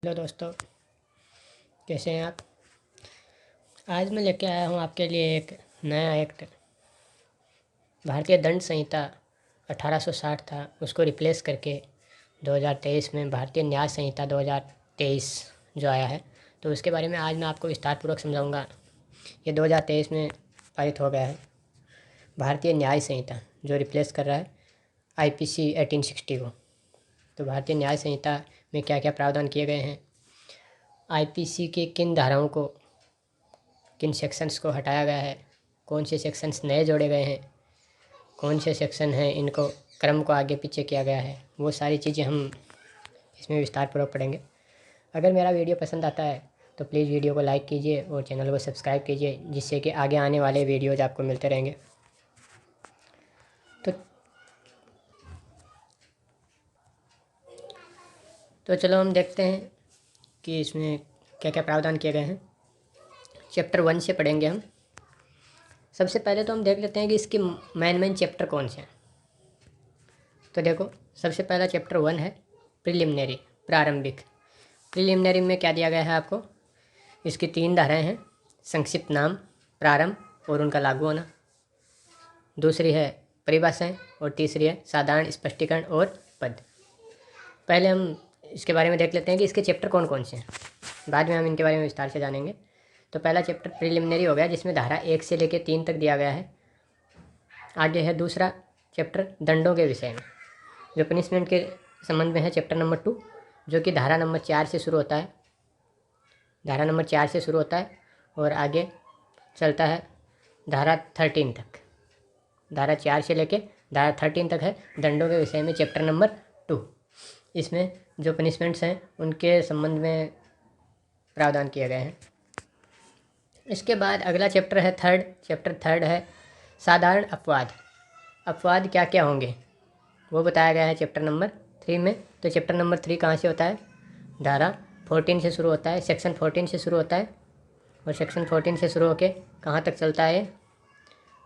Hello दोस्तों, कैसे हैं आप। आज मैं लेके आया हूँ आपके लिए एक नया एक्ट। भारतीय दंड संहिता 1860 था, उसको रिप्लेस करके 2023 में भारतीय न्याय संहिता 2023 जो आया है, तो उसके बारे में आज मैं आपको विस्तारपूर्वक समझाऊंगा। ये 2023 में पारित हो गया है भारतीय न्याय संहिता, जो रिप्लेस कर रहा है IPC 1860 को। तो भारतीय न्याय संहिता में क्या क्या प्रावधान किए गए हैं, IPC के किन धाराओं को, किन सेक्शंस को हटाया गया है, कौन से सेक्शंस नए जोड़े गए हैं, कौन से सेक्शन हैं इनको क्रम को आगे पीछे किया गया है, वो सारी चीज़ें हम इसमें विस्तारपूर्वक पढ़ेंगे। अगर मेरा वीडियो पसंद आता है तो प्लीज़ वीडियो को लाइक कीजिए और चैनल को सब्सक्राइब कीजिए, जिससे कि आगे आने वाले वीडियोज़ आपको मिलते रहेंगे। तो चलो हम देखते हैं कि इसमें क्या क्या प्रावधान किए गए हैं। चैप्टर 1 से पढ़ेंगे हम। सबसे पहले तो हम देख लेते हैं कि इसके मेन चैप्टर कौन से हैं। तो देखो, सबसे पहला चैप्टर 1 है प्रिलिमिनरी, प्रारंभिक। प्रिलिमिनरी में क्या दिया गया है आपको, इसकी 3 धाराएं हैं। संक्षिप्त नाम, प्रारंभ और उनका लागू होना। दूसरी है परिभाषाएं और तीसरी है साधारण स्पष्टीकरण और पद। पहले हम इसके बारे में देख लेते हैं कि इसके चैप्टर कौन कौन से हैं, बाद में हम इनके बारे में विस्तार से जानेंगे। तो पहला चैप्टर प्रिलिमिनरी हो गया, जिसमें धारा 1 से लेकर 3 तक दिया गया है। आगे है दूसरा चैप्टर दंडों के विषय में, जो पनिशमेंट के संबंध में है, चैप्टर नंबर 2, जो कि धारा नंबर 4 से शुरू होता है। धारा नंबर 4 से शुरू होता है और आगे चलता है धारा 13 तक। धारा 4 से लेके धारा 13 तक है दंडों के विषय में, चैप्टर नंबर 2। इसमें जो पनिशमेंट्स हैं उनके संबंध में प्रावधान किए गए हैं। इसके बाद अगला चैप्टर है चैप्टर थर्ड है साधारण अपवाद। अपवाद क्या क्या होंगे वो बताया गया है चैप्टर नंबर 3 में। तो चैप्टर नंबर 3 कहाँ से होता है, धारा 14 से शुरू होता है, सेक्शन 14 से शुरू होता है और सेक्शन 14 से शुरू होकर कहाँ तक चलता है,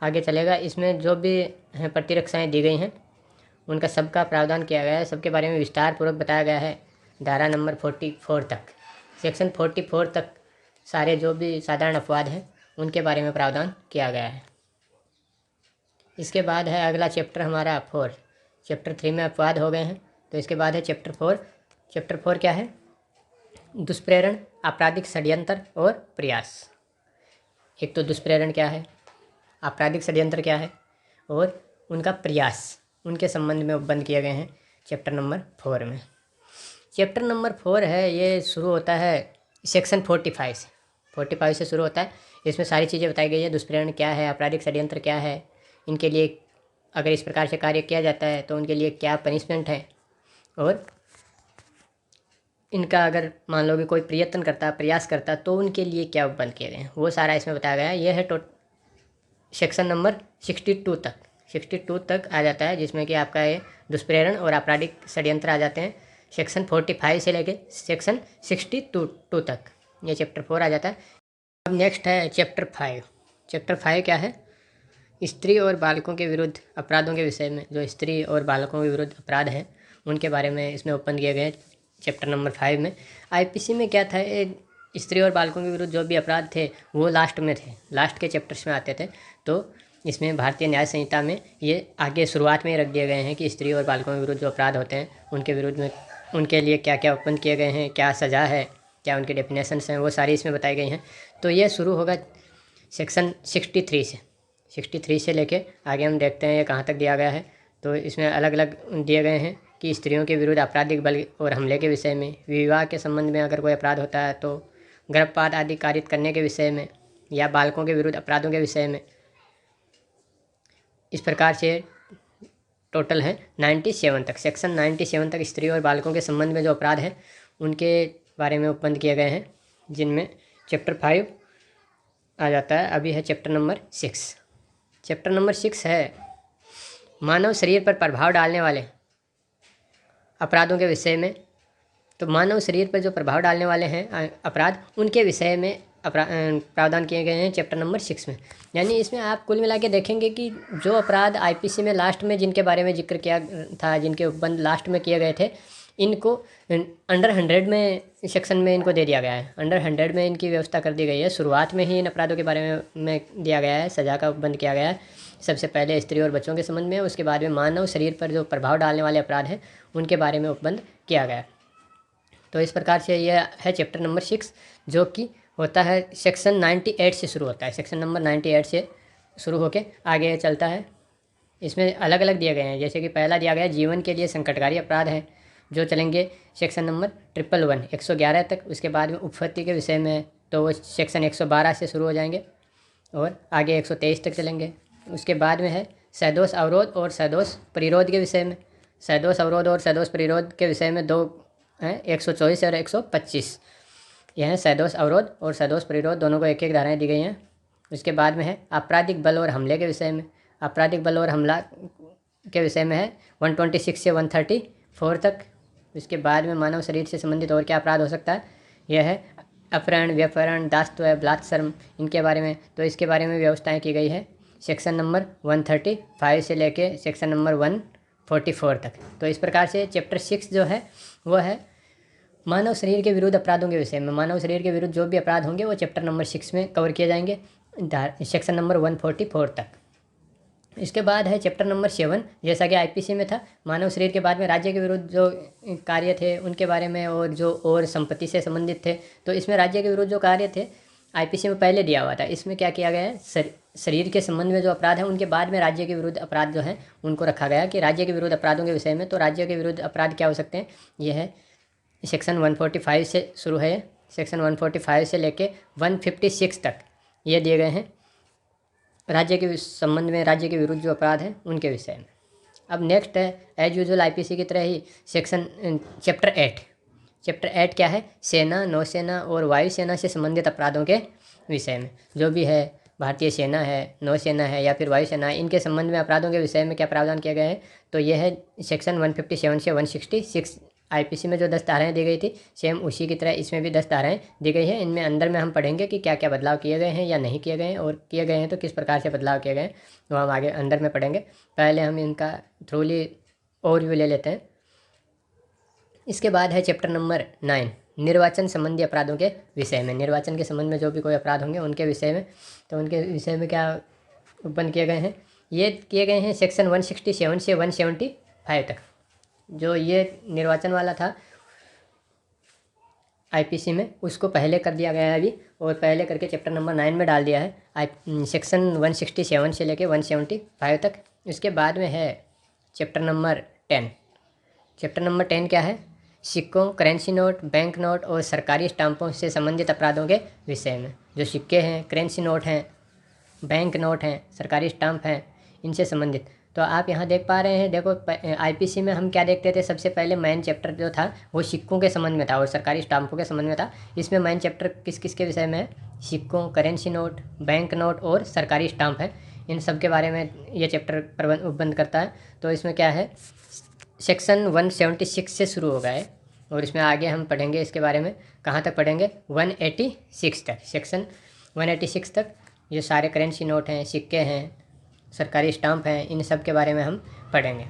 आगे चलेगा। इसमें जो भी हैं प्रतिरक्षाएँ दी गई हैं उनका सबका प्रावधान किया गया है, सबके बारे में विस्तार पूर्वक बताया गया है धारा नंबर 44 तक। सेक्शन 44 तक सारे जो भी साधारण अपवाद हैं उनके बारे में प्रावधान किया गया है। इसके बाद है अगला चैप्टर हमारा 4। चैप्टर 3 में अपवाद हो गए हैं, तो इसके बाद है चैप्टर 4। चैप्टर 4 क्या है, दुष्प्रेरण, आपराधिक षड्यंत्र और प्रयास। एक तो दुष्प्रेरण क्या है, आपराधिक षड्यंत्र क्या है और उनका प्रयास, उनके संबंध में उपबंध किए गए हैं चैप्टर नंबर 4 में। चैप्टर नंबर 4 है, ये शुरू होता है सेक्शन 45 से शुरू होता है। इसमें सारी चीज़ें बताई गई है, दुष्प्रेरण क्या है, आपराधिक षड्यंत्र क्या है, इनके लिए अगर इस प्रकार से कार्य किया जाता है तो उनके लिए क्या पनिशमेंट है, और इनका अगर मान लो कि कोई प्रयत्न करता, प्रयास करता, तो उनके लिए क्या उपबंध किए गए हैं, वो सारा इसमें बताया गया है। यह है सेक्शन नंबर 62 तक आ जाता है, जिसमें कि आपका ये दुष्प्रेरण और आपराधिक षड्यंत्र आ जाते हैं। सेक्शन 45 से लेके सेक्शन 62 तक ये चैप्टर 4 आ जाता है। अब नेक्स्ट है चैप्टर 5। चैप्टर 5 क्या है, स्त्री और बालकों के विरुद्ध अपराधों के विषय में। जो स्त्री और बालकों के विरुद्ध अपराध हैं उनके बारे में इसमें उपबंध किए गए हैं चैप्टर नंबर 5 में। IPC में क्या था, स्त्री और बालकों के विरुद्ध जो भी अपराध थे वो लास्ट में थे, लास्ट के चैप्टर्स में आते थे। तो इसमें भारतीय न्याय संहिता में ये आगे शुरुआत में ही रख दिए गए हैं कि स्त्री और बालकों के विरुद्ध जो अपराध होते हैं उनके विरुद्ध में उनके लिए क्या क्या उपबंध किए गए हैं, क्या सज़ा है, क्या उनकी डेफिनेशंस हैं, वो सारी इसमें बताई गई हैं। तो ये शुरू होगा सेक्शन 63 से लेके आगे हम देखते हैं ये कहाँ तक दिया गया है। तो इसमें अलग अलग दिए गए हैं कि स्त्रियों के विरुद्ध आपराधिक बल और हमले के विषय में, विवाह के संबंध में अगर कोई अपराध होता है तो गर्भपात आदि कारित करने के विषय में, या बालकों के विरुद्ध अपराधों के विषय में। इस प्रकार से टोटल है 97 तक, सेक्शन 97 तक स्त्री और बालकों के संबंध में जो अपराध हैं उनके बारे में उपबंध किए गए हैं, जिनमें चैप्टर 5 आ जाता है। अभी है चैप्टर नंबर 6। चैप्टर नंबर 6 है मानव शरीर पर प्रभाव डालने वाले अपराधों के विषय में। तो मानव शरीर पर जो प्रभाव डालने वाले हैं अपराध, उनके विषय में प्रावधान किए गए हैं चैप्टर नंबर 6 में। यानी इसमें आप कुल मिला के देखेंगे कि जो अपराध IPC में लास्ट में जिनके बारे में जिक्र किया था, जिनके उपबंध लास्ट में किए गए थे, इनको अंडर 100 में सेक्शन में इनको दे दिया गया है। अंडर 100 में इनकी व्यवस्था कर दी गई है। शुरुआत में ही इन अपराधों के बारे में दिया गया है, सज़ा का उपबंध किया गया है। सबसे पहले स्त्री और बच्चों के संबंध में, उसके बाद में मानव शरीर पर जो प्रभाव डालने वाले अपराध हैं उनके बारे में उपबंध किया गया है। तो इस प्रकार से यह है चैप्टर नंबर 6, जो कि होता है सेक्शन 98 से शुरू होता है। सेक्शन नंबर 98 से शुरू होकर आगे चलता है। इसमें अलग अलग दिए गए हैं, जैसे कि पहला दिया गया है जीवन के लिए संकटकारी अपराध हैं, जो चलेंगे सेक्शन नंबर 111 111 तक। उसके बाद में उपपत्ति के विषय में तो वो सेक्शन 112 से शुरू हो जाएंगे और आगे 123 तक चलेंगे। उसके बाद में है सदोष अवरोध और सदोष प्रतिरोध के विषय में। सदोष अवरोध और सदोष प्रतिरोध के विषय में दो हैं, 124 और 125। यह है सदोष अवरोध और सदोष प्रतिरोध, दोनों को एक एक धाराएँ दी गई हैं। उसके बाद में है आपराधिक बल और हमले के विषय में। आपराधिक बल और हमला के विषय में है 126 से 134 तक। इसके बाद में मानव शरीर से संबंधित और क्या अपराध हो सकता है, यह है अपहरण, व्यपहरण, दासत्व, बलात्सर्म, इनके बारे में। तो इसके बारे में व्यवस्थाएं की गई है सेक्शन नंबर 135 से लेके सेक्शन नंबर 144 तक। तो इस प्रकार से चैप्टर 6 जो है वो है मानव शरीर के विरुद्ध अपराधों के विषय में। मानव शरीर के विरुद्ध जो भी अपराध होंगे वो चैप्टर नंबर 6 में कवर किए जाएंगे, सेक्शन नंबर 144 तक। इसके बाद है चैप्टर नंबर 7, जैसा कि आईपीसी में था, मानव शरीर के बाद में राज्य के विरुद्ध जो कार्य थे उनके बारे में और जो और संपत्ति से संबंधित थे। तो इसमें राज्य के विरुद्ध जो कार्य थे आईपीसी में पहले दिया हुआ था। इसमें क्या किया गया है, शरीर के संबंध में जो अपराध है उनके बाद में राज्य के विरुद्ध अपराध जो है उनको रखा गया कि राज्य के विरुद्ध अपराधों के विषय में। तो राज्य के विरुद्ध अपराध क्या हो सकते हैं, यह है सेक्शन 145 से शुरू है। सेक्शन 145 से लेके 156 तक ये दिए गए हैं राज्य के संबंध में, राज्य के विरुद्ध जो अपराध हैं उनके विषय में। अब नेक्स्ट है एज यूजुअल आईपीसी की तरह ही चैप्टर 8। चैप्टर 8 क्या है, सेना, नौसेना और वायुसेना से संबंधित अपराधों के विषय में। जो भी है भारतीय सेना है, नौसेना है या फिर वायुसेना है, इनके संबंध में अपराधों के विषय में क्या प्रावधान किए गए हैं, तो यह है सेक्शन 157 से 166। आईपीसी में जो 10 धाराएँ दी गई थी सेम उसी की तरह इसमें भी 10 धाराएँ दी गई हैं। इनमें अंदर में हम पढ़ेंगे कि क्या क्या बदलाव किए गए हैं या नहीं किए गए हैं, और किए गए हैं तो किस प्रकार से बदलाव किए गए हैं, तो हम आगे अंदर में पढ़ेंगे। पहले हम इनका थ्रूली ओवरव्यू ले लेते हैं। इसके बाद है चैप्टर नंबर 9, निर्वाचन संबंधी अपराधों के विषय में। निर्वाचन के संबंध में जो भी कोई अपराध होंगे उनके विषय में, तो उनके विषय में क्या उत्पन्न किए गए हैं, ये किए गए हैं सेक्शन 167 से 175 तक। जो ये निर्वाचन वाला था आईपीसी में उसको पहले कर दिया गया है अभी, और पहले करके चैप्टर नंबर 9 में डाल दिया है सेक्शन 167 से लेके 175 तक। इसके बाद में है चैप्टर नंबर 10। चैप्टर नंबर 10 क्या है, सिक्कों, करेंसी नोट, बैंक नोट और सरकारी स्टाम्पों से संबंधित अपराधों के विषय में। जो सिक्के हैं, करेंसी नोट हैं, बैंक नोट हैं, सरकारी स्टाम्प हैं, इनसे संबंधित। तो आप यहाँ देख पा रहे हैं, देखो आईपीसी में हम क्या देखते थे, सबसे पहले मेन चैप्टर जो था वो सिक्कों के संबंध में था और सरकारी स्टाम्पों के संबंध में था। इसमें मेन चैप्टर किस किस के विषय में है, सिक्कों, करेंसी नोट, बैंक नोट और सरकारी स्टाम्प है। इन सब के बारे में ये चैप्टर उपबंध करता है। तो इसमें क्या है, सेक्शन 176 से शुरू होगा है और इसमें आगे हम पढ़ेंगे इसके बारे में, कहाँ तक पढ़ेंगे, 186 तक। सेक्शन 186 तक ये सारे करेंसी नोट हैं, सिक्के हैं, सरकारी स्टाम्प हैं, इन सब के बारे में हम पढ़ेंगे।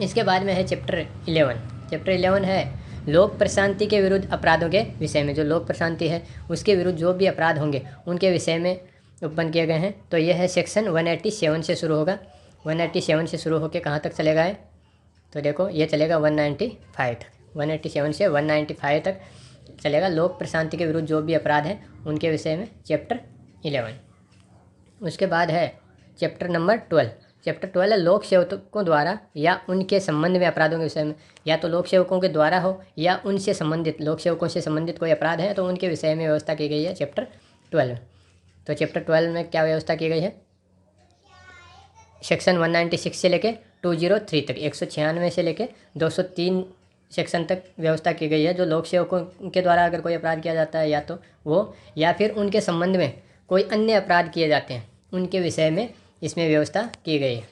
इसके बाद में है चैप्टर 11। चैप्टर 11 है लोक प्रशांति के विरुद्ध अपराधों के विषय में। जो लोक प्रशांति है उसके विरुद्ध जो भी अपराध होंगे उनके विषय में उत्पन्न किए गए हैं। तो यह है सेक्शन 187 से शुरू होगा। 187 से शुरू होकर कहाँ तक चलेगा है, तो देखो ये चलेगा 195 तक। 187 से 195 तक चलेगा लोक प्रशांति के विरुद्ध जो भी अपराध हैं उनके विषय में चैप्टर 11। उसके बाद है चैप्टर नंबर 12। चैप्टर 12 है लोक सेवकों द्वारा या उनके संबंध में अपराधों के विषय में। या तो लोक सेवकों के द्वारा हो या उनसे संबंधित, लोक सेवकों से संबंधित कोई अपराध है तो उनके विषय में व्यवस्था की गई है चैप्टर 12। तो चैप्टर 12 में क्या व्यवस्था की गई है, सेक्शन 196 से लेके 203 तक, 196 से लेके 203 सेक्शन तक व्यवस्था की गई है। जो लोक सेवकों के द्वारा अगर कोई अपराध किया जाता है या तो वो, या फिर उनके संबंध में कोई अन्य अपराध किए जाते हैं उनके विषय में इसमें व्यवस्था की गई है।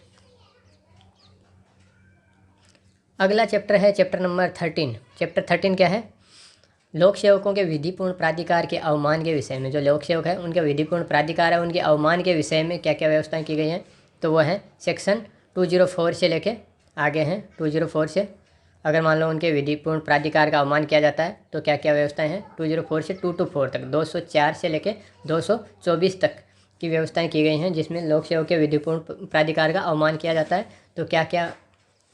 अगला चैप्टर है चैप्टर नंबर 13। चैप्टर 13 क्या है, लोक सेवकों के विधिपूर्ण प्राधिकार के अवमान के विषय में। जो लोक सेवक है उनके विधिपूर्ण प्राधिकार है, उनके अवमान के विषय में क्या क्या व्यवस्थाएं की गई हैं, तो वह है सेक्शन 204 से लेके आगे हैं, 204 से अगर मान लो उनके विधिपूर्ण प्राधिकार का अवमान किया जाता है तो क्या क्या व्यवस्थाएं हैं। 204 से 224 तक, 204 से लेके 224 तक की व्यवस्थाएं की गई हैं, जिसमें लोक सेवक के विधिपूर्ण प्राधिकार का अवमान किया जाता है तो क्या क्या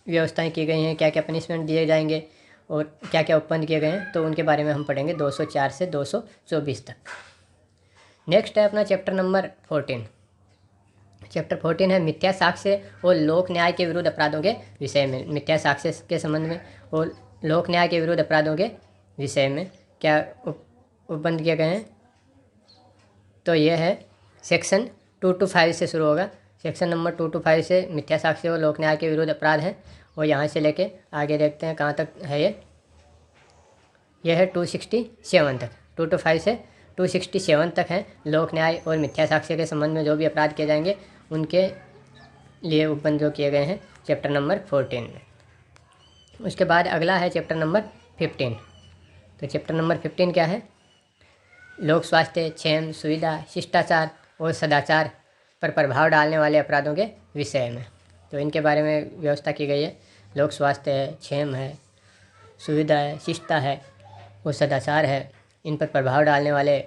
व्यवस्थाएं की गई हैं, क्या क्या पनिशमेंट दिए जाएंगे और क्या क्या उपबंध किए गए हैं, तो उनके बारे में हम पढ़ेंगे 204 से 224 तक। नेक्स्ट है अपना चैप्टर नंबर 14। चैप्टर 14 है मिथ्या साक्ष्य और लोक न्याय के विरुद्ध अपराधों के विषय में। मिथ्या साक्ष्य के संबंध में और लोक न्याय के विरुद्ध अपराधों के विषय में क्या उपबंध किए गए हैं, तो यह है सेक्शन 225 से शुरू होगा। सेक्शन नंबर 225 से मिथ्या साक्ष्य और लोक न्याय के विरुद्ध अपराध है, और यहाँ से लेके आगे देखते हैं कहाँ तक है यह है 267 तक। 225 से 267 तक है लोक न्याय और मिथ्या साक्ष्य के संबंध में जो भी अपराध किए जाएंगे उनके लिए उपबंध जो किए गए हैं चैप्टर नंबर 14 में। उसके बाद अगला है चैप्टर नंबर 15। तो चैप्टर नंबर 15 क्या है, लोक स्वास्थ्य, क्षेम, सुविधा, शिष्टाचार और सदाचार पर प्रभाव डालने वाले अपराधों के विषय में। तो इनके बारे में व्यवस्था की गई है। लोक स्वास्थ्य है, क्षेम है, सुविधा है, शिष्टा है और सदाचार है, इन पर प्रभाव डालने वाले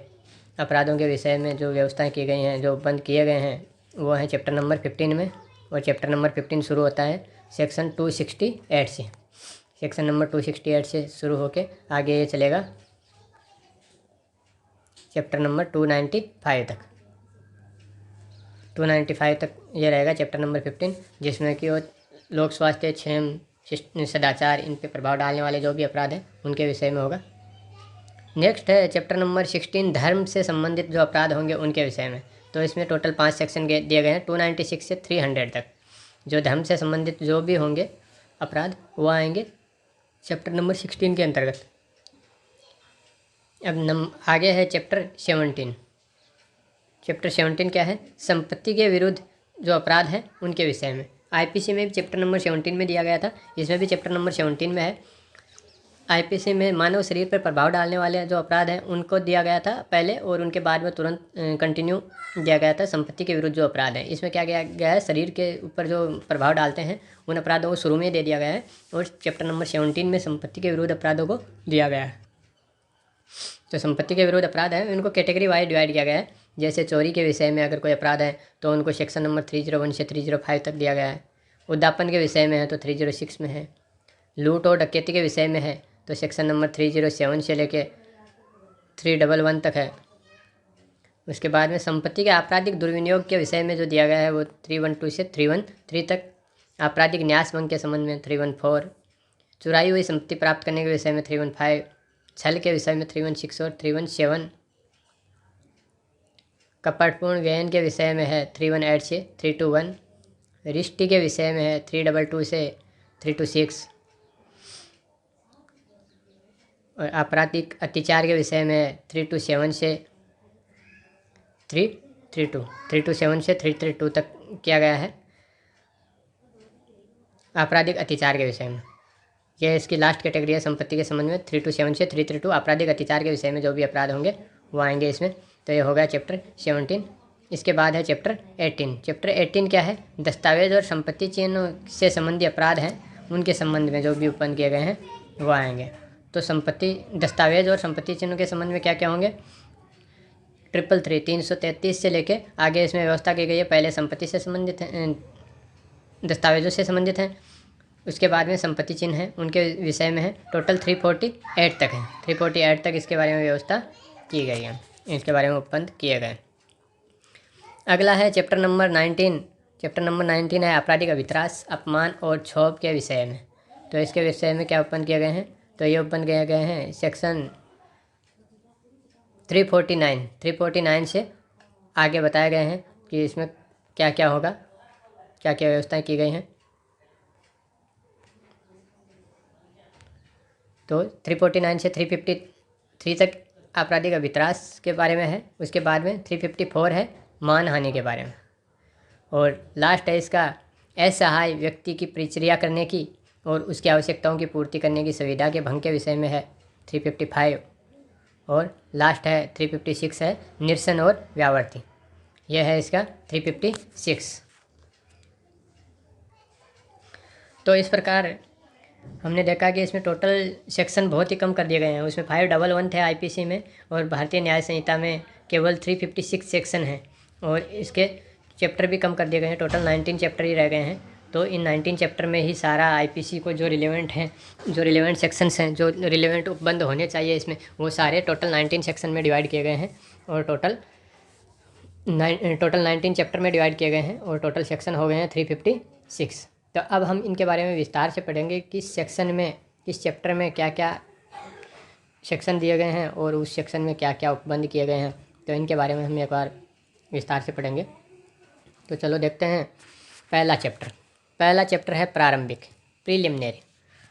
अपराधों के विषय में जो व्यवस्थाएं की गई हैं, जो बंद किए गए हैं, वो हैं चैप्टर नंबर 15 में। और चैप्टर नंबर 15 शुरू होता है सेक्शन 268 से। सेक्शन नंबर 268 से शुरू होकर आगे ये चलेगा चैप्टर नंबर 295 तक। 295 तक ये रहेगा चैप्टर नंबर 15, जिसमें कि वो लोक स्वास्थ्य, क्षेम, सदाचार, इन पे प्रभाव डालने वाले जो भी अपराध हैं उनके विषय में होगा। नेक्स्ट है चैप्टर नंबर 16, धर्म से संबंधित जो अपराध होंगे उनके विषय में। तो इसमें टोटल 5 सेक्शन दिए गए हैं 296 से 300 तक। जो धर्म से संबंधित जो भी होंगे अपराध वो आएंगे चैप्टर नंबर 16 के अंतर्गत। अब आगे है चैप्टर 17। चैप्टर 17 क्या है, संपत्ति के विरुद्ध जो अपराध हैं उनके विषय में। आईपीसी में भी चैप्टर नंबर 17 में दिया गया था, इसमें भी चैप्टर नंबर 17 में है। आईपीसी में मानव शरीर पर प्रभाव डालने वाले जो अपराध हैं उनको दिया गया था पहले, और उनके बाद में तुरंत कंटिन्यू दिया गया था संपत्ति के विरुद्ध जो अपराध हैं। इसमें क्या किया गया है, शरीर के ऊपर जो प्रभाव डालते हैं उन अपराधों को शुरू में दे दिया गया है, और चैप्टर नंबर 17 में संपत्ति के विरुद्ध अपराधों को दिया गया है। जो संपत्ति के विरुद्ध अपराध हैं उनको कैटेगरी वाइज डिवाइड किया गया है। जैसे चोरी के विषय में अगर कोई अपराध है तो उनको सेक्शन नंबर 301 से 305 तक दिया गया है। उद्यापन के विषय में है तो 306 में है। लूट और डकैती के विषय में है तो सेक्शन नंबर 307 से लेके 311 तक है। उसके बाद में संपत्ति के आपराधिक दुर्विनियोग के विषय में जो दिया गया है वो 312 से 313 तक। आपराधिक न्यास भंग के संबंध में 314। चुराई हुई संपत्ति प्राप्त करने के विषय में 315। छल के विषय में 316 और 317। कपटपूर्ण व्ययन के विषय में है 318 से 321। रिष्टि के विषय में है 322 से 326। और आपराधिक अत्याचार के विषय में 327 से 332 तक किया गया है। आपराधिक अत्याचार के विषय में यह इसकी लास्ट कैटेगरी है संपत्ति के संबंध में। 327 से 332 आपराधिक अत्याचार के विषय में जो भी अपराध होंगे वो आएंगे इसमें। तो ये हो गया चैप्टर 17। इसके बाद है चैप्टर 18। चैप्टर 18 क्या है, दस्तावेज और संपत्ति चिन्ह से संबंधी अपराध हैं उनके संबंध में जो भी उत्पन्न किए गए हैं वो आएंगे। तो संपत्ति दस्तावेज और संपत्ति चिन्ह के संबंध में क्या क्या होंगे, 333 से लेके आगे इसमें व्यवस्था की गई है। पहले संपत्ति से संबंधित हैं, दस्तावेजों से संबंधित हैं, उसके बाद में संपत्ति चिन्ह हैं उनके विषय में है। टोटल 348 तक है। 348 तक इसके बारे में व्यवस्था की गई है, इसके बारे में उपबंध किए गए। अगला है चैप्टर नंबर 19। चैप्टर नंबर 19 है आपराधिक अभित्रास, अपमान और क्षोभ के विषय में। तो इसके विषय में क्या उपबंध किए गए हैं, तो ये उपबंध किए गए हैं सेक्शन 349 से आगे बताए गए हैं कि इसमें क्या क्या होगा, क्या क्या व्यवस्थाएं की गई हैं। तो 349 से 353 तक आपराधिक अभित्रास के बारे में है। उसके बाद में 354 है मानहानि के बारे में, और लास्ट है इसका असहाय व्यक्ति की परिचर्या करने की और उसकी आवश्यकताओं की पूर्ति करने की सुविधा के भंग के विषय में है 355, और लास्ट है 356 है निरसन और व्यावर्ती। यह है इसका 356। तो इस प्रकार हमने देखा कि इसमें टोटल सेक्शन बहुत ही कम कर दिए गए हैं। उसमें 511 थे आईपीसी में, और भारतीय न्याय संहिता में केवल 356 सेक्शन हैं, और इसके चैप्टर भी कम कर दिए गए हैं। टोटल 19 चैप्टर ही रह गए हैं। तो इन 19 चैप्टर में ही सारा आईपीसी को जो रिलेवेंट हैं, जो रिलेवेंट सेक्शंस हैं, जो रिलेवेंट उपबंध होने चाहिए इसमें, वो सारे टोटल 19 सेक्शन में डिवाइड किए गए हैं, और टोटल 19 चैप्टर में डिवाइड किए गए हैं, और टोटल सेक्शन हो गए हैं 356। तो अब हम इनके बारे में विस्तार से पढ़ेंगे कि सेक्शन में, किस चैप्टर में क्या क्या सेक्शन दिए गए हैं और उस सेक्शन में क्या क्या उपबंध किए गए हैं। तो इनके बारे में हम एक बार विस्तार से पढ़ेंगे। तो चलो देखते हैं। पहला चैप्टर है प्रारंभिक, प्रीलिमिनरी।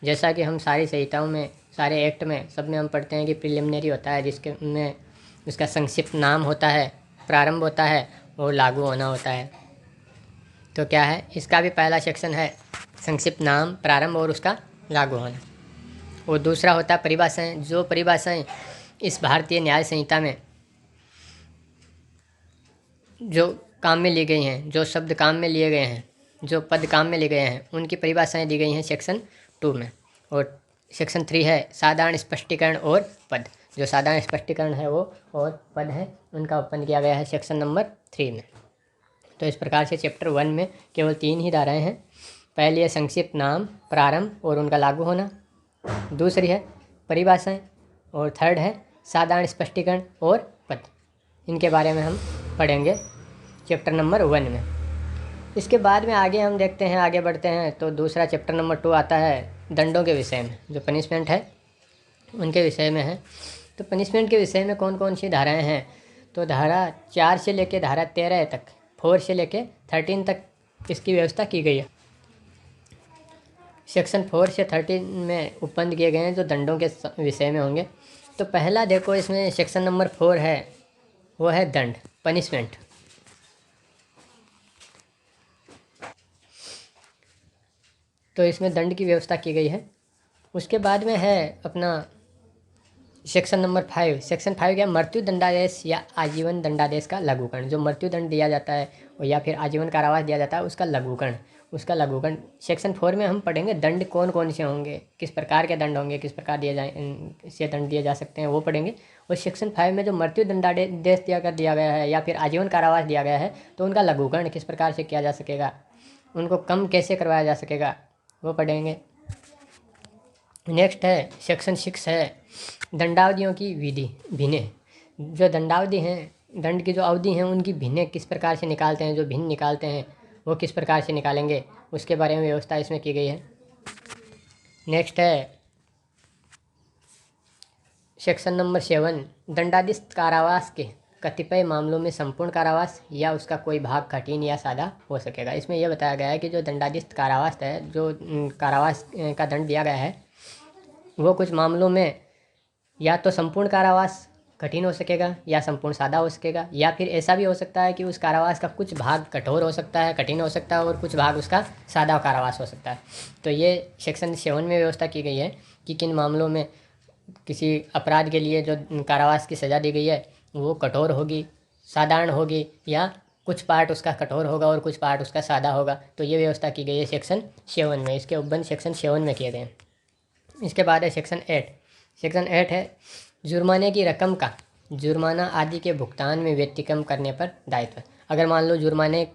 जैसा कि हम सारी संहिताओं में, सारे एक्ट में, सब में हम पढ़ते हैं कि प्रीलिमिनरी होता है, जिसके में उसका संक्षिप्त नाम होता है, प्रारंभ होता है और लागू होना होता है। तो क्या है, इसका भी पहला सेक्शन है संक्षिप्त नाम, प्रारंभ और उसका लागू होना। और दूसरा होता है परिभाषाएं। जो परिभाषाएं इस भारतीय न्याय संहिता में जो काम में ली गई हैं, जो शब्द काम में लिए गए हैं, जो पद काम में लिए गए हैं, उनकी परिभाषाएं दी गई हैं सेक्शन 2 में। और सेक्शन 3 है साधारण स्पष्टीकरण और पद। जो साधारण स्पष्टीकरण है वो और पद है, उनका उपबंध किया गया है सेक्शन नंबर 3 में। तो इस प्रकार से चैप्टर 1 में केवल 3 ही धाराएं हैं। पहली है संक्षिप्त नाम, प्रारंभ और उनका लागू होना। दूसरी है परिभाषाएं, और थर्ड है साधारण स्पष्टीकरण और पद। इनके बारे में हम पढ़ेंगे चैप्टर नंबर 1 में। इसके बाद में आगे हम देखते हैं, आगे बढ़ते हैं। तो दूसरा चैप्टर नंबर 2 आता है दंडों के विषय में, जो पनिशमेंट है उनके विषय में है। तो पनिशमेंट के विषय में कौन कौन सी धाराएं हैं? तो धारा 4 से लेकर धारा 13 तक, 4 से लेकर 13 तक इसकी व्यवस्था की गई है। सेक्शन 4 से 13 में उपबंध किए गए हैं जो दंडों के विषय में होंगे। तो पहला देखो, इसमें सेक्शन नंबर 4 है, वो है दंड, पनिशमेंट। तो इसमें दंड की व्यवस्था की गई है। उसके बाद में है अपना सेक्शन नंबर 5। सेक्शन 5 क्या, मृत्यु दंडादेश या आजीवन दंडादेश का लघुकरण। जो मृत्यु दंड दिया जाता है या फिर आजीवन कारावास दिया जाता है, उसका लघुकरण सेक्शन 4 में हम पढ़ेंगे। दंड कौन कौन से होंगे, किस प्रकार के दंड होंगे, किस प्रकार से दंड दिए जा सकते हैं, वो पढ़ेंगे। और सेक्शन 5 में जो मृत्यु दंडादेश दिया गया है या फिर आजीवन कारावास दिया गया है, तो उनका लघुकरण किस प्रकार से किया जा सकेगा, उनको कम कैसे करवाया जा सकेगा, वो पढ़ेंगे। नेक्स्ट है सेक्शन 6 है दंडावधियों की विधि, भिन्ने। जो दंडावधि हैं, दंड की जो अवधि हैं, उनकी भिन्ने किस प्रकार से निकालते हैं, जो भिन्न निकालते हैं वो किस प्रकार से निकालेंगे, उसके बारे में व्यवस्था इसमें की गई है। नेक्स्ट है सेक्शन नंबर 7 दंडाधीश कारावास के कतिपय मामलों में संपूर्ण कारावास या उसका कोई भाग कठिन या सादा हो सकेगा। इसमें यह बताया गया है कि जो दंडाधीश कारावास है, जो कारावास का दंड दिया गया है, वो कुछ मामलों में या तो संपूर्ण कारावास कठिन हो सकेगा या संपूर्ण सादा हो सकेगा, या फिर ऐसा भी हो सकता है कि उस कारावास का कुछ भाग कठोर हो सकता है, कठिन हो सकता है, और कुछ भाग उसका सादा कारावास हो सकता है। तो ये सेक्शन 7 में व्यवस्था की गई है कि किन मामलों में किसी अपराध के लिए जो कारावास की सज़ा दी गई है वो कठोर होगी, साधारण होगी, या कुछ पार्ट उसका कठोर होगा और कुछ पार्ट उसका सादा होगा। तो ये व्यवस्था की गई है सेक्शन 7 में। इसके उपबंध सेक्शन 7 में किए गए हैं। इसके बाद है सेक्शन 8। सेक्शन 8 है जुर्माने की रकम का जुर्माना आदि के भुगतान में व्यतिक्रम करने पर दायित्व। अगर मान लो जुर्माने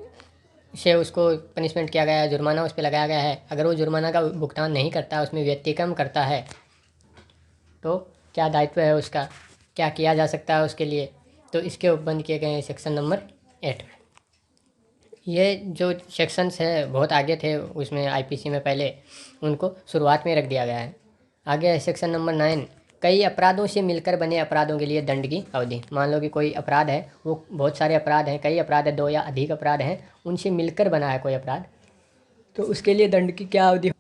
से उसको पनिशमेंट किया गया है, जुर्माना उस पर लगाया गया है, अगर वो जुर्माना का भुगतान नहीं करता, उसमें व्यतिक्रम करता है, तो क्या दायित्व है उसका, क्या किया जा सकता है उसके लिए। तो इसके उपबंध किए गए हैं सेक्शन नंबर 8 में। ये जो सेक्शंस हैं बहुत आगे थे उसमें आईपीसी में, पहले उनको शुरुआत में रख दिया गया है। आगे है सेक्शन नंबर 9 कई अपराधों से मिलकर बने अपराधों के लिए दंड की अवधि। मान लो कि कोई अपराध है, वो बहुत सारे अपराध हैं, कई अपराध है, 2 या अधिक अपराध हैं, उनसे मिलकर बना है कोई अपराध, तो उसके लिए दंड की क्या अवधि,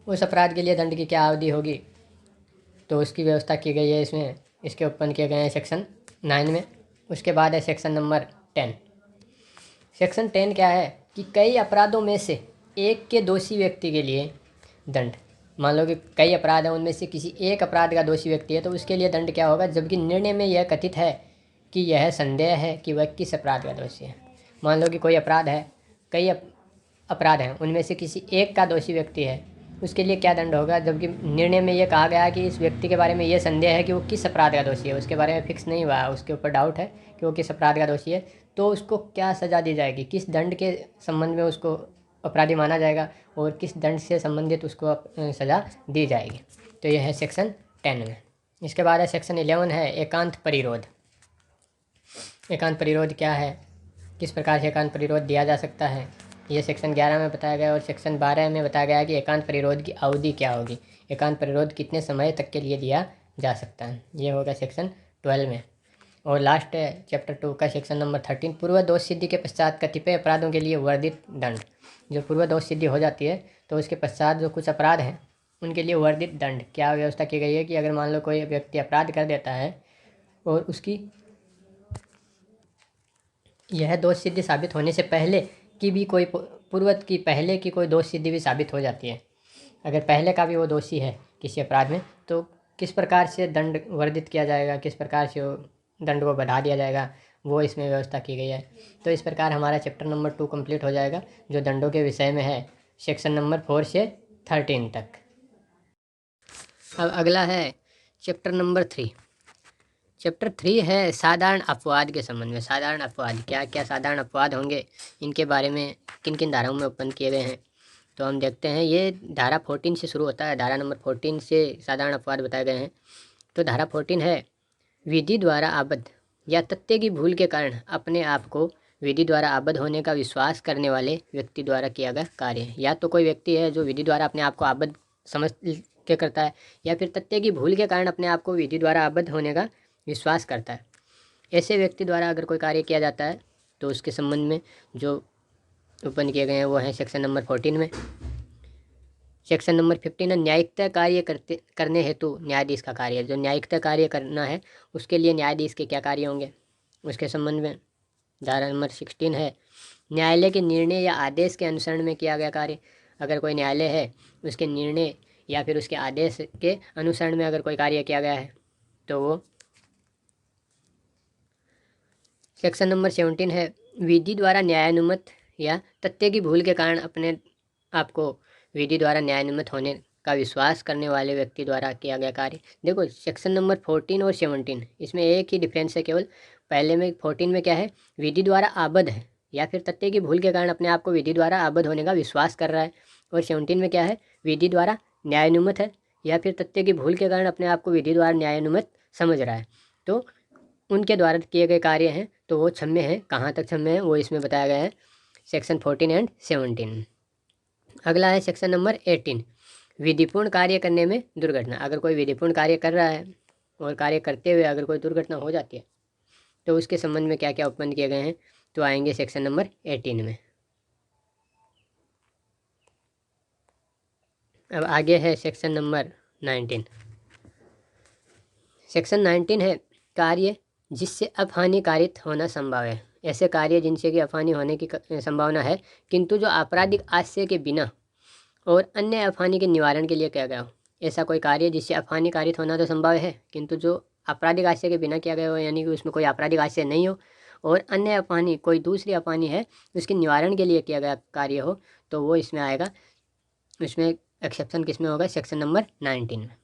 उस अपराध के लिए दंड की क्या अवधि होगी, तो उसकी व्यवस्था की गई है इसमें। इसके उत्पन्न किए गए हैं सेक्शन 9 में। उसके बाद है सेक्शन नंबर 10। सेक्शन 10 क्या है कि कई अपराधों में से एक के दोषी व्यक्ति के लिए दंड। मान लो कि कई अपराध हैं, उनमें से किसी एक अपराध का दोषी व्यक्ति है, तो उसके लिए दंड क्या होगा, जबकि निर्णय में यह कथित है कि यह संदेह है कि वह किस अपराध का दोषी है। मान लो कि कोई अपराध है, कई अपराध हैं, उनमें से किसी एक का दोषी व्यक्ति है, उसके लिए क्या दंड होगा, जबकि निर्णय में ये कहा गया कि इस व्यक्ति के बारे में ये संदेह है कि वो किस अपराध का दोषी है, उसके बारे में फिक्स नहीं हुआ है, उसके ऊपर डाउट है कि वो किस अपराध का दोषी है, तो उसको क्या सज़ा दी जाएगी, किस दंड के संबंध में उसको अपराधी माना जाएगा और किस दंड से संबंधित उसको सज़ा दी जाएगी। तो यह है सेक्शन 10 में। इसके बाद है सेक्शन 11 है एकांत परिरोध। एकांत परिरोध क्या है, किस प्रकार से एकांत परिरोध दिया जा सकता है, ये सेक्शन 11 में बताया गया। और सेक्शन 12 में बताया गया कि एकांत परिरोध की अवधि क्या होगी, एकांत परिरोध कितने समय तक के लिए दिया जा सकता है, ये होगा सेक्शन 12 में। और लास्ट है चैप्टर 2 का सेक्शन नंबर 13, पूर्व दोष सिद्धि के पश्चात कतिपय अपराधों के लिए वर्धित दंड। जो पूर्व दोष सिद्धि हो जाती है तो उसके पश्चात जो कुछ अपराध हैं उनके लिए वर्धित दंड क्या व्यवस्था की गई है कि अगर मान लो कोई व्यक्ति अपराध कर देता है और उसकी यह दोष सिद्धि साबित होने से पहले की भी कोई पूर्वत की पहले की कोई दोष सिद्धि भी साबित हो जाती है, अगर पहले का भी वो दोषी है किसी अपराध में, तो किस प्रकार से दंड वर्धित किया जाएगा, किस प्रकार से वो दंड को बढ़ा दिया जाएगा, वो इसमें व्यवस्था की गई है। तो इस प्रकार हमारा चैप्टर नंबर 2 कंप्लीट हो जाएगा जो दंडों के विषय में है, सेक्शन नंबर 4 से 13 तक। अब अगला है चैप्टर नंबर 3। चैप्टर 3 है साधारण अपवाद के संबंध में। साधारण अपवाद क्या क्या साधारण अपवाद होंगे, इनके बारे में किन किन धाराओं में उत्पन्न किए गए हैं, तो हम देखते हैं। ये धारा 14 से शुरू होता है, धारा नंबर 14 से साधारण अपवाद बताए गए हैं। तो धारा 14 है विधि द्वारा आबद्ध या तथ्य की भूल के कारण अपने आप को विधि द्वारा आबद्ध होने का विश्वास करने वाले व्यक्ति द्वारा किया गया कार्य। या तो कोई व्यक्ति है जो विधि द्वारा अपने आप को आबद्ध समझ के करता है, या फिर तथ्य की भूल के कारण अपने आप को विधि द्वारा आबद्ध होने का विश्वास करता है। ऐसे व्यक्ति द्वारा अगर कोई कार्य किया जाता है तो उसके संबंध में जो उत्पन्न किए गए हैं वो हैं सेक्शन नंबर 14 में। सेक्शन नंबर 15 है न्यायिकता कार्य करने हेतु न्यायाधीश का कार्य। जो न्यायिकता कार्य करना है उसके लिए न्यायाधीश के क्या कार्य होंगे उसके संबंध में। धारा नंबर 16 है न्यायालय के निर्णय या आदेश के अनुसरण में किया गया कार्य। अगर कोई न्यायालय है उसके निर्णय या फिर उसके आदेश के अनुसरण में अगर कोई कार्य किया गया है तो वो। सेक्शन नंबर 17 है विधि द्वारा न्यायानुमत या तथ्य की भूल के कारण अपने आप को विधि द्वारा न्यायानुमत होने का विश्वास करने वाले व्यक्ति द्वारा किया गया कार्य। देखो सेक्शन नंबर 14 और 17 इसमें एक ही डिफरेंस है केवल। पहले में 14 में क्या है, विधि द्वारा आबद्ध है या फिर तथ्य की भूल के कारण अपने आप को विधि द्वारा आबद्ध होने का विश्वास कर रहा है। और 17 में क्या है, विधि द्वारा न्यायानुमत है या फिर तथ्य की भूल के कारण अपने आप को विधि द्वारा न्यायानुमत समझ रहा है। तो उनके द्वारा किए गए कार्य हैं तो वो क्षम्य हैं। कहाँ तक क्षम्य है वो इसमें बताया गया है, सेक्शन 14 एंड 17। अगला है सेक्शन नंबर 18 विधिपूर्ण कार्य करने में दुर्घटना। अगर कोई विधिपूर्ण कार्य कर रहा है और कार्य करते हुए अगर कोई दुर्घटना हो जाती है तो उसके संबंध में क्या क्या उत्पन्न किए गए हैं तो आएंगे सेक्शन नंबर 18 में। अब आगे है सेक्शन नंबर 19। सेक्शन 19 है कार्य जिससे अपहानि कारित होना संभव है। ऐसे कार्य जिनसे कि अपहानि होने की संभावना है किंतु जो आपराधिक आशय के बिना और अन्य अपहानि के निवारण के लिए किया गया हो। ऐसा कोई कार्य जिससे अपहानि कारित होना तो संभव है किंतु जो आपराधिक आशय के बिना किया गया हो, यानी कि उसमें कोई आपराधिक आशय नहीं हो और अन्य अपहानि कोई दूसरी अपहानि है उसके निवारण के लिए किया गया कार्य हो, तो वो इसमें आएगा। इसमें एक्सेप्शन किस में होगा, सेक्शन नंबर 19 में।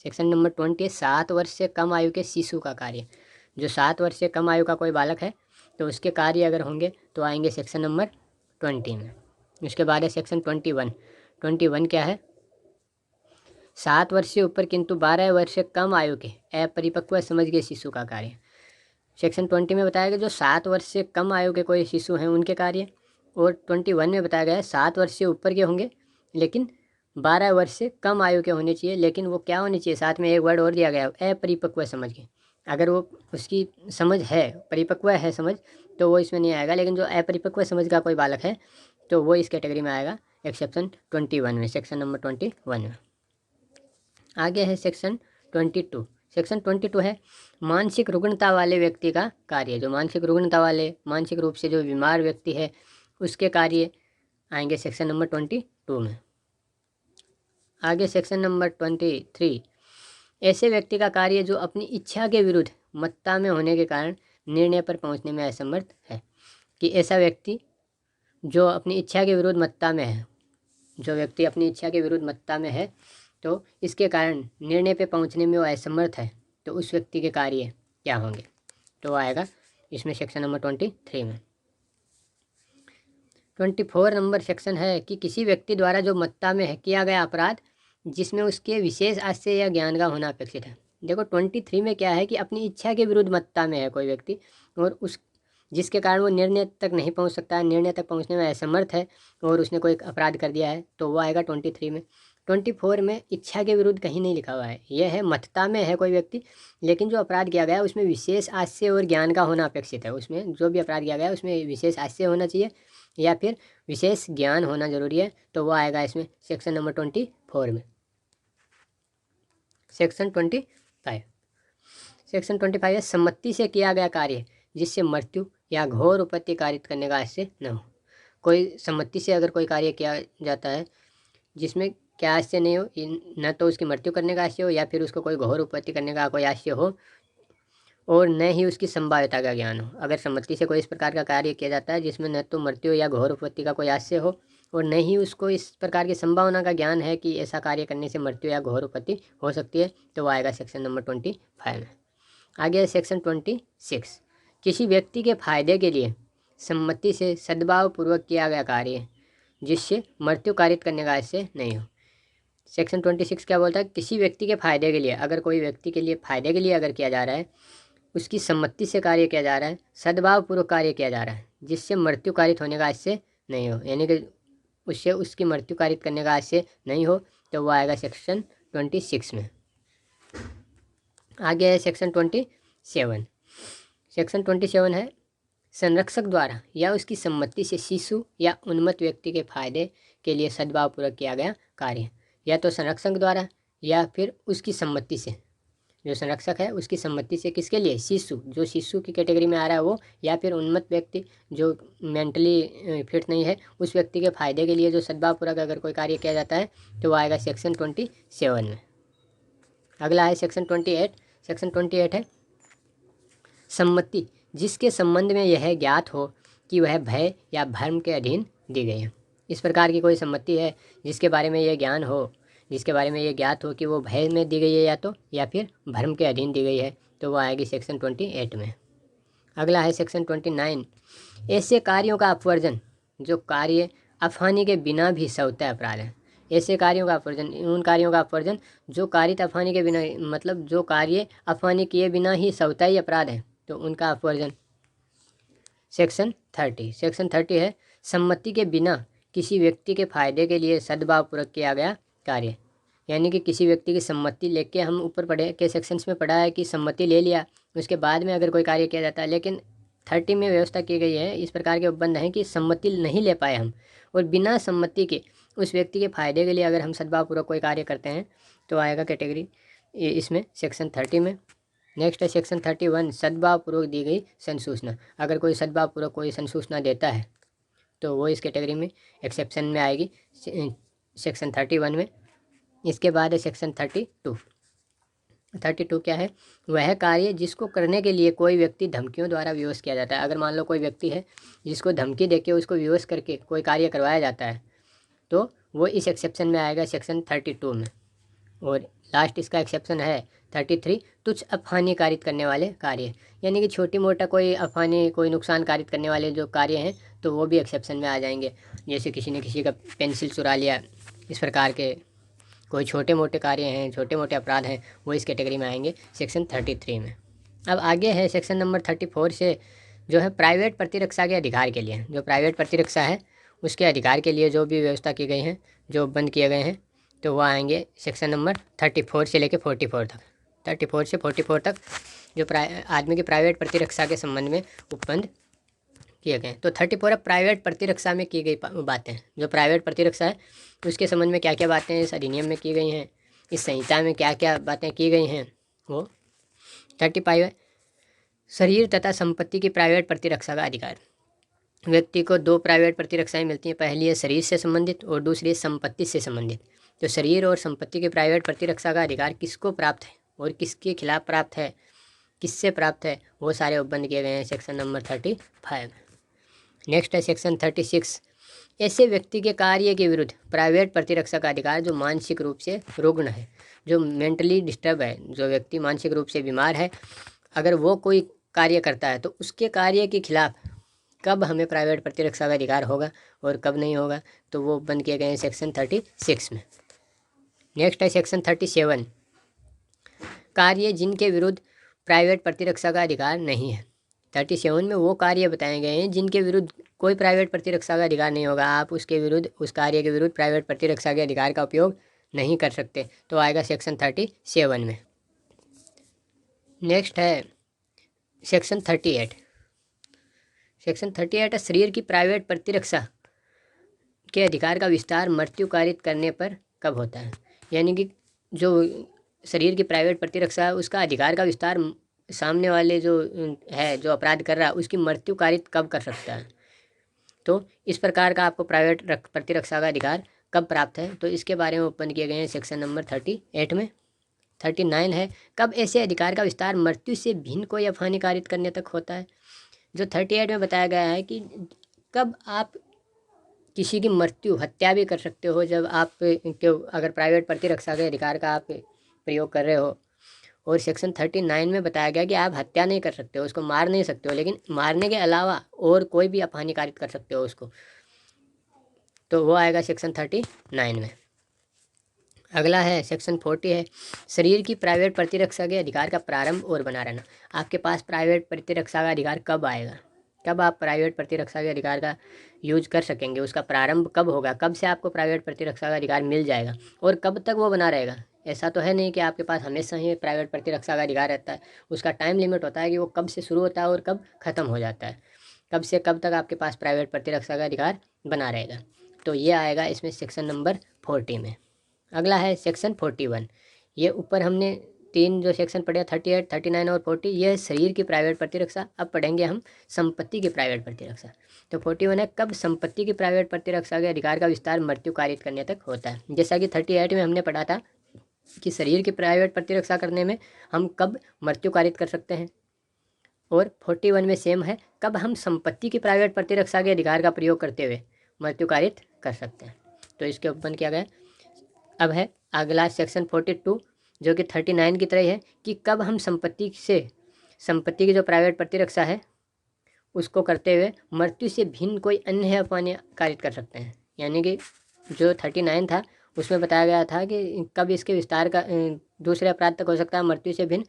सेक्शन नंबर 20 7 वर्ष से कम आयु के शिशु का कार्य। जो 7 वर्ष से कम आयु का कोई बालक है तो उसके कार्य अगर होंगे तो आएंगे सेक्शन नंबर 20 में। उसके बाद है सेक्शन 21 क्या है, 7 वर्ष से ऊपर किंतु 12 वर्ष से कम आयु के अपरिपक्व समझ के शिशु का कार्य। सेक्शन 20 में बताया गया जो 7 वर्ष से कम आयु के कोई शिशु हैं उनके कार्य, और 21 में बताया गया है 7 वर्ष से ऊपर के होंगे लेकिन 12 वर्ष से कम आयु के होने चाहिए। लेकिन वो क्या होनी चाहिए, साथ में एक वर्ड और दिया गया है अपरिपक्व समझ के। अगर वो उसकी समझ है, परिपक्व है समझ, तो वो इसमें नहीं आएगा। लेकिन जो अपरिपक्व समझ का कोई बालक है तो वो इस कैटेगरी में आएगा एक्सेप्शन 21 में, सेक्शन नंबर 21 में। आगे है सेक्शन 22। सेक्शन 22 है मानसिक रुग्णता वाले व्यक्ति का कार्य। जो मानसिक रुग्णता वाले, मानसिक रूप से जो बीमार व्यक्ति है उसके कार्य आएंगे सेक्शन नंबर 22 में। आगे सेक्शन नंबर 23 ऐसे व्यक्ति का कार्य जो अपनी इच्छा के विरुद्ध मत्ता में होने के कारण निर्णय पर पहुंचने में असमर्थ है। कि ऐसा व्यक्ति जो अपनी इच्छा के विरुद्ध मत्ता में है जो व्यक्ति अपनी इच्छा के विरुद्ध मत्ता में है तो इसके कारण निर्णय पे पहुंचने में वो असमर्थ है, तो उस व्यक्ति के कार्य क्या होंगे, तो आएगा इसमें सेक्शन नंबर 23 में। 24 नंबर सेक्शन है कि किसी व्यक्ति द्वारा जो मत्ता में है किया गया अपराध जिसमें उसके विशेष आशय या ज्ञान का होना अपेक्षित है। देखो 23 में क्या है कि अपनी इच्छा के विरुद्ध मत्ता में है कोई व्यक्ति और उस जिसके कारण वो निर्णय तक नहीं पहुंच सकता है, निर्णय तक पहुंचने में असमर्थ है और उसने कोई अपराध कर दिया है, तो वो आएगा 23 में। 24 में इच्छा के विरुद्ध कहीं नहीं लिखा हुआ है, यह है मत्ता में है कोई व्यक्ति लेकिन जो अपराध किया गया है उसमें विशेष आशय और ज्ञान का होना अपेक्षित है। उसमें जो भी अपराध किया गया है उसमें विशेष आशय होना चाहिए या फिर विशेष ज्ञान होना जरूरी है, तो वो आएगा इसमें सेक्शन नंबर 24 में। सेक्शन 25 है सम्मति से किया गया कार्य जिससे मृत्यु या घोर उपत्ति कारित करने का आशय न हो। कोई सम्मति से अगर कोई कार्य किया जाता है जिसमें क्या आशय नहीं हो, न तो उसकी मृत्यु करने का आशय हो या फिर उसको कोई घोर उपत्ति करने का कोई आशय हो और न ही उसकी संभाव्यता का ज्ञान हो। अगर सम्मति से कोई इस प्रकार का कार्य किया जाता है जिसमें न तो मृत्यु या घोर उपत्ति का कोई आशय हो और न ही उसको इस प्रकार की संभावना का ज्ञान है कि ऐसा कार्य करने से मृत्यु या घोर उपत्ति हो सकती है, तो वो आएगा सेक्शन नंबर 25 में। आगे सेक्शन 26 किसी व्यक्ति के फायदे के लिए सम्मति से सद्भावपूर्वक किया गया कार्य जिससे मृत्यु कारित करने का आशय नहीं हो। सेक्शन 26 क्या बोलता है, किसी व्यक्ति के फायदे के लिए, अगर कोई व्यक्ति के लिए फायदे के लिए अगर किया जा रहा है, उसकी सम्मति से कार्य किया जा रहा है, सद्भावपूर्वक कार्य किया जा रहा है जिससे मृत्यु कारित होने का आशय नहीं हो, यानी कि उससे उसकी मृत्यु कारित करने का आशय नहीं हो, तो वो आएगा सेक्शन 26 में। आगे है सेक्शन 27। सेक्शन 27 है संरक्षक द्वारा या उसकी सम्मति से शिशु या उन्मत्त व्यक्ति के फायदे के लिए सद्भावपूर्वक किया गया कार्य, या तो संरक्षक द्वारा या फिर उसकी सम्मति से, जो संरक्षक है उसकी सम्मति से, किसके लिए, शिशु, जो शिशु की कैटेगरी में आ रहा है वो, या फिर उन्मत्त व्यक्ति जो मेंटली फिट नहीं है उस व्यक्ति के फायदे के लिए जो सद्भावपूर्वक अगर कोई कार्य किया जाता है तो वो आएगा सेक्शन 27 में। अगला है सेक्शन 28। सेक्शन 28 है सम्मति जिसके संबंध में यह ज्ञात हो कि वह भय या भ्रम के अधीन दी गई है। इस प्रकार की कोई सम्मति है जिसके बारे में यह ज्ञान हो, जिसके बारे में ये ज्ञात हो कि वो भय में दी गई है या फिर भ्रम के अधीन दी गई है, तो वो आएगी सेक्शन 28 में। अगला है सेक्शन 29। ऐसे कार्यों का अपवर्जन जो कार्य अफवानी के बिना भी स्वतः अपराध है। ऐसे कार्यों का अपवर्जन, उन कार्यों का अपवर्जन जो कारित अफवानी के बिना, मतलब जो कार्य अफवानी किए बिना ही स्वतः ही अपराध है, तो उनका अपवर्जन। सेक्शन 30। सेक्शन 30 है सम्मति के बिना किसी व्यक्ति के फायदे के लिए सद्भावपूर्वक किया गया कार्य, यानी कि किसी व्यक्ति की सम्मति लेके, हम ऊपर पढ़े के सेक्शंस में पढ़ा है कि सम्मति ले लिया उसके बाद में अगर कोई कार्य किया जाता है, लेकिन 30 में व्यवस्था की गई है, इस प्रकार के उपबंध हैं कि सम्मति नहीं ले पाए हम और बिना सम्मति के उस व्यक्ति के फायदे के लिए अगर हम सद्भावपूर्वक कोई कार्य करते हैं तो आएगा कैटेगरी इसमें सेक्शन 30 में। नेक्स्ट है सेक्शन 31 सद्भावपूर्वक दी गई संसूचना। अगर कोई सद्भावपूर्वक कोई संसूचना देता है तो वो इस कैटेगरी में एक्सेप्शन में आएगी सेक्शन 31 में। इसके बाद है सेक्शन 32। 32 क्या है, वह कार्य जिसको करने के लिए कोई व्यक्ति धमकियों द्वारा विवश किया जाता है। अगर मान लो कोई व्यक्ति है जिसको धमकी देके उसको विवश करके कोई कार्य करवाया जाता है तो वो इस एक्सेप्शन में आएगा सेक्शन 32 में। और लास्ट इसका एक्सेप्शन है 33 तुच्छ अफवानी कारित करने वाले कार्य, यानी कि छोटी मोटा कोई अफवानी कोई नुकसान कारित करने वाले जो कार्य हैं तो वो भी एक्सेप्शन में आ जाएंगे। जैसे किसी ने किसी का पेंसिल चुरा लिया, इस प्रकार के कोई छोटे मोटे कार्य हैं, छोटे मोटे अपराध हैं, वो इस कैटेगरी में आएंगे सेक्शन 33 में। अब आगे है सेक्शन नंबर 34 से जो है प्राइवेट प्रतिरक्षा के अधिकार के लिए, जो प्राइवेट प्रतिरक्षा है उसके अधिकार के लिए जो भी व्यवस्था की गई है, जो बंद किए गए हैं, तो वो आएंगे सेक्शन नंबर 34 से लेकर 44 तक। 34 से 44 तक जो आदमी की प्राइवेट प्रतिरक्षा के संबंध में उपबंध किए गए। तो 34 प्राइवेट प्रतिरक्षा में की गई बातें, जो प्राइवेट प्रतिरक्षा है उसके संबंध में क्या क्या बातें इस अधिनियम में की गई हैं, इस संहिता में क्या क्या बातें की गई हैं, वो 35 है शरीर तथा संपत्ति की प्राइवेट प्रतिरक्षा का अधिकार। व्यक्ति को दो प्राइवेट प्रतिरक्षाएं मिलती हैं, पहली है शरीर से संबंधित और दूसरी है संपत्ति से संबंधित। तो शरीर और संपत्ति की प्राइवेट प्रतिरक्षा का अधिकार किसको प्राप्त है और किसके खिलाफ प्राप्त है, किससे प्राप्त है, वो सारे उपबंध किए गए हैं सेक्शन नंबर 35। नेक्स्ट है सेक्शन 36 ऐसे व्यक्ति के कार्य के विरुद्ध प्राइवेट प्रतिरक्षा का अधिकार जो मानसिक रूप से रुग्ण है, जो मेंटली डिस्टर्ब है, जो व्यक्ति मानसिक रूप से बीमार है, अगर वो कोई कार्य करता है तो उसके कार्य के खिलाफ कब हमें प्राइवेट प्रतिरक्षा का अधिकार होगा और कब नहीं होगा, तो वो बंद किए गए हैं सेक्शन 36 में। नेक्स्ट है सेक्शन 37, कार्य जिनके विरुद्ध प्राइवेट प्रतिरक्षा का अधिकार नहीं है। 37 में वो कार्य बताए गए हैं जिनके विरुद्ध कोई प्राइवेट प्रतिरक्षा का अधिकार नहीं होगा, आप उसके विरुद्ध, उस कार्य के विरुद्ध प्राइवेट प्रतिरक्षा के अधिकार का उपयोग नहीं कर सकते, तो आएगा सेक्शन 37 में। नेक्स्ट है सेक्शन 38। सेक्शन 38 है शरीर की प्राइवेट प्रतिरक्षा के अधिकार का विस्तार मृत्यु कारित करने पर कब होता है। यानी कि जो शरीर की प्राइवेट प्रतिरक्षा है उसका अधिकार का विस्तार सामने वाले जो है, जो अपराध कर रहा है, उसकी मृत्यु कारित कब कर सकता है। तो इस प्रकार का आपको प्राइवेट प्रतिरक्षा का अधिकार कब प्राप्त है, तो इसके बारे में ओपन किए गए हैं सेक्शन नंबर 38 में। 39 है कब ऐसे अधिकार का विस्तार मृत्यु से भिन्न कोई हानि कारित करने तक होता है। जो 38 में बताया गया है कि कब आप किसी की मृत्यु, हत्या भी कर सकते हो जब आप अगर प्राइवेट प्रतिरक्षा के अधिकार का आप प्रयोग कर रहे हो। और सेक्शन 39 में बताया गया कि आप हत्या नहीं कर सकते हो, उसको मार नहीं सकते हो, लेकिन मारने के अलावा और कोई भी आप हानि कारित कर सकते हो उसको, तो वो आएगा सेक्शन 39 में। अगला है सेक्शन 40 है शरीर की प्राइवेट प्रतिरक्षा के अधिकार का प्रारंभ और बना रहना। आपके पास प्राइवेट प्रतिरक्षा का अधिकार कब आएगा, कब आप प्राइवेट प्रतिरक्षा के अधिकार का यूज कर सकेंगे, उसका प्रारंभ कब होगा, कब से आपको प्राइवेट प्रतिरक्षा का अधिकार मिल जाएगा और कब तक वो बना रहेगा। ऐसा तो है नहीं कि आपके पास हमेशा ही प्राइवेट प्रतिरक्षा का अधिकार रहता है, उसका टाइम लिमिट होता है कि वो कब से शुरू होता है और कब ख़त्म हो जाता है, कब से कब तक आपके पास प्राइवेट प्रतिरक्षा का अधिकार बना रहेगा। तो ये आएगा इसमें सेक्शन नंबर 40 में। अगला है सेक्शन 41। ये ऊपर हमने तीन जो सेक्शन पढ़े 38, 39 और 40, ये है शरीर की प्राइवेट प्रतिरक्षा। अब पढ़ेंगे हम संपत्ति की प्राइवेट प्रतिरक्षा। तो 41 है कब संपत्ति की प्राइवेट प्रतिरक्षा के अधिकार का विस्तार मृत्यु कारित करने तक होता है। जैसा कि 38 में हमने पढ़ा था कि शरीर की प्राइवेट प्रतिरक्षा करने में हम कब मृत्यु कारित कर सकते हैं, और 41 में सेम है कब हम संपत्ति की प्राइवेट प्रतिरक्षा के अधिकार का प्रयोग करते हुए मृत्यु कारित कर सकते हैं। तो इसके ओपन किया गया। अब है अगला सेक्शन 42 जो कि 39 की तरह है कि कब हम संपत्ति की जो प्राइवेट प्रतिरक्षा है उसको करते हुए मृत्यु से भिन्न कोई अन्य अपमान कारित कर सकते हैं। यानी कि जो 39 था उसमें बताया गया था कि कब इसके विस्तार का दूसरे अपराध तक हो सकता है मृत्यु से भिन्न,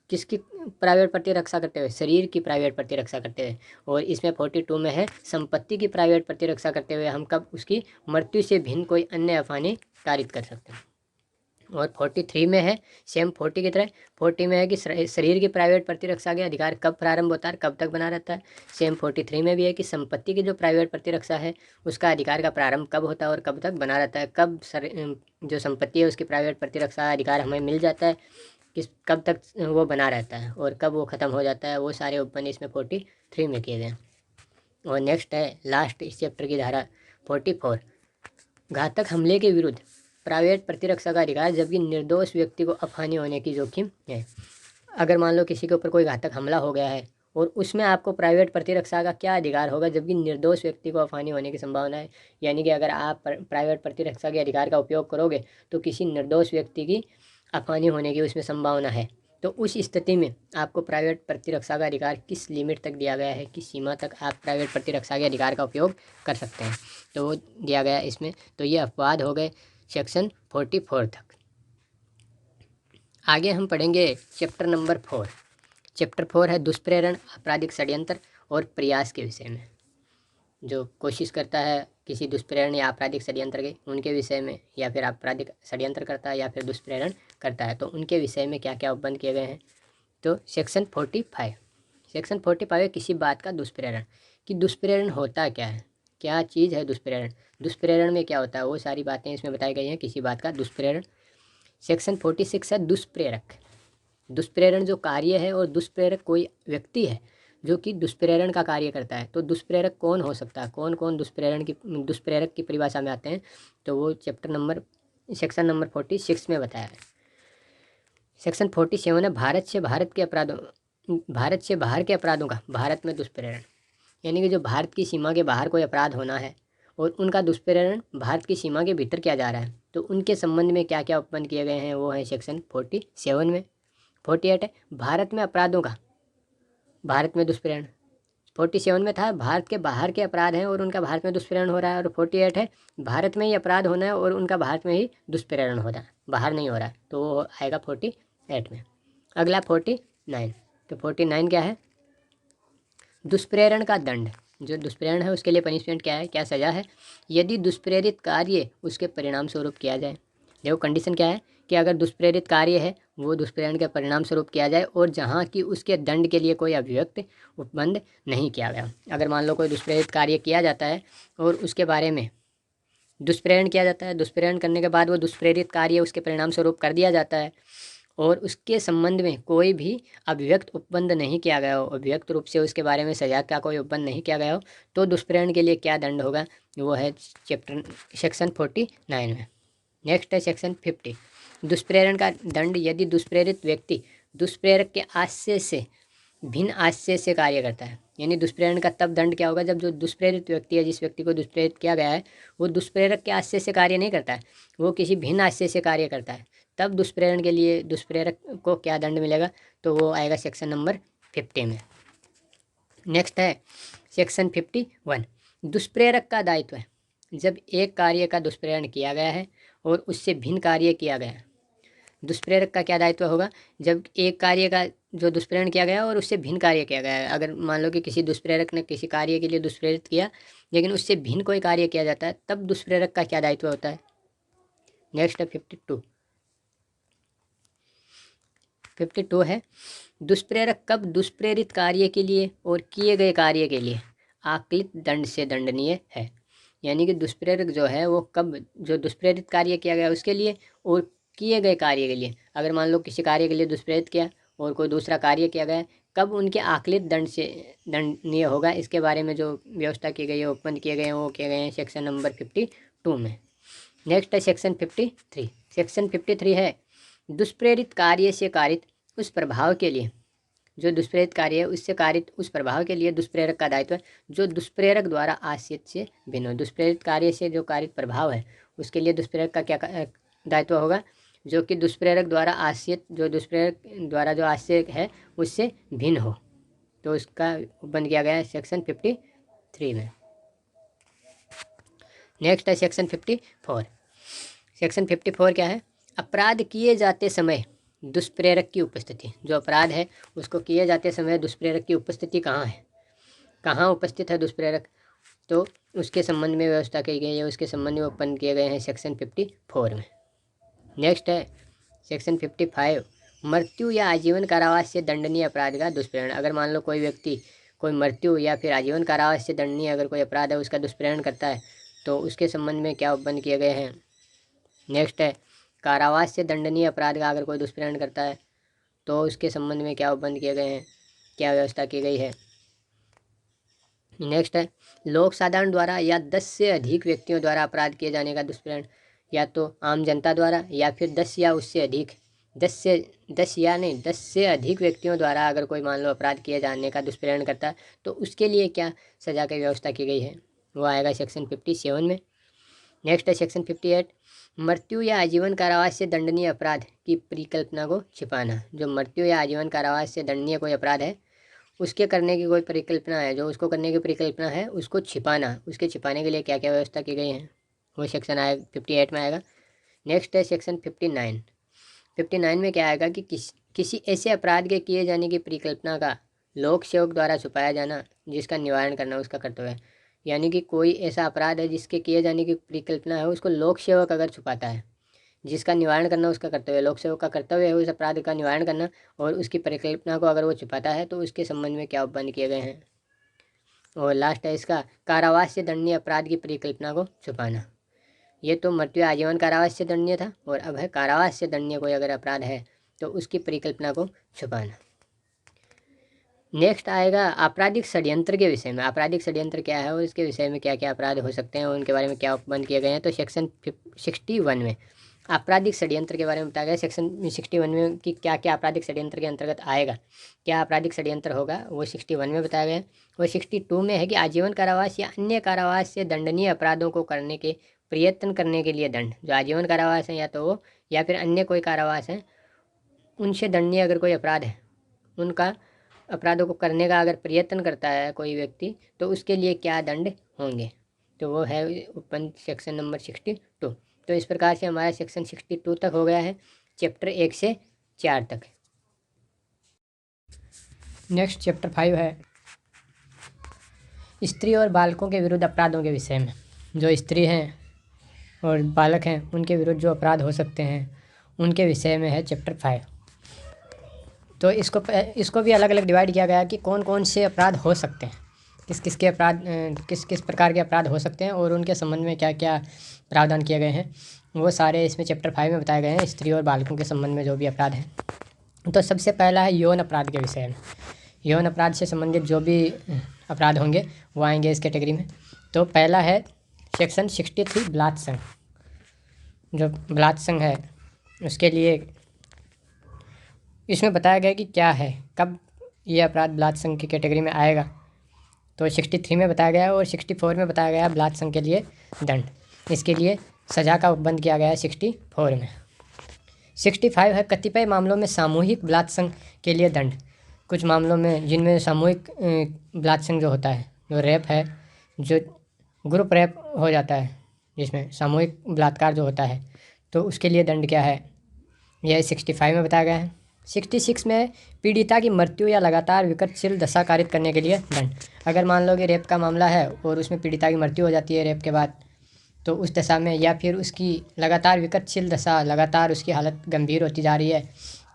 किसकी प्राइवेट प्रतिरक्षा करते हुए, शरीर की प्राइवेट प्रतिरक्षा करते हुए। और इसमें 42 में है संपत्ति की प्राइवेट प्रतिरक्षा करते हुए हम कब उसकी मृत्यु से भिन्न कोई अन्य हानि कारित कर सकते हैं। और 43 में है सेम 40 की तरह, 40 में है कि शरीर की प्राइवेट प्रतिरक्षा के अधिकार कब प्रारंभ होता है, कब तक बना रहता है। सेम 43 में भी है कि संपत्ति की जो प्राइवेट प्रतिरक्षा है उसका अधिकार का प्रारंभ कब होता है और कब तक बना रहता है, कब जो संपत्ति है उसकी प्राइवेट प्रतिरक्षा अधिकार हमें मिल जाता है, कब तक वो बना रहता है और कब वो ख़त्म हो जाता है। वो सारे ओपन इसमें 43 में किए गए। और नेक्स्ट है लास्ट इस चैप्टर की धारा 44, घातक हमले के विरुद्ध प्राइवेट प्रतिरक्षा का अधिकार जबकि निर्दोष व्यक्ति को अपहानि होने की जोखिम है। अगर मान लो किसी के ऊपर कोई घातक हमला हो गया है और उसमें आपको प्राइवेट प्रतिरक्षा का क्या अधिकार होगा, जबकि निर्दोष व्यक्ति को अपहानि होने की संभावना है। यानी कि अगर आप प्राइवेट प्रतिरक्षा के अधिकार का उपयोग करोगे तो किसी निर्दोष व्यक्ति की अपहानि होने की उसमें संभावना है। तो उस स्थिति में आपको प्राइवेट प्रतिरक्षा का अधिकार किस लिमिट तक दिया गया है, किस सीमा तक आप प्राइवेट प्रतिरक्षा के अधिकार का उपयोग कर सकते हैं, तो वो दिया गया है इसमें। तो ये अपवाद हो गए सेक्शन 44 तक। आगे हम पढ़ेंगे चैप्टर नंबर 4। चैप्टर 4 है दुष्प्रेरण, आपराधिक षड्यंत्र और प्रयास के विषय में। जो कोशिश करता है किसी दुष्प्रेरण या आपराधिक षड्यंत्र के, उनके विषय में, या फिर आपराधिक षड्यंत्र करता है या फिर दुष्प्रेरण करता है, तो उनके विषय में क्या क्या उपबंध किए गए हैं। तो सेक्शन 45 है किसी बात का दुष्प्रेरण, कि दुष्प्रेरण होता क्या है, क्या चीज़ है दुष्प्रेरण, दुष्प्रेरण में क्या होता है, वो सारी बातें इसमें बताई गई हैं किसी बात का दुष्प्रेरण। सेक्शन 46 है दुष्प्रेरक, दुष्प्रेरण जो कार्य है और दुष्प्रेरक कोई व्यक्ति है जो कि दुष्प्रेरण का कार्य करता है। तो दुष्प्रेरक कौन हो सकता है, कौन कौन दुष्प्रेरक की परिभाषा में आते हैं, तो वो सेक्शन नंबर 46 में बताया है। सेक्शन 47 है भारत से बाहर के अपराधों का भारत में दुष्प्रेरण। यानी कि जो भारत की सीमा के बाहर कोई अपराध होना है और उनका दुष्प्रेरण भारत की सीमा के भीतर किया जा रहा है, तो उनके संबंध में क्या क्या उपबंध किए गए हैं वो है सेक्शन 47 में। 48 है भारत में अपराधों का, भारत में दुष्प्रेरण। 47 में था भारत के बाहर के अपराध हैं और उनका भारत में दुष्प्रेरण हो रहा है, और 48 है भारत में ही अपराध होना है और उनका भारत में ही दुष्प्रेरण हो रहा है, बाहर नहीं हो रहा है, तो वो आएगा 48 में। अगला 49। तो 49 क्या है, दुष्प्रेरण का दंड। जो दुष्प्रेरण है उसके लिए पनिशमेंट क्या है, क्या सज़ा है, यदि दुष्प्रेरित कार्य उसके परिणाम स्वरूप किया जाए। देखो कंडीशन क्या है कि अगर दुष्प्रेरित कार्य है वो दुष्प्रेरण के परिणाम स्वरूप किया जाए और जहाँ की उसके दंड के लिए कोई अभिव्यक्त उपबंध नहीं किया गया। अगर मान लो कोई दुष्प्रेरित कार्य किया जाता है और उसके बारे में दुष्प्रेरण किया जाता है, दुष्प्रेरण करने के बाद वो दुष्प्रेरित कार्य उसके परिणाम स्वरूप कर दिया जाता है और उसके संबंध में कोई भी अभिव्यक्त उपबंध नहीं किया गया हो, अभिव्यक्त रूप से उसके बारे में सजा का कोई उपबंध नहीं किया गया हो, तो दुष्प्रेरण के लिए क्या दंड होगा, वो है सेक्शन 49 में। नेक्स्ट है सेक्शन 50। दुष्प्रेरण का दंड, यदि दुष्प्रेरित व्यक्ति दुष्प्रेरक के आशय से भिन्न आशय से कार्य करता है। यानी दुष्प्रेरण का तब दंड क्या होगा, जब जो दुष्प्रेरित व्यक्ति है, जिस व्यक्ति को दुष्प्रेरित किया गया है, वो दुष्प्रेरक के आशय से कार्य नहीं करता है, वो किसी भिन्न आशय से कार्य करता है, तब दुष्प्रेरण के लिए दुष्प्रेरक को क्या दंड मिलेगा, तो वो आएगा सेक्शन नंबर 50 में। नेक्स्ट है सेक्शन 51। दुष्प्रेरक का दायित्व है, जब एक कार्य का दुष्प्रेरण किया गया है और उससे भिन्न कार्य किया गया है। दुष्प्रेरक का क्या दायित्व होगा, जब एक कार्य का जो दुष्प्रेरण किया गया और उससे भिन्न कार्य किया गया है। अगर मान लो कि किसी दुष्प्रेरक ने किसी कार्य के लिए दुष्प्रेरित किया लेकिन उससे भिन्न कोई कार्य किया जाता है, तब दुष्प्रेरक का क्या दायित्व होता है। नेक्स्ट है 52 है दुष्प्रेरक कब दुष्प्रेरित कार्य के लिए और किए गए कार्य के लिए आकलित दंड से दंडनीय है। यानी कि दुष्प्रेरक जो है वो कब, जो दुष्प्रेरित कार्य किया गया उसके लिए और किए गए कार्य के लिए, अगर मान लो किसी कार्य के लिए दुष्प्रेरित किया और कोई दूसरा कार्य किया गया, कब उनके आकलित दंड से दंडनीय होगा, इसके बारे में जो व्यवस्था की गई है, उपबंध किए गए हैं, वो किए गए हैं सेक्शन नंबर 52 में। नेक्स्ट है सेक्शन 53। सेक्शन 53 है दुष्प्रेरित कार्य से कारित उस प्रभाव के लिए, जो दुष्प्रेरित कार्य है उससे कारित उस प्रभाव के लिए दुष्प्रेरक का दायित्व है, जो दुष्प्रेरक द्वारा आश्रित से भिन्न हो। दुष्प्रेरित कार्य से जो कारित प्रभाव है उसके लिए दुष्प्रेरक का क्या दायित्व होगा, जो कि दुष्प्रेरक द्वारा आश्रित, जो दुष्प्रेरक द्वारा जो आश्रित है उससे भिन्न हो, तो उसका उपबंध किया गया है सेक्शन 53 में। नेक्स्ट है सेक्शन 54। सेक्शन 54 क्या है, अपराध किए जाते समय दुष्प्रेरक की उपस्थिति। जो अपराध है उसको किए जाते समय दुष्प्रेरक की उपस्थिति कहाँ है, कहाँ उपस्थित है दुष्प्रेरक, तो उसके संबंध में व्यवस्था की गई है, उसके संबंध में उपबंध किए गए हैं सेक्शन 54 में। नेक्स्ट है सेक्शन 55। मृत्यु या आजीवन कारावास से दंडनीय अपराध का दुष्प्रेरण। अगर मान लो कोई व्यक्ति कोई मृत्यु या फिर आजीवन कारावास से दंडनीय अगर कोई अपराध है उसका दुष्प्रेरण करता है, तो उसके संबंध में क्या उपबंध किए गए हैं। नेक्स्ट है कारावास से दंडनीय अपराध का अगर कोई दुष्प्रेरण करता है तो उसके संबंध में क्या उपबंध किए गए हैं, क्या व्यवस्था की गई है। नेक्स्ट है लोक साधारण द्वारा या 10 से अधिक व्यक्तियों द्वारा अपराध किए जाने का दुष्प्रेरण, या तो आम जनता द्वारा या फिर 10 या उससे अधिक, 10 से अधिक व्यक्तियों द्वारा अगर कोई मान लो अपराध किए जाने का दुष्प्रेरण करता है तो उसके लिए क्या सज़ा की व्यवस्था की गई है, वो आएगा सेक्शन 57 में। नेक्स्ट है सेक्शन 58। मृत्यु या आजीवन कारावास से दंडनीय अपराध की परिकल्पना को छिपाना। जो मृत्यु या आजीवन कारावास से दंडनीय कोई अपराध है उसके करने की कोई परिकल्पना है, जो उसको करने की परिकल्पना है उसको छिपाना, उसके छिपाने के लिए क्या क्या व्यवस्था की गई है, वो सेक्शन आएगा 58 में आएगा। नेक्स्ट है सेक्शन 59। 59 में क्या आएगा कि किसी ऐसे अपराध के किए जाने की परिकल्पना का लोक सेवक द्वारा छुपाया जाना जिसका निवारण करना उसका कर्तव्य है। यानी कि कोई ऐसा अपराध है जिसके किए जाने की परिकल्पना है, उसको लोक सेवक अगर छुपाता है, जिसका निवारण करना उसका कर्तव्य है, लोक सेवक का कर्तव्य है उस अपराध का निवारण करना, और उसकी परिकल्पना को अगर वो छुपाता है तो उसके संबंध में क्या उपबंध किए गए हैं। और लास्ट है इसका कारावास से दंडनीय अपराध की परिकल्पना को छुपाना। ये तो मृत्यु आजीवन कारावास से दंडनीय था, और अब है कारावास से दंडनीय कोई अगर अपराध है तो उसकी परिकल्पना को छुपाना। नेक्स्ट आएगा आपराधिक षड्यंत्र के विषय में। आपराधिक षड्यंत्र क्या है और इसके विषय में क्या क्या अपराध हो सकते हैं और उनके बारे में क्या उपबंध किए गए हैं। तो सेक्शन 61 में आपराधिक षड्यंत्र के बारे में बताया गया सेक्शन 61 में कि क्या क्या आपराधिक षड्यंत्र के अंतर्गत आएगा, क्या आपराधिक षड्यंत्र होगा, वो 61 में बताया गया है। वो 62 में है कि आजीवन कारावास या अन्य कारावास से दंडनीय अपराधों को करने के प्रयत्न करने के लिए दंड। जो आजीवन कारावास है या तो वो या फिर अन्य कोई कारावास है, उनसे दंडनीय अगर कोई अपराध है, उनका अपराधों को करने का अगर प्रयत्न करता है कोई व्यक्ति, तो उसके लिए क्या दंड होंगे, तो वो है ओपन सेक्शन नंबर 62। तो इस प्रकार से हमारा सेक्शन 62 तक हो गया है, चैप्टर 1 से 4 तक। नेक्स्ट चैप्टर 5 है स्त्री और बालकों के विरुद्ध अपराधों के विषय में। जो स्त्री हैं और बालक हैं उनके विरुद्ध जो अपराध हो सकते हैं उनके विषय में है चैप्टर 5। तो इसको भी अलग अलग डिवाइड किया गया कि कौन कौन से अपराध हो सकते हैं, किस किस प्रकार के अपराध हो सकते हैं और उनके संबंध में क्या क्या प्रावधान किए गए हैं, वो सारे इसमें चैप्टर 5 में बताए गए हैं, स्त्री और बालकों के संबंध में जो भी अपराध हैं। तो सबसे पहला है यौन अपराध के विषय में। यौन अपराध से संबंधित जो भी अपराध होंगे वो आएंगे इस कैटेगरी में। तो पहला है सेक्शन 63 बलात्संग। जो बलात्संग है उसके लिए इसमें बताया गया कि क्या है, कब ये अपराध बलात्संग की कैटेगरी में आएगा। तो 63 में बताया गया है और 64 में बताया गया है बलात्संग के लिए दंड। इसके लिए सज़ा का उपबंध किया गया है 64 में। 65 है कतिपय मामलों में सामूहिक बलात्संग के लिए दंड। कुछ मामलों में जिनमें सामूहिक बलात्संग जो होता है, जो रेप है, जो ग्रुप रेप हो जाता है, जिसमें सामूहिक बलात्कार जो होता है, तो उसके लिए दंड क्या है, यह 65 में बताया गया है। 66 में पीड़िता की मृत्यु या लगातार विकटशील दशा कारित करने के लिए दंड। अगर मान लो कि रेप का मामला है और उसमें पीड़िता की मृत्यु हो जाती है रेप के बाद, तो उस दशा में या फिर उसकी लगातार विकटशील दशा, लगातार उसकी हालत गंभीर होती जा रही है,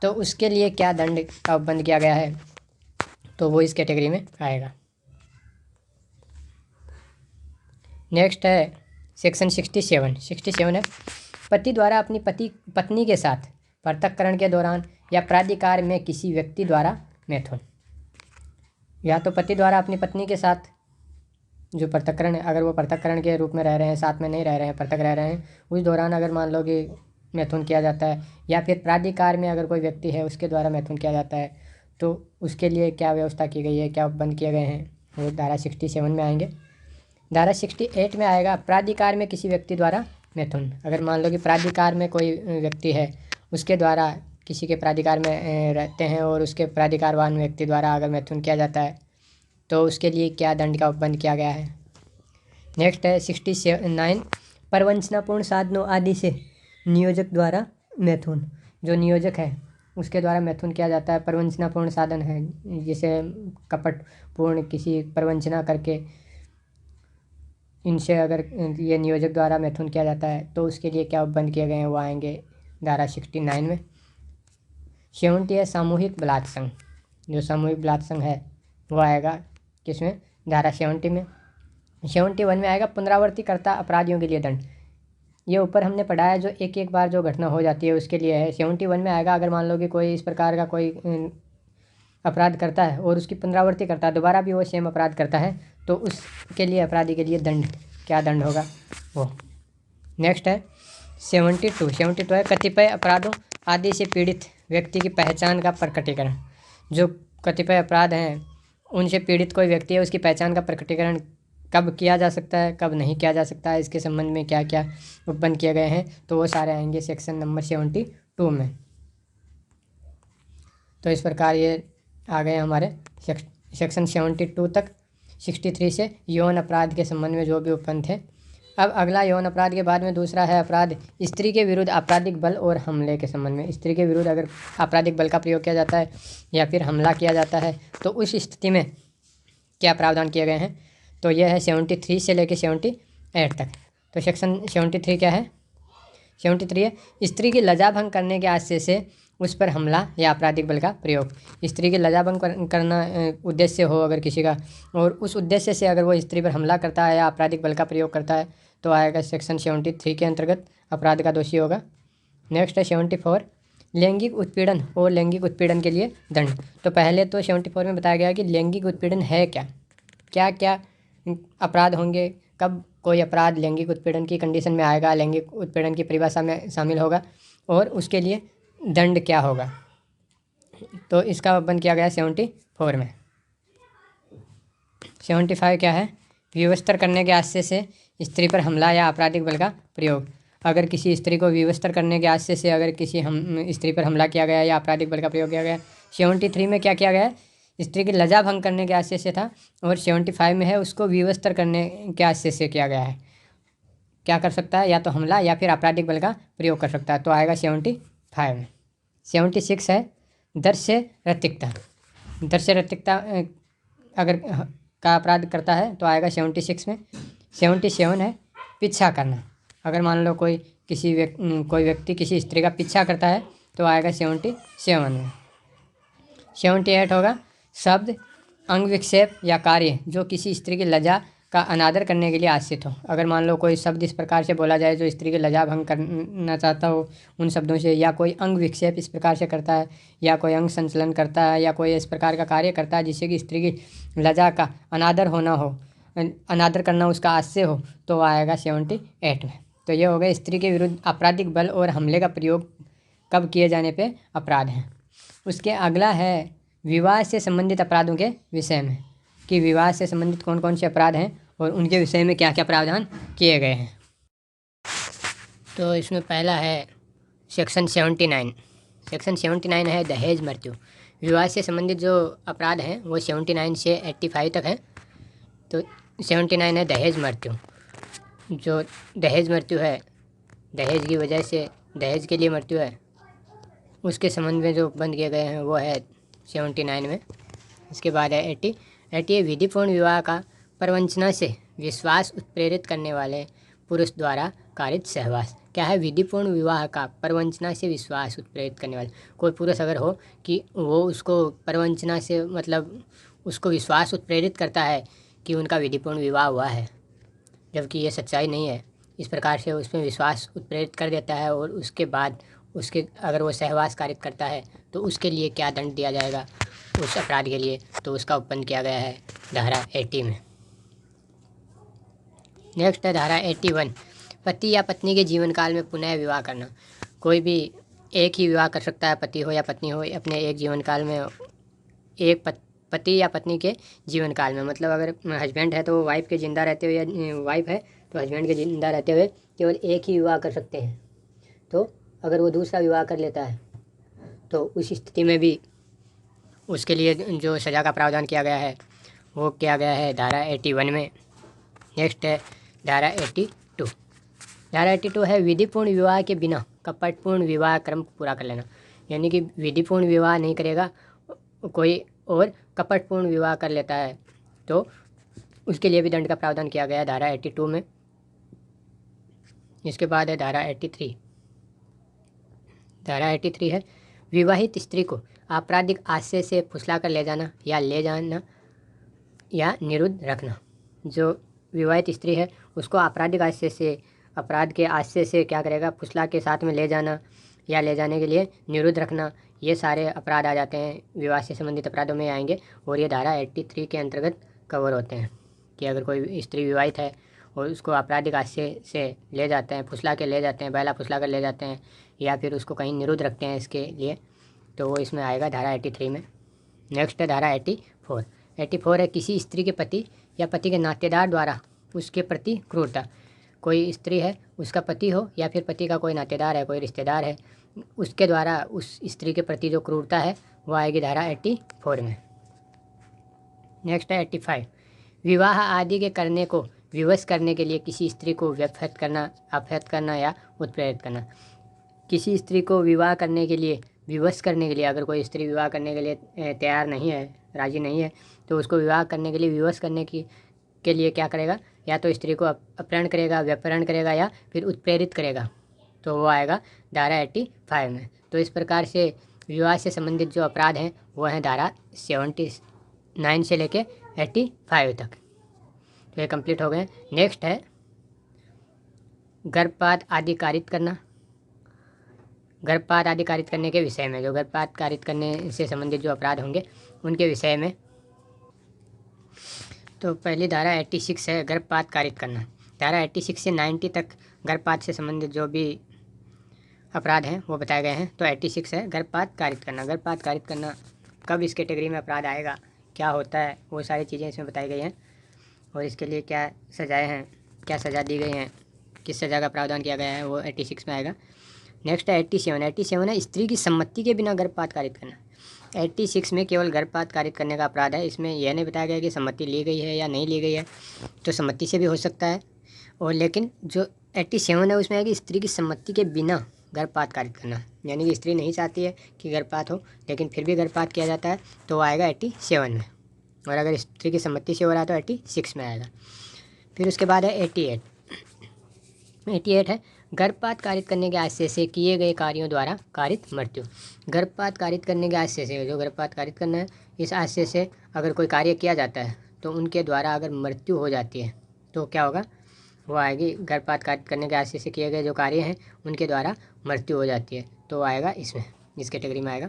तो उसके लिए क्या दंड का उपबंध किया गया है, तो वो इस कैटेगरी में आएगा। नेक्स्ट है सेक्शन 67 है पति द्वारा अपनी पत्नी के साथ पृथक्करण के दौरान या प्राधिकार में किसी व्यक्ति द्वारा मैथुन। या तो पति द्वारा अपनी पत्नी के साथ जो पृथक्करण है, अगर वो पृथक्करण के रूप में रह रहे हैं, साथ में नहीं रह रहे हैं, पृथक रह रहे हैं, उस दौरान अगर मान लो कि मैथुन किया जाता है, या फिर प्राधिकार में अगर कोई व्यक्ति है उसके द्वारा मैथुन किया जाता है, तो उसके लिए क्या व्यवस्था की गई है, क्या उपबंध किए गए हैं, वो धारा 67 में आएंगे। धारा 68 में आएगा प्राधिकार में किसी व्यक्ति द्वारा मैथुन। अगर मान लो कि प्राधिकार में कोई व्यक्ति है, उसके द्वारा किसी के प्राधिकार में रहते हैं और उसके प्राधिकारवान व्यक्ति द्वारा अगर मैथुन किया जाता है, तो उसके लिए क्या दंड का उपबंध किया गया है। नेक्स्ट है 69 प्रवंचनापूर्ण साधनों आदि से नियोजक द्वारा मैथुन। जो नियोजक है उसके द्वारा मैथुन किया जाता है, प्रवंचनापूर्ण साधन है, जिसे कपटपूर्ण किसी प्रवंचना करके इनसे अगर ये नियोजक द्वारा मैथुन किया जाता है, तो उसके लिए क्या उपबंध किए गए हैं, वो आएंगे धारा 69 में। 70 है सामूहिक बलात्संग। जो सामूहिक बलात्संग है वो आएगा किसमें, धारा 70 में। 71 में आएगा पुनरावृत्ति करता अपराधियों के लिए दंड। ये ऊपर हमने पढ़ा है, जो एक एक बार जो घटना हो जाती है उसके लिए है। 71 में आएगा अगर मान लो कि कोई इस प्रकार का कोई अपराध करता है और उसकी पुनरावृत्ति करता है, दोबारा भी वो सेम अपराध करता है, तो उसके लिए अपराधी के लिए दंड, क्या दंड होगा वो। नेक्स्ट है 72 है कतिपय अपराधों आदि से पीड़ित व्यक्ति की पहचान का प्रकटीकरण। जो कतिपय अपराध हैं उनसे पीड़ित कोई व्यक्ति है, उसकी पहचान का प्रकटीकरण कब किया जा सकता है, कब नहीं किया जा सकता है, इसके संबंध में क्या क्या उपबंध किए गए हैं, तो वो सारे आएंगे सेक्शन नंबर 72 में। तो इस प्रकार ये आ गए हमारे सेक्शन 72 तक। 63 से यौन अपराध के संबंध में जो भी उपबंध थे। अब अगला यौन अपराध के बाद में दूसरा है अपराध स्त्री के विरुद्ध आपराधिक बल और हमले के संबंध में। स्त्री के विरुद्ध अगर आपराधिक बल का प्रयोग किया जाता है या फिर हमला किया जाता है, तो उस स्थिति में क्या प्रावधान किए गए हैं, तो यह है 73 से लेकर 78 तक। तो सेक्शन 73 क्या है, 73 है स्त्री की लज्जा भंग करने के आशय से उस पर हमला या आपराधिक बल का प्रयोग। स्त्री की लज्जा भंग करना उद्देश्य हो अगर किसी का, और उस उद्देश्य से अगर वो स्त्री पर हमला करता है या आपराधिक बल का प्रयोग करता है, तो आएगा सेक्शन 73 के अंतर्गत, अपराध का दोषी होगा। नेक्स्ट है 74 लैंगिक उत्पीड़न और लैंगिक उत्पीड़न के लिए दंड। तो पहले तो 74 में बताया गया कि लैंगिक उत्पीड़न है क्या, क्या क्या अपराध होंगे, कब कोई अपराध लैंगिक उत्पीड़न की कंडीशन में आएगा, लैंगिक उत्पीड़न की परिभाषा में शामिल होगा और उसके लिए दंड क्या होगा। तो इसका बंद किया गया 74 में। 75 क्या है? विवस्त्र करने के आशय से स्त्री पर हमला या आपराधिक बल का प्रयोग। अगर किसी स्त्री को विवस्त्र करने के आशय से अगर किसी स्त्री पर हमला किया गया या आपराधिक बल का प्रयोग किया गया। 73 में क्या किया गया है? स्त्री की लज्जा भंग करने के आशय से था और 75 में है उसको विवस्त्र करने के आशय से किया गया है। क्या कर सकता है? या तो हमला या फिर आपराधिक बल का प्रयोग कर सकता है। तो आएगा 75 में। 76 है दृश्य रतिकता। दृश्य रतिकता अगर का अपराध करता है तो आएगा 76 में। 77 है पीछा करना। अगर मान लो कोई व्यक्ति किसी स्त्री का पीछा करता है तो आएगा 77 में। 78 होगा शब्द अंग विक्षेप या कार्य जो किसी स्त्री की लज्जा का अनादर करने के लिए आश्रित हो। अगर मान लो कोई शब्द इस प्रकार से बोला जाए जो स्त्री की लज्जा भंग करना चाहता हो उन शब्दों से, या कोई अंग विक्षेप इस प्रकार से करता है, या कोई अंग संचलन करता है, या कोई इस प्रकार का कार्य करता है जिससे कि स्त्री की लज्जा का अनादर होना हो, अनादर करना उसका आशय हो, तो आएगा 78 में। तो ये हो गया स्त्री के विरुद्ध आपराधिक बल और हमले का प्रयोग कब किए जाने पर अपराध है। उसके अगला है विवाह से संबंधित अपराधों के विषय में, कि विवाह से संबंधित कौन कौन से अपराध हैं और उनके विषय में क्या क्या प्रावधान किए गए हैं। तो इसमें पहला है सेक्शन 79। सेक्शन 79 है दहेज मृत्यु। विवाह से संबंधित जो अपराध हैं वो 79 से 85 तक हैं। तो 79 है दहेज मृत्यु। जो दहेज मृत्यु है, दहेज की वजह से दहेज के लिए मृत्यु है, उसके संबंध में जो बंद किए गए हैं वो है 79 में। इसके बाद है 80 विधिपूर्ण विवाह का प्रवंचना से विश्वास उत्प्रेरित करने वाले पुरुष द्वारा कारित सहवास। क्या है? विधिपूर्ण विवाह का प्रवंचना से विश्वास उत्प्रेरित करने वाले कोई पुरुष अगर हो कि वो उसको प्रवंचना से मतलब उसको विश्वास उत्प्रेरित करता है कि उनका विधिपूर्ण विवाह हुआ है, जबकि ये सच्चाई नहीं है, इस प्रकार से उसमें विश्वास उत्प्रेरित कर देता है और उसके बाद उसके अगर वो सहवास कारित करता है तो उसके लिए क्या दंड दिया जाएगा उस अपराध के लिए, तो उसका उपबंध किया गया है धारा 80 में। नेक्स्ट है धारा 81 पति या पत्नी के जीवन काल में पुनः विवाह करना। कोई भी एक ही विवाह कर सकता है, पति हो या पत्नी हो, अपने एक जीवन काल में एक पति या पत्नी के जीवन काल में, मतलब अगर हस्बैंड है तो वो वाइफ के ज़िंदा रहते हुए, या वाइफ है तो हस्बैंड के ज़िंदा रहते हुए केवल एक ही विवाह कर सकते हैं। तो अगर वो दूसरा विवाह कर लेता है तो उस स्थिति में भी उसके लिए जो सज़ा का प्रावधान किया गया है वो किया गया है धारा 81 में। नेक्स्ट है धारा 82। धारा 82 है विधिपूर्ण विवाह के बिना कपटपूर्ण विवाह क्रम पूरा कर लेना। यानी कि विधिपूर्ण विवाह नहीं करेगा कोई और कपटपूर्ण विवाह कर लेता है तो उसके लिए भी दंड का प्रावधान किया गया है धारा 82 में। इसके बाद है धारा 83। धारा 83 है विवाहित स्त्री को आपराधिक आशय से फुसला कर ले जाना या निरुद्ध रखना। जो विवाहित स्त्री है उसको आपराधिक आशय से, अपराध के आशय से क्या करेगा, फुसला के साथ में ले जाना या ले जाने के लिए निरुद्ध रखना, ये सारे अपराध आ जाते हैं, विवाह से संबंधित अपराधों में आएंगे और ये धारा 83 के अंतर्गत कवर होते हैं। कि अगर कोई स्त्री विवाहित है और उसको आपराधिक आशय से ले जाते हैं, फुसला के ले जाते हैं, बैला फुसला कर ले जाते हैं या फिर उसको कहीं निरुद्ध रखते हैं इसके लिए, तो वो इसमें आएगा धारा 83 में। नेक्स्ट है धारा 84। 84 है किसी स्त्री के पति या पति के नातेदार द्वारा उसके प्रति क्रूरता। कोई स्त्री है, उसका पति हो या फिर पति का कोई नातेदार है, कोई रिश्तेदार है, उसके द्वारा उस स्त्री के प्रति जो क्रूरता है वो आएगी धारा 84 में। नेक्स्ट है 85। विवाह आदि के करने को विवश करने के लिए किसी स्त्री को व्यपहत करना या उत्प्रेरित करना। किसी स्त्री को विवाह करने के लिए, विवश करने के लिए, अगर कोई स्त्री विवाह करने के लिए तैयार नहीं है, राज़ी नहीं है, तो उसको विवाह करने के लिए, विवश करने के लिए क्या करेगा, या तो स्त्री को अपहरण करेगा, व्यपहरण करेगा या फिर उत्प्रेरित करेगा, तो वो आएगा धारा 85 में। तो इस प्रकार से विवाह से संबंधित जो अपराध हैं वो हैं धारा 79 से लेके 85 तक। तो ये कंप्लीट हो गए। नेक्स्ट है गर्भपात आदि कारित करना। गर्भपात आदि कारित करने के विषय में, जो गर्भपात कारित करने से संबंधित जो अपराध होंगे उनके विषय में, तो पहली धारा 86 है गर्भपात कारित करना। धारा 86 से 90 तक गर्भपात से संबंधित जो भी अपराध हैं वो बताए गए हैं। तो 86 है गर्भपात कारित करना। गर्भपात कारित करना कब इस कैटेगरी में अपराध आएगा, क्या होता है, वो सारी चीज़ें इसमें बताई गई हैं और इसके लिए क्या सज़ाएँ हैं, क्या सज़ा दी गई हैं, किस सज़ा का प्रावधान किया गया है, वो 86 में आएगा। नेक्स्ट है 87। 87 है स्त्री की सम्मति के बिना गर्भपात कारित करना। 86 में केवल गर्भपात कारित करने का अपराध है। इसमें यह नहीं बताया गया कि सम्मति ली गई है या नहीं ली गई है, तो सम्मति से भी हो सकता है। और लेकिन जो 87 है उसमें है कि स्त्री की सम्मति के बिना गर्भपात कारित करना, यानी कि स्त्री नहीं चाहती है कि गर्भपात हो लेकिन फिर भी गर्भपात किया जाता है, तो वो आएगा 87 में। और अगर स्त्री की सम्मति से हो रहा है तो 86 में आएगा। फिर उसके बाद है 88। 88 है गर्भपात कारित करने के आशय से किए गए कार्यों द्वारा कारित मृत्यु। गर्भपात कारित करने के आशय से, जो गर्भपात कारित करना है, इस आशय से अगर कोई कार्य किया जाता है तो उनके द्वारा अगर मृत्यु हो जाती है तो क्या होगा, वो आएगी गर्भपात कारित करने के आशय से किए गए जो कार्य हैं उनके द्वारा मृत्यु हो जाती है, तो वो आएगा इसमें, इस कैटेगरी में आएगा।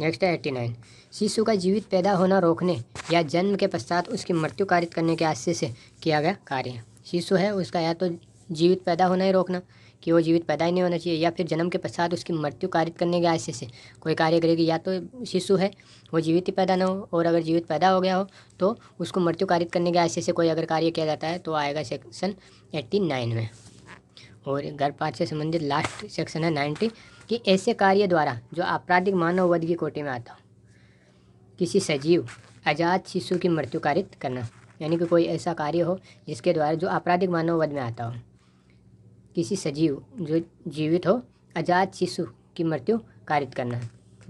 नेक्स्ट है 89। शिशु का जीवित पैदा होना रोकने या जन्म के पश्चात उसकी मृत्यु कारित करने के आशय से किया गया कार्य। शिशु है उसका या तो जीवित पैदा होना ही रोकना कि वो जीवित पैदा ही नहीं होना चाहिए, या फिर जन्म के पश्चात उसकी मृत्यु कारित करने के आशय से कोई कार्य करेगी। या तो शिशु है वो जीवित ही पैदा ना हो, और अगर जीवित पैदा हो गया हो तो उसको मृत्यु कारित करने के आशय से कोई अगर कार्य किया जाता है तो आएगा सेक्शन 89 में। और गर्भपात से संबंधित लास्ट सेक्शन है 90 कि ऐसे कार्य द्वारा जो आपराधिक मानव वध की कोटि में आता हो किसी सजीव आजाद शिशु की मृत्यु कारित करना, यानी कि कोई ऐसा कार्य हो जिसके द्वारा जो आपराधिक मानव वध में आता हो किसी सजीव जो जीवित हो आजाद शिशु की मृत्यु कारित करना।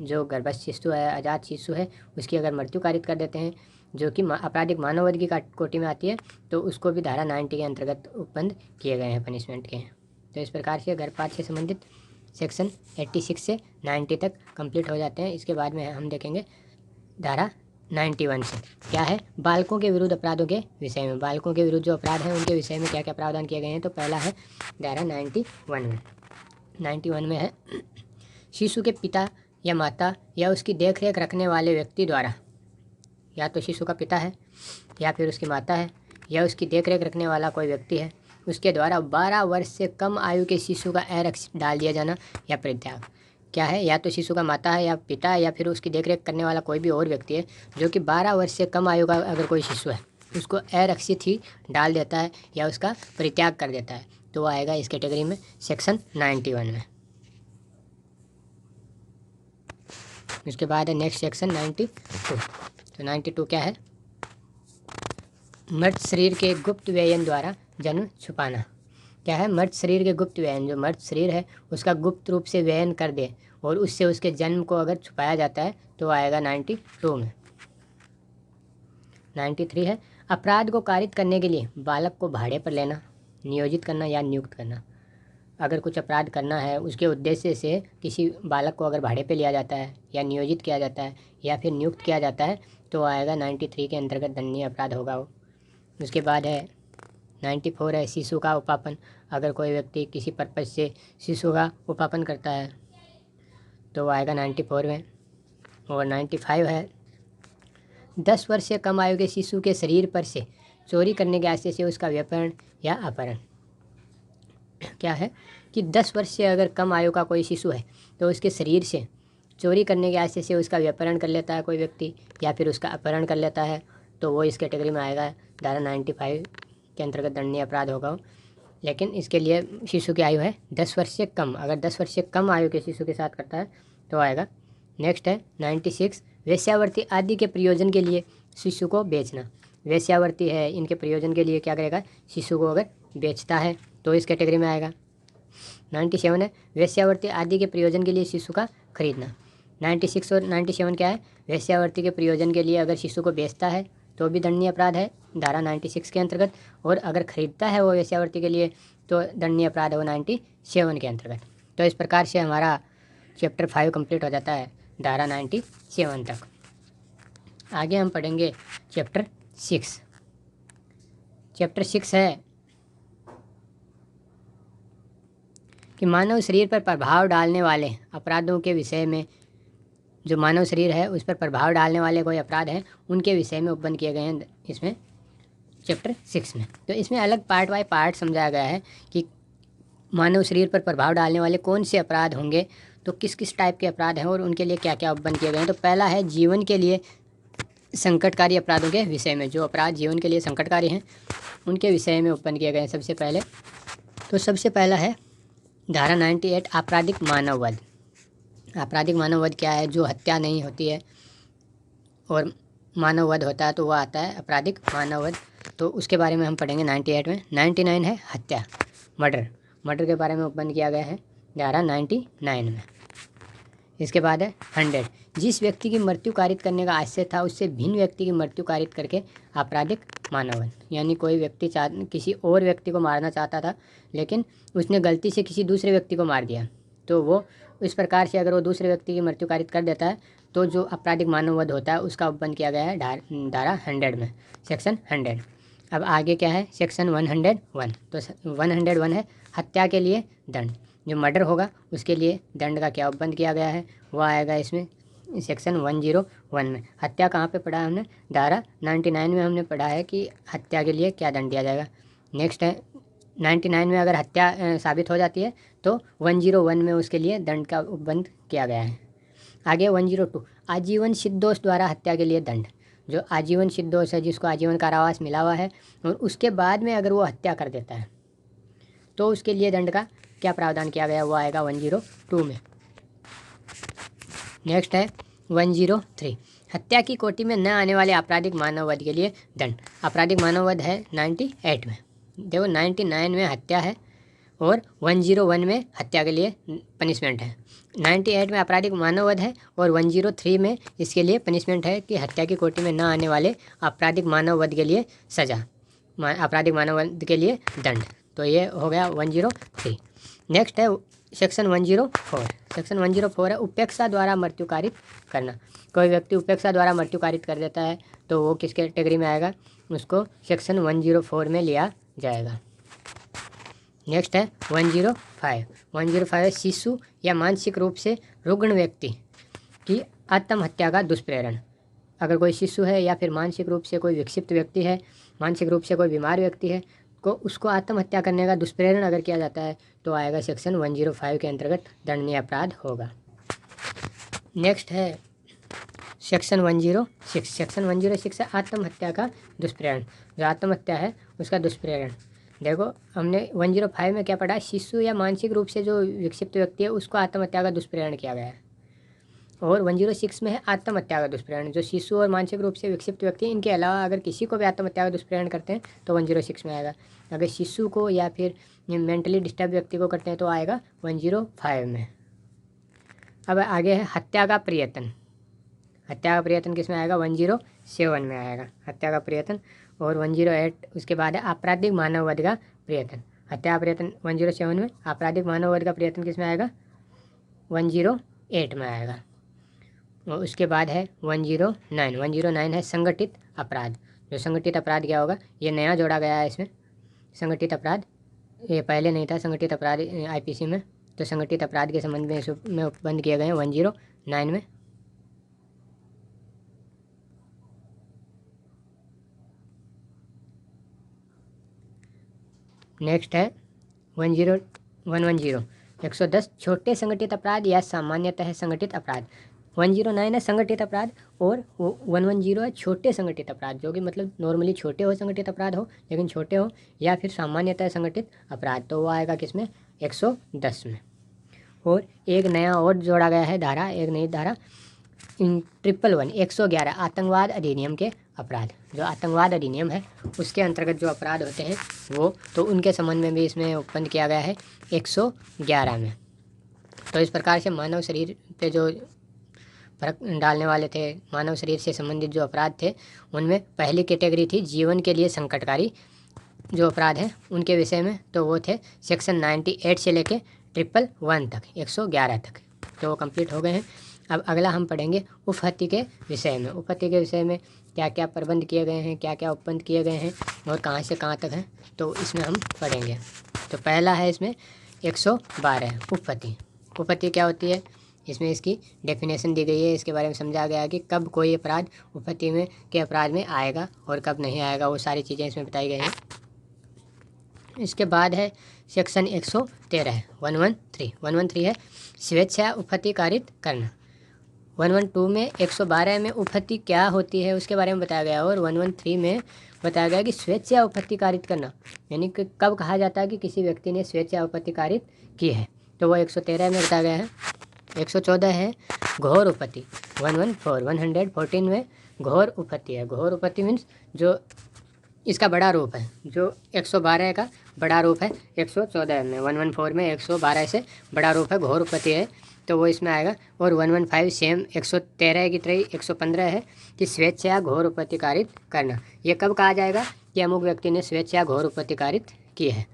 जो गर्भस्थ शिशु है, आजाद शिशु है, उसकी अगर मृत्यु कारित कर देते हैं जो कि आपराधिक मानव वध की कोटि में आती है, तो उसको भी धारा 90 के अंतर्गत उपबंध किए गए हैं पनिशमेंट के। तो इस प्रकार से गर्भपात से संबंधित सेक्शन 86 से 90 तक कंप्लीट हो जाते हैं। इसके बाद में हम देखेंगे धारा 91 से क्या है, बालकों के विरुद्ध अपराधों के विषय में। बालकों के विरुद्ध जो अपराध हैं उनके विषय में क्या क्या प्रावधान किए गए हैं। तो पहला है धारा 91 में है शिशु के पिता या माता या उसकी देखरेख रखने वाले व्यक्ति द्वारा, या तो शिशु का पिता है या फिर उसकी माता है या उसकी देखरेख रखने वाला कोई व्यक्ति है, उसके द्वारा 12 वर्ष से कम आयु के शिशु का अरक्षित डाल दिया जाना या परित्याग। क्या है, या तो शिशु का माता है या पिता है या फिर उसकी देखरेख करने वाला कोई भी और व्यक्ति है जो कि 12 वर्ष से कम आयु का अगर कोई शिशु है उसको अरक्षित ही डाल देता है या उसका परित्याग कर देता है, तो वो आएगा इस कैटेगरी में सेक्शन 91 में। इसके बाद है नेक्स्ट सेक्शन 92। तो 92 क्या है, मृत शरीर के गुप्त व्ययन द्वारा जन्म छुपाना। क्या है, मृत शरीर के गुप्त व्ययन, जो मृत शरीर है उसका गुप्त रूप से व्ययन कर दे और उससे उसके जन्म को अगर छुपाया जाता है तो आएगा 92 में। 93 है अपराध को कारित करने के लिए बालक को भाड़े पर लेना, नियोजित करना या नियुक्त करना। अगर कुछ अपराध करना है उसके उद्देश्य से किसी बालक को अगर भाड़े पे लिया जाता है या नियोजित किया जाता है या फिर नियुक्त किया जाता है तो आएगा 93 के अंतर्गत दंडनीय अपराध होगा वो। उसके बाद है 94 है शिशु का उपापन। अगर कोई व्यक्ति किसी पर्पज से शिशु का उपापन करता है तो वो आएगा 94 में। और 95 है 10 वर्ष से कम आयु के शिशु के शरीर पर से चोरी करने के आशय से उसका व्यपहरण या अपहरण। क्या है कि 10 वर्ष से अगर कम आयु का कोई शिशु है तो उसके शरीर से चोरी करने के आशय से उसका व्यपहरण कर लेता है कोई व्यक्ति या फिर उसका अपहरण कर लेता है, तो वो इस कैटेगरी में आएगा, धारा 95 के अंतर्गत दंडनीय अपराध होगा। लेकिन इसके लिए शिशु की आयु है 10 वर्ष से कम। अगर 10 वर्ष से कम आयु के शिशु के साथ करता है तो आएगा। नेक्स्ट है 96 वेश्यावृत्ति आदि के प्रयोजन के लिए शिशु को बेचना। वेश्यावृत्ति है इनके प्रयोजन के लिए क्या करेगा, शिशु को अगर बेचता है तो इस कैटेगरी में आएगा। 97 है वेश्यावृत्ति आदि के प्रयोजन के लिए शिशु का खरीदना। 96 और 97 क्या है, वेश्यावृत्ति के प्रयोजन के लिए अगर शिशु को बेचता है तो भी दंडनीय अपराध है धारा 96 के अंतर्गत, और अगर खरीदता है वो वेश्यावृत्ति के लिए तो दंडनीय अपराध है वो 97 के अंतर्गत। तो इस प्रकार से हमारा चैप्टर 5 कंप्लीट हो जाता है धारा 97 तक। आगे हम पढ़ेंगे चैप्टर 6। चैप्टर 6 है कि मानव शरीर पर प्रभाव डालने वाले अपराधों के विषय में। जो मानव शरीर है उस पर प्रभाव डालने वाले कोई अपराध हैं उनके विषय में उपबंध किए गए हैं इसमें चैप्टर 6 में। तो इसमें अलग पार्ट बाय पार्ट समझाया गया है कि मानव शरीर पर प्रभाव डालने वाले कौन से अपराध होंगे, तो किस किस टाइप के अपराध हैं और उनके लिए क्या क्या उपबंध किए गए हैं। तो पहला है जीवन के लिए संकटकारी अपराधों के विषय में, जो अपराध जीवन के लिए संकटकारी हैं उनके विषय में उपबंध किए गए हैं सबसे पहले। तो सबसे पहला है धारा 98 आपराधिक मानववध। आपराधिक मानववध क्या है? जो हत्या नहीं होती है और मानववध होता है तो वह आता है आपराधिक मानववध। तो उसके बारे में हम पढ़ेंगे 98 में। 99 है हत्या, मर्डर। मर्डर के बारे में उपबंध किया गया है धारा 99 में। इसके बाद है 100, जिस व्यक्ति की मृत्यु कारित करने का आशय था उससे भिन्न व्यक्ति की मृत्यु कारित करके आपराधिक मानववध। यानी कोई व्यक्ति किसी और व्यक्ति को मारना चाहता था लेकिन उसने गलती से किसी दूसरे व्यक्ति को मार दिया, तो वो इस प्रकार से अगर वो दूसरे व्यक्ति की मृत्यु कारित कर देता है तो जो आपराधिक मानववध होता है उसका उपबंध किया गया है धारा 100 में, सेक्शन 100। अब आगे क्या है? सेक्शन 101। तो 101 है हत्या के लिए दंड। जो मर्डर होगा उसके लिए दंड का क्या उपबंध किया गया है, वह आएगा इसमें सेक्शन 101 में। हत्या कहाँ पे पढ़ा है हमने? धारा 99 में हमने पढ़ा है कि हत्या के लिए क्या दंड दिया जाएगा। नेक्स्ट है 99 में अगर हत्या साबित हो जाती है तो 101 में उसके लिए दंड का उपबंध किया गया है। आगे 102 आजीवन शिद्धोष द्वारा हत्या के लिए दंड। जो आजीवन शिद्धोष है, जिसको आजीवन कारावास मिला हुआ है और उसके बाद में अगर वो हत्या कर देता है तो उसके लिए दंड का क्या प्रावधान किया गया, वो आएगा 102 में। नेक्स्ट है 103 हत्या की कोटि में न आने वाले आपराधिक मानववध के लिए दंड। आपराधिक मानववध है 98 में। देखो 99 में हत्या है और 101 में हत्या के लिए पनिशमेंट है। 98 में आपराधिक मानववध है और 103 में इसके लिए पनिशमेंट है कि हत्या की कोटि में न आने वाले आपराधिक मानववध के लिए सज़ा, आपराधिक मानववध के लिए दंड। तो ये हो गया 103। नेक्स्ट है सेक्शन 104। सेक्शन 104 है उपेक्षा द्वारा मृत्यु कारित करना। कोई व्यक्ति उपेक्षा द्वारा मृत्यु कारित कर देता है तो वो किस कैटेगरी में आएगा? उसको सेक्शन 104 में लिया जाएगा। नेक्स्ट है 105। 105 है शिशु या मानसिक रूप से रुग्ण व्यक्ति की आत्महत्या का दुष्प्रेरण। अगर कोई शिशु है या फिर मानसिक रूप से कोई विक्षिप्त व्यक्ति है, मानसिक रूप से कोई बीमार व्यक्ति है, को उसको आत्महत्या करने का दुष्प्रेरण अगर किया जाता है तो आएगा सेक्शन 105 के अंतर्गत दंडनीय अपराध होगा। नेक्स्ट है सेक्शन 106। सेक्शन 106 है आत्महत्या का दुष्प्रेरण। जो आत्महत्या है उसका दुष्प्रेरण। देखो हमने 105 में क्या पढ़ा? शिशु या मानसिक रूप से जो विक्षिप्त व्यक्ति है उसको आत्महत्या का दुष्प्रेरण किया गया है। और 106 में है आत्महत्या का दुष्प्रेरण। जो शिशु और मानसिक रूप से विक्षिप्त व्यक्ति, इनके अलावा अगर किसी को भी आत्महत्या का दुष्प्रेरण करते हैं तो 106 में आएगा। अगर शिशु को या फिर मेंटली डिस्टर्ब व्यक्ति को करते हैं तो आएगा 105 में। अब आगे है हत्या का प्रयत्न। हत्या का प्रयत्न किस में आएगा? 107 में आएगा हत्या का प्रयत्न। और 108 उसके बाद है आपराधिक मानववध का प्रयत्न। हत्या का प्रयत्न 107 में। आपराधिक मानववध का प्रयत्न किस में आएगा? 108 में आएगा। और उसके बाद है 109। 109 है संगठित अपराध। जो संगठित अपराध क्या होगा? ये नया जोड़ा गया है इसमें संगठित अपराध, ये पहले नहीं था संगठित अपराध आईपीसी में। तो संगठित अपराध के संबंध में इसमें उपबंध किए गए हैं 109 में। नेक्स्ट है 110 110 छोटे संगठित अपराध या सामान्यतः संगठित अपराध। 109 है संगठित अपराध और 110 है छोटे संगठित अपराध, जो कि मतलब नॉर्मली छोटे हो संगठित अपराध हो लेकिन छोटे हो, या फिर सामान्यतः संगठित अपराध। तो वो आएगा किसमें? 110 में। और एक नया और जोड़ा गया है धारा, एक नई धारा 111 111 आतंकवाद अधिनियम के अपराध। जो आतंकवाद अधिनियम है उसके अंतर्गत जो अपराध होते हैं वो, तो उनके संबंध में भी इसमें उपबंध किया गया है 111 में। तो इस प्रकार से मानव शरीर पे जो फर्क डालने वाले थे, मानव शरीर से संबंधित जो अपराध थे, उनमें पहली कैटेगरी थी जीवन के लिए संकटकारी जो अपराध हैं उनके विषय में। तो वो थे सेक्शन 98 से लेके 111 तक, 111 तक। तो वो कंप्लीट हो गए हैं। अब अगला हम पढ़ेंगे उपहत्या के विषय में। उपहत्या के विषय में क्या क्या प्रबंध किए गए हैं, क्या क्या उपबंध किए गए हैं और कहाँ से कहाँ तक हैं, तो इसमें हम पढ़ेंगे। तो पहला है इसमें 112 उपहत्या। उपहत्या क्या होती है? इसमें इसकी डेफिनेशन दी गई है, इसके बारे में समझा गया है कि कब कोई अपराध उपपत्ति में के अपराध में आएगा और कब नहीं आएगा, वो सारी चीज़ें इसमें बताई गई हैं। इसके बाद है सेक्शन 113 113 है स्वेच्छा उपपत्ति कारित करना। 112 में 112 में उपपत्ति क्या होती है उसके बारे में बताया गया है, और 113 में बताया गया कि स्वेच्छा उपपत्ति कारित करना यानी कि कब कहा जाता है कि किसी व्यक्ति ने स्वेच्छा उपपत्ति कारित की है, तो वो 113 में बताया गया है। 114 है घोर उपपत्ति। 114 में घोर उपपत्ति है। घोर उपपत्ति मीन्स जो इसका बड़ा रूप है, जो 112 का बड़ा रूप है 114 में। 114 में 112 से बड़ा रूप है, घोर उपपत्ति है, तो वो इसमें आएगा। और 115 सेम 113 की तरह 115 है कि स्वेच्छा घोर उपपत्ति कारित करना। ये कब कहा जाएगा कि अमुक व्यक्ति ने स्वेच्छा घोर उपपत्ति कारित की है।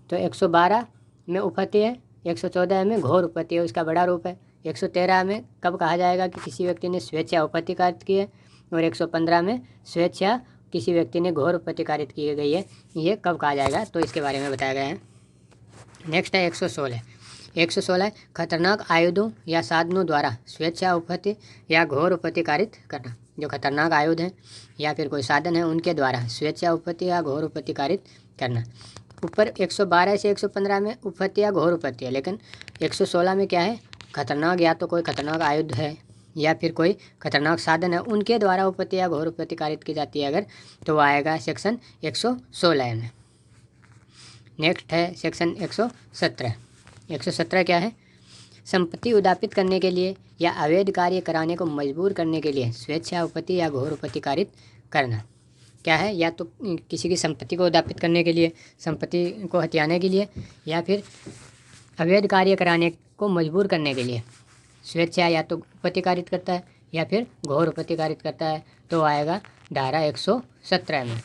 तो 112 में उपपत्ति है, 114 में घोर उपपत्ति है, उसका बड़ा रूप है। 113 में कब कहा जाएगा कि किसी व्यक्ति ने स्वेच्छा उपपत्ति कारित की है, और 115 में स्वेच्छा किसी व्यक्ति ने घोर उपपत्ति कारित की गई है, ये कब कहा जाएगा, तो इसके बारे में बताया गया है। नेक्स्ट है 116 खतरनाक आयुधों या साधनों द्वारा स्वेच्छा उपपत्ति या घोर उपपत्ति कारित करना। जो खतरनाक आयुध हैं या फिर कोई साधन है उनके द्वारा स्वेच्छा उपपत्ति या घोर उपपत्ति कारित करना। ऊपर 112 से 115 में उपपत्ति या घोर उपपत्ति है, लेकिन 116 में क्या है, खतरनाक या तो कोई खतरनाक आयुध है या फिर कोई खतरनाक साधन है, उनके द्वारा उपपत्ति या घोर उपपत्ति कारित की जाती है अगर, तो वो आएगा सेक्शन 116 में। नेक्स्ट है सेक्शन 117। 117 क्या है, संपत्ति उदापित करने के लिए या अवैध कार्य कराने को मजबूर करने के लिए स्वेच्छा उपपत्ति या घोर उपपत्ति कारित करना। क्या है, या तो किसी की संपत्ति को उदापित करने के लिए, संपत्ति को हथियाने के लिए, या फिर अवैध कार्य कराने को मजबूर करने के लिए स्वेच्छा या तो उपपत्ति कारित करता है या फिर घोर उपपत्ति कारित करता है, तो आएगा धारा 117 में।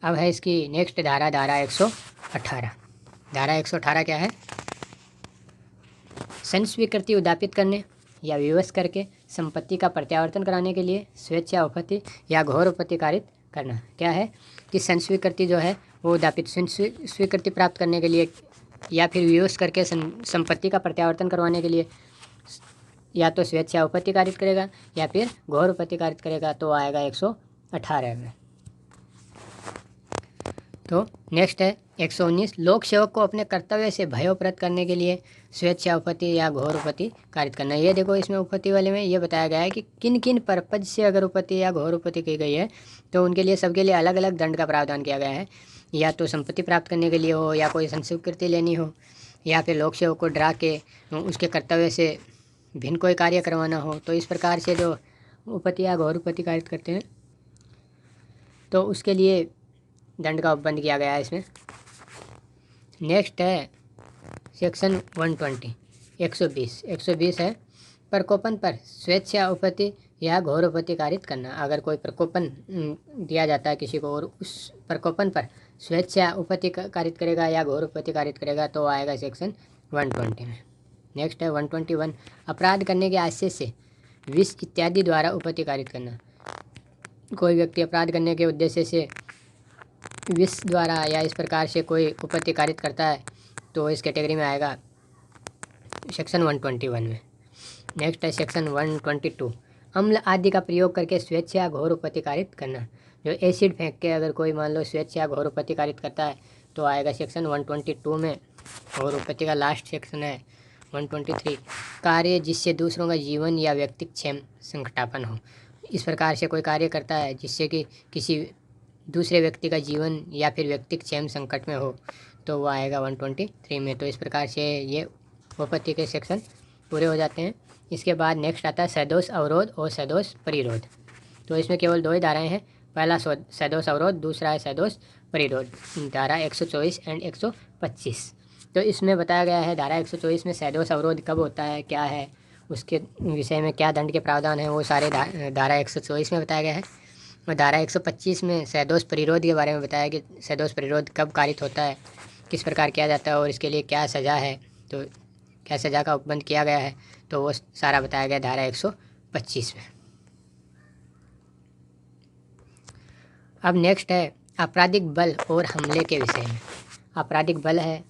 अब है इसकी नेक्स्ट धारा 118। धारा 118 क्या है, संस्वीकृति उदापित करने या विवश करके संपत्ति का प्रत्यावर्तन कराने के लिए स्वेच्छा उपपत्ति या घोर उपपत्ति कारित करना। क्या है कि संस्वीकृति जो है वो उदापित स्वीकृति प्राप्त करने के लिए या फिर विवश करके संपत्ति का प्रत्यावर्तन करवाने के लिए या तो स्वेच्छा उपपत्ति कारित करेगा या फिर घोर उपपत्ति कारित करेगा, तो आएगा 118 में। तो नेक्स्ट है 119 लोक सेवक को अपने कर्तव्य से भयोपरत करने के लिए स्वेच्छा उपपत्ति या घोर उपपत्ति कारित करना। ये देखो इसमें उपपत्ति वाले में ये बताया गया है कि किन किन पर्पज से अगर उपपत्ति या घोर उपपत्ति की गई है तो उनके लिए सबके लिए अलग अलग दंड का प्रावधान किया गया है। या तो संपत्ति प्राप्त करने के लिए हो, या कोई संस्वीकृति लेनी हो, या फिर लोक सेवक को डरा के उसके कर्तव्य से भिन्न कोई कार्य करवाना हो, तो इस प्रकार से जो उपपत्ति या घोर उपपत्ति कारित करते हैं तो उसके लिए दंड का उपबंध किया गया है इसमें। नेक्स्ट है सेक्शन 120 120 है प्रकोपन पर स्वेच्छा उपपत्ति या घोर उपपत्ति कारित करना। अगर कोई प्रकोपन दिया जाता है किसी को और उस प्रकोपन पर स्वेच्छा उपपत्ति कारित करेगा या घोर उपपत्ति कारित करेगा, तो आएगा सेक्शन 120 में। नेक्स्ट है 121 अपराध करने के आशय से विष इत्यादि द्वारा उपपत्ति कारित करना। कोई व्यक्ति अपराध करने के उद्देश्य से विष द्वारा या इस प्रकार से कोई उपपत्ति कारित करता है तो इस कैटेगरी में आएगा सेक्शन 121 में। नेक्स्ट है सेक्शन 122 अम्ल आदि का प्रयोग करके स्वेच्छा घोर उपपत्ति कारित करना। जो एसिड फेंक के अगर कोई मान लो स्वेच्छा घोर उपपत्ति कारित करता है तो आएगा सेक्शन 122 में। और उपपत्ति का लास्ट सेक्शन है 123 कार्य जिससे दूसरों का जीवन या व्यक्तिगत क्षेम संकटापन हो। इस प्रकार से कोई कार्य करता है जिससे कि किसी दूसरे व्यक्ति का जीवन या फिर व्यक्तिगत क्षेम संकट में हो, तो वो आएगा 123 में। तो इस प्रकार से ये उपपत्ति के सेक्शन पूरे हो जाते हैं। इसके बाद नेक्स्ट आता है सदोष अवरोध और सदोष परिरोध। तो इसमें केवल दो ही धाराएं हैं, पहला सदोष अवरोध, दूसरा है सदोष परिरोध, धारा 124 एंड 125। तो इसमें बताया गया है धारा 124 में सदोष अवरोध कब होता है, क्या है, उसके विषय में क्या दंड के प्रावधान हैं, वो सारे धारा 124 में बताया गया है। और धारा 125 में सदोष परिरोध के बारे में बताया कि सदोष परिरोध कब कारित होता है, किस प्रकार किया जाता है और इसके लिए क्या सज़ा है, तो क्या सज़ा का उपबंध किया गया है, तो वो सारा बताया गया धारा 125 में। अब नेक्स्ट है आपराधिक बल और हमले के विषय में। आपराधिक बल है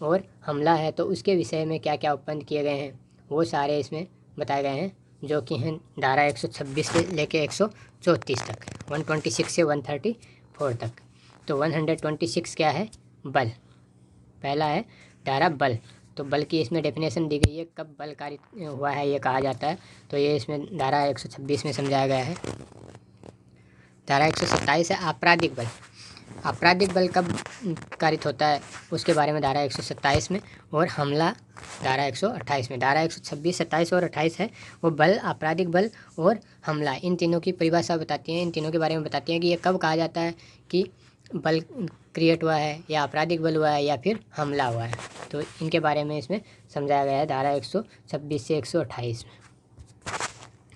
और हमला है तो उसके विषय में क्या क्या उपबंध किए गए हैं वो सारे इसमें बताए गए हैं, जो कि हैं धारा 126 से लेके 134 तक, 126 से 134 तक। तो 126 क्या है? बल। पहला है धारा बल। तो बल की इसमें डेफिनेशन दी गई है, कब बल कारित हुआ है ये कहा जाता है, तो ये इसमें धारा 126 में समझाया गया है। धारा 127 है आपराधिक बल। आपराधिक बल कब कारित होता है उसके बारे में धारा 127 में, और हमला धारा 128 में। धारा 126, 27 और 28 है वो बल, आपराधिक बल और हमला, इन तीनों की परिभाषा बताती हैं, इन तीनों के बारे में बताती हैं कि ये कब कहा जाता है कि बल क्रिएट हुआ है, या आपराधिक बल हुआ है, या फिर हमला हुआ है। तो इनके बारे में इसमें समझाया गया है धारा 126 से 128 में।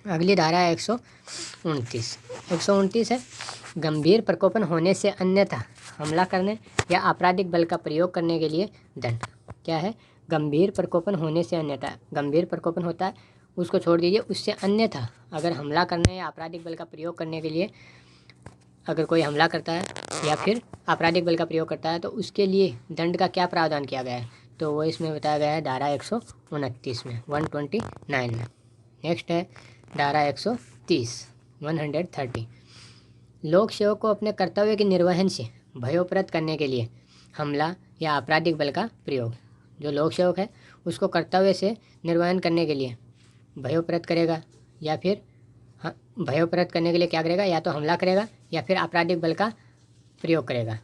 अगली धारा है 129। 129 है गंभीर प्रकोपन होने से अन्यथा हमला करने या आपराधिक बल का प्रयोग करने के लिए दंड। क्या है? गंभीर प्रकोपन होने से अन्यथा, गंभीर प्रकोपन होता है उसको छोड़ दीजिए, उससे अन्यथा अगर हमला करने या आपराधिक बल का प्रयोग करने के लिए अगर कोई हमला करता है या फिर आपराधिक बल का प्रयोग करता है तो उसके लिए दंड का क्या प्रावधान किया गया है, तो वो इसमें बताया गया है धारा 129 में, 129 में। नेक्स्ट है धारा 130, 130। लोक सेवक को अपने कर्तव्य के निर्वहन से भयोप्रत करने के लिए हमला या आपराधिक बल का प्रयोग। जो लोक सेवक है उसको कर्तव्य से निर्वहन करने के लिए भयोप्रत करेगा, या फिर भयोप्रत करने के लिए क्या करेगा, या तो हमला करेगा या फिर आपराधिक बल का प्रयोग करेगा।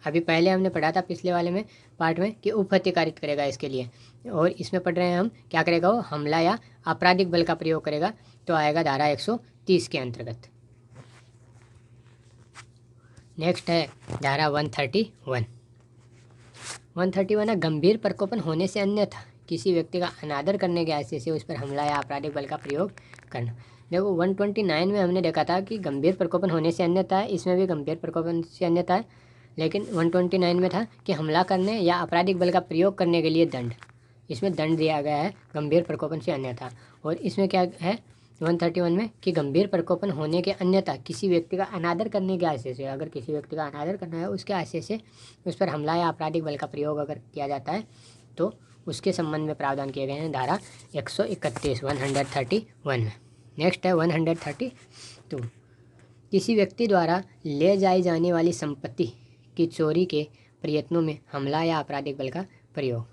अभी पहले हमने पढ़ा था पिछले वाले में पार्ट में कि उपहत्या कारित करेगा इसके लिए, और इसमें पढ़ रहे हैं हम क्या करेगा, वो हमला या आपराधिक बल का प्रयोग करेगा, तो आएगा धारा 130 के अंतर्गत। नेक्स्ट है धारा 131। 131 है गंभीर प्रकोपन होने से अन्यथा किसी व्यक्ति का अनादर करने के आशय से उस पर हमला या आपराधिक बल का प्रयोग करना। देखो 129 में हमने देखा था कि गंभीर प्रकोपन होने से अन्यथा है, इसमें भी गंभीर प्रकोपन से अन्यथा है, लेकिन 129 में था कि हमला करने या आपराधिक बल का प्रयोग करने के लिए दंड। इसमें दंड दिया गया है गंभीर प्रकोपन से अन्यथा। और इसमें क्या है 131 में कि गंभीर प्रकोपन होने के अन्यथा किसी व्यक्ति का अनादर करने के आशय से, अगर किसी व्यक्ति का अनादर करना है उसके आशय से उस पर हमला या आपराधिक बल का प्रयोग अगर किया जाता है तो उसके संबंध में प्रावधान किए गए हैं धारा 131, 131 में। नेक्स्ट है 132। किसी व्यक्ति द्वारा ले जाई जाने वाली संपत्ति की चोरी के प्रयत्नों में हमला या आपराधिक बल का प्रयोग।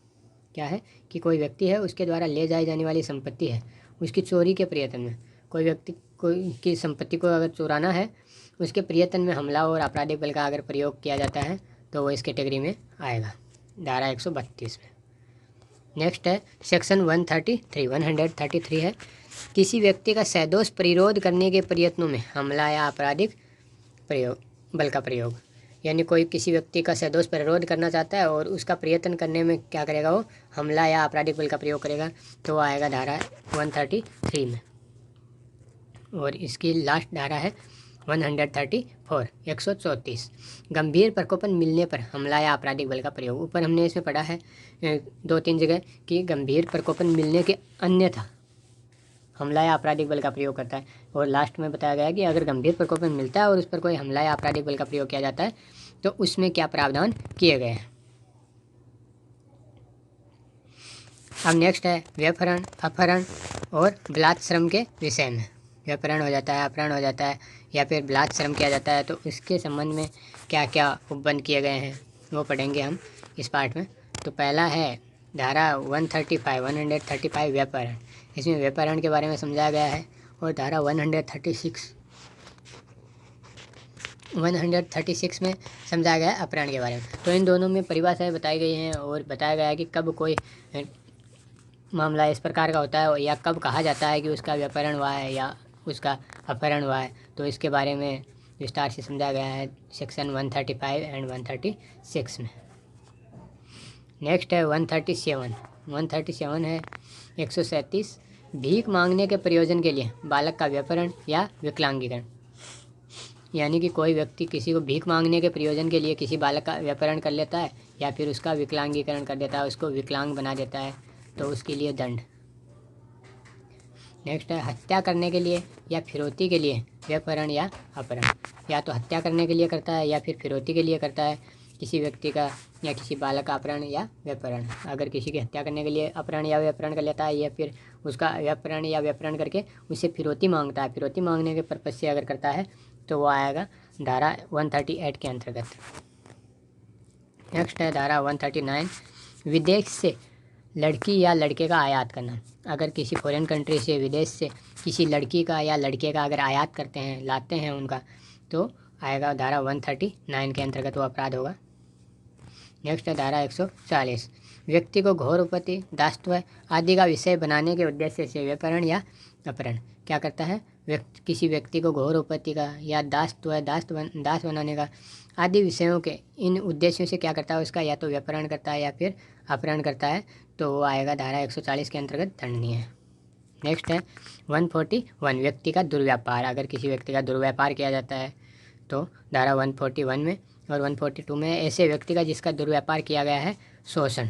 क्या है कि कोई व्यक्ति है उसके द्वारा ले जाई जाने वाली संपत्ति है, उसकी चोरी के प्रयत्न में कोई व्यक्ति कोई की संपत्ति को अगर चुराना है उसके प्रयत्न में हमला और आपराधिक बल का अगर प्रयोग किया जाता है तो वो इस कैटेगरी में आएगा धारा 132 में। नेक्स्ट है सेक्शन 133 है किसी व्यक्ति का सदोष प्रतिरोध करने के प्रयत्नों में हमला या आपराधिक बल का प्रयोग। यानी कोई किसी व्यक्ति का सदोष प्रतिरोध करना चाहता है और उसका प्रयत्न करने में क्या करेगा, वो हमला या आपराधिक बल का प्रयोग करेगा, तो वो आएगा धारा 133 में। और इसकी लास्ट धारा है 134, 134। गंभीर प्रकोपन मिलने पर हमला या आपराधिक बल का प्रयोग। ऊपर हमने इसमें पढ़ा है 2-3 जगह कि गंभीर प्रकोपन मिलने के अन्यथा हमला या आपराधिक बल का प्रयोग करता है, और लास्ट में बताया गया है कि अगर गंभीर प्रकोपन मिलता है और उस पर कोई हमला या आपराधिक बल का प्रयोग किया जाता है तो उसमें क्या प्रावधान किए गए हैं। अब नेक्स्ट है व्यपहरण, अपहरण और बलात् श्रम के विषय में। व्यपहरण हो जाता है, अपहरण हो जाता है या फिर बलात् श्रम किया जाता है, तो इसके संबंध में क्या क्या उपबंध किए गए हैं वो पढ़ेंगे हम इस पार्ट में। तो पहला है धारा 135 व्यपहरण। इसमें व्यपहरण के बारे में समझाया गया है। और धारा 136 में समझाया गया है अपहरण के बारे में। तो इन दोनों में परिभाषाएं बताई गई हैं और बताया गया है कि कब कोई मामला इस प्रकार का होता है या कब कहा जाता है कि उसका व्यपहरण हुआ है या उसका अपहरण हुआ है, तो इसके बारे में विस्तार से समझाया गया है सेक्शन 135 एंड 136 में। नेक्स्ट है 137 है 137। भीख मांगने के प्रयोजन के लिए बालक का व्यपहरण या विकलांगीकरण। यानी कि कोई व्यक्ति किसी को भीख मांगने के प्रयोजन के लिए किसी बालक का व्यपहरण कर लेता है या फिर उसका विकलांगीकरण कर देता है, उसको विकलांग बना देता है, तो उसके लिए दंड। नेक्स्ट है हत्या करने के लिए या फिरौती के लिए व्यपहरण या अपहरण। या तो हत्या करने के लिए करता है या फिर फिरौती के लिए करता है, किसी व्यक्ति का या किसी बालक का अपहरण या व्यपहरण। अगर किसी की हत्या करने के लिए अपहरण या व्यपहरण कर लेता है या फिर उसका व्यपहरण या व्यपहरण करके उसे फिरौती मांगता है, फिरौती मांगने के पर्पज़ से अगर करता है तो वो आएगा धारा 138 के अंतर्गत। नेक्स्ट है धारा 139, विदेश से लड़की या लड़के का आयात करना। अगर किसी फॉरेन कंट्री से, विदेश से किसी लड़की का या लड़के का अगर आयात करते हैं, लाते हैं उनका, तो आएगा धारा 139 के अंतर्गत वो अपराध होगा। नेक्स्ट है धारा 140, व्यक्ति को घोर उपपत्ति, दासत्व आदि का विषय बनाने के उद्देश्य से व्यपहरण या अपहरण क्या करता है, किसी व्यक्ति को घोर उपपत्ति का या दास बनाने का आदि विषयों के इन उद्देश्यों से क्या करता है, उसका या तो व्यपहरण करता है या फिर अपहरण करता है, तो वो आएगा धारा 140 के अंतर्गत दंडनीय है। नेक्स्ट है 141, व्यक्ति का दुर्व्यापार। अगर किसी व्यक्ति का दुर्व्यापार किया जाता है तो धारा 141 में और 142 में ऐसे व्यक्ति का जिसका दुर्व्यापार किया गया है शोषण।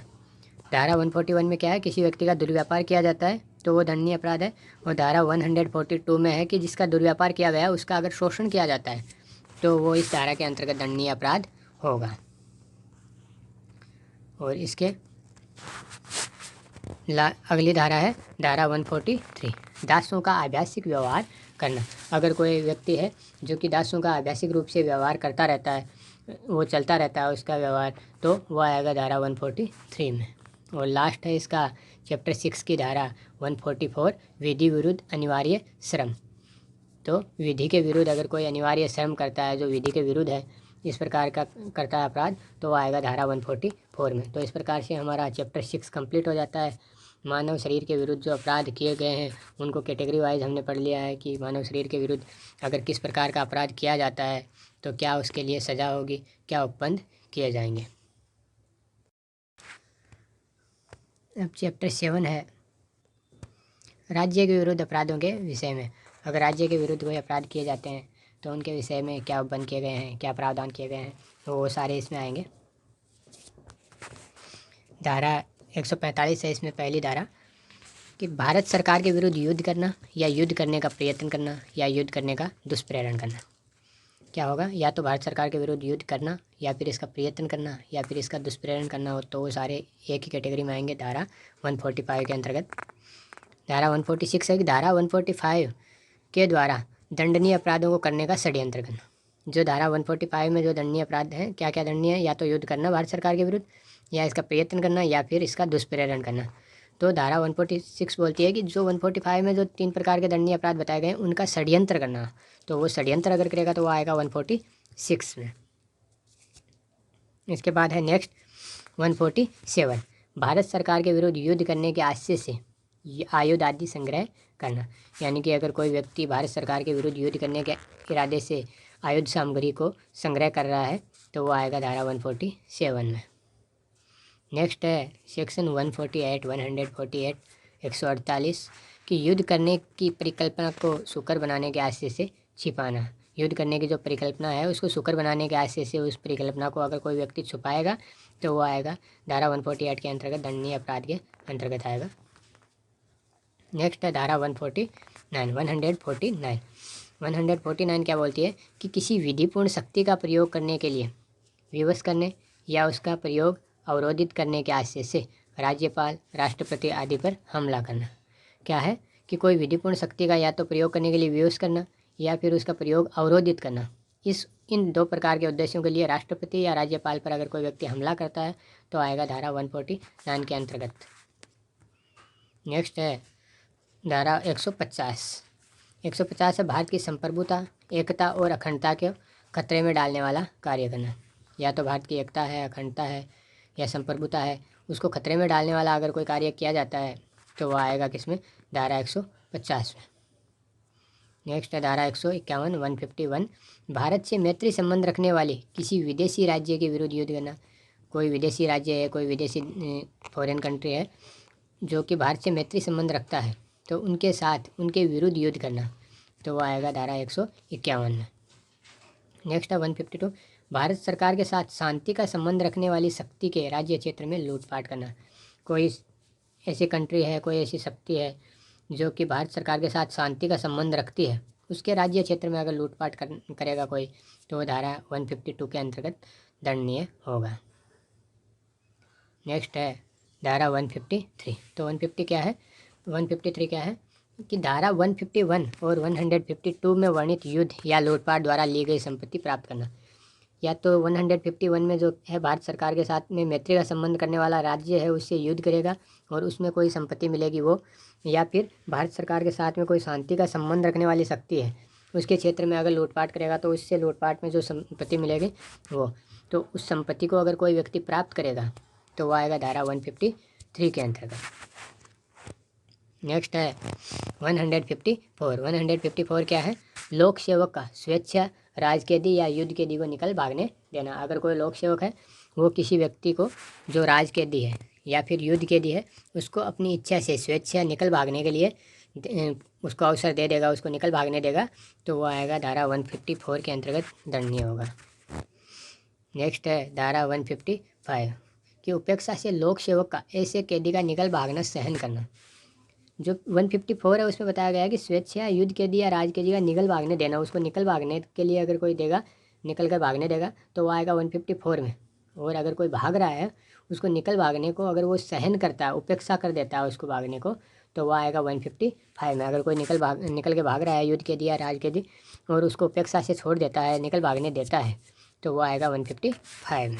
धारा 141 में क्या है, किसी व्यक्ति का दुर्व्यापार किया जाता है तो वो दंडनीय अपराध है, और धारा 142 में है कि जिसका दुर्व्यापार किया गया है उसका अगर शोषण किया जाता है तो वो इस धारा के अंतर्गत दंडनीय अपराध होगा। और इसके अगली धारा है धारा 143, दासों का आभासिक व्यवहार करना। अगर कोई व्यक्ति है जो कि दासों का आभासिक रूप से व्यवहार करता रहता है, वो चलता रहता है उसका व्यवहार, तो वो आएगा धारा 143 में। और लास्ट है इसका चैप्टर 6 की धारा 144, विधि विरुद्ध अनिवार्य श्रम। तो विधि के विरुद्ध अगर कोई अनिवार्य श्रम करता है जो विधि के विरुद्ध है, इस प्रकार का करता है अपराध, तो वो आएगा धारा 144 में। तो इस प्रकार से हमारा चैप्टर 6 कंप्लीट हो जाता है। मानव शरीर के विरुद्ध जो अपराध किए गए हैं उनको कैटेगरी वाइज हमने पढ़ लिया है कि मानव शरीर के विरुद्ध अगर किस प्रकार का अपराध किया जाता है तो क्या उसके लिए सज़ा होगी, क्या उपबंध किए जाएंगे। अब चैप्टर 7 है राज्य के विरुद्ध अपराधों के विषय में। अगर राज्य के विरुद्ध कोई अपराध किए जाते हैं तो उनके विषय में क्या उपबंध किए गए हैं, क्या प्रावधान किए गए हैं, तो वो सारे इसमें आएंगे। धारा 145 है इसमें पहली धारा कि भारत सरकार के विरुद्ध युद्ध करना या युद्ध करने का प्रयत्न करना या युद्ध करने का दुष्प्रेरण करना। क्या होगा, या तो भारत सरकार के विरुद्ध युद्ध करना या फिर इसका प्रयत्न करना या फिर इसका दुष्प्रेरण करना हो, तो वो सारे एक ही कैटेगरी में आएंगे धारा 145 के अंतर्गत। धारा 146 है कि धारा 145 के द्वारा दंडनीय अपराधों को करने का षड्यंत्र करना। जो धारा 145 में जो दंडनीय अपराध हैं, क्या क्या दंडनीय है, या तो युद्ध करना भारत सरकार के विरुद्ध, या इसका प्रयत्न करना, या फिर इसका दुष्प्रेरण करना। तो धारा 146 बोलती है कि जो 145 में जो 3 प्रकार के दंडनीय अपराध बताए गए हैं उनका षड्यंत्र करना, तो वो षड्यंत्र अगर करेगा तो वो आएगा 146 में। इसके बाद है नेक्स्ट 147, भारत सरकार के विरुद्ध युद्ध करने के आशय से आयुध आदि संग्रह करना। यानी कि अगर कोई व्यक्ति भारत सरकार के विरुद्ध युद्ध करने के इरादे से आयुध सामग्री को संग्रह कर रहा है तो वो आएगा धारा 147 में। नेक्स्ट है सेक्शन 148, 148, 148 कि युद्ध करने की परिकल्पना को सुकर बनाने के आशय से छिपाना। युद्ध करने की जो परिकल्पना है उसको सुकर बनाने के आशय से उस परिकल्पना को अगर कोई व्यक्ति छुपाएगा तो वो आएगा धारा 148 के अंतर्गत दंडनीय अपराध के अंतर्गत आएगा। नेक्स्ट है धारा 149, 149 क्या बोलती है कि किसी विधिपूर्ण शक्ति का प्रयोग करने के लिए विवश करने या उसका प्रयोग अवरोधित करने के आशय से राज्यपाल, राष्ट्रपति आदि पर हमला करना। क्या है कि कोई विधिपूर्ण शक्ति का या तो प्रयोग करने के लिए विवश करना या फिर उसका प्रयोग अवरोधित करना। इन 2 प्रकार के उद्देश्यों के लिए राष्ट्रपति या राज्यपाल पर अगर कोई व्यक्ति हमला करता है तो आएगा धारा 149 के अंतर्गत। नेक्स्ट है धारा 150 है भारत की संप्रभुता, एकता और अखंडता के खतरे में डालने वाला कार्य करना। या तो भारत की एकता है, अखंडता है या संप्रभुता है, उसको खतरे में डालने वाला अगर कोई कार्य किया जाता है तो वह आएगा किसमें, धारा 150 में। नेक्स्ट है धारा 151, 151, भारत से मैत्री संबंध रखने वाले किसी विदेशी राज्य के विरुद्ध युद्ध करना। कोई विदेशी राज्य है, कोई विदेशी फॉरेन कंट्री है जो कि भारत से मैत्री संबंध रखता है तो उनके साथ उनके विरुद्ध युद्ध करना, तो वो आएगा धारा 151 में। नेक्स्ट है 152, भारत सरकार के साथ शांति का संबंध रखने वाली शक्ति के राज्य क्षेत्र में लूटपाट करना। कोई ऐसी कंट्री है, कोई ऐसी शक्ति है जो कि भारत सरकार के साथ शांति का संबंध रखती है, उसके राज्य क्षेत्र में अगर लूटपाट करेगा कोई तो वो धारा 152 के अंतर्गत दंडनीय होगा। नेक्स्ट है धारा 153। तो 150 क्या है, 153 क्या है कि धारा 151 और 152 में वर्णित युद्ध या लूटपाट द्वारा ली गई संपत्ति प्राप्त करना। या तो 151 में जो है भारत सरकार के साथ में मैत्री का संबंध करने वाला राज्य है उससे युद्ध करेगा और उसमें कोई संपत्ति मिलेगी वो, या फिर भारत सरकार के साथ में कोई शांति का संबंध रखने वाली शक्ति है उसके क्षेत्र में अगर लूटपाट करेगा तो उससे लूटपाट में जो संपत्ति मिलेगी वो, तो उस संपत्ति को अगर कोई व्यक्ति प्राप्त करेगा तो वह आएगा धारा 153 के अंतर्गत। नेक्स्ट है 154। 154 क्या है, लोक सेवक का स्वेच्छा राज कैदी या युद्ध कैदी को निकल भागने देना। अगर कोई लोक सेवक है वो किसी व्यक्ति को जो राज कैदी है या फिर युद्ध कैदी है उसको अपनी इच्छा से स्वेच्छा निकल भागने के लिए उसको अवसर दे देगा, उसको निकल भागने देगा, तो वो आएगा धारा 154 के अंतर्गत दंडनीय होगा। नेक्स्ट है धारा 155 कि उपेक्षा से लोक सेवक का ऐसे कैदी का निकल भागना सहन करना। जो 154 है उसमें बताया गया है कि स्वेच्छा युद्ध कैदी या राज कैदी का निकल भागने देना, उसको निकल भागने के लिए अगर कोई देगा, निकल कर भागने देगा तो वो आएगा 154 में। और अगर कोई भाग रहा है उसको निकल भागने को अगर वो सहन करता है, उपेक्षा कर देता है उसको भागने को, तो वो आएगा 155 में। अगर कोई निकल के भाग रहा है युद्ध कैदी या राज कैदी और उसको उपेक्षा से छोड़ देता है, निकल भागने देता है, तो वो आएगा 155 में।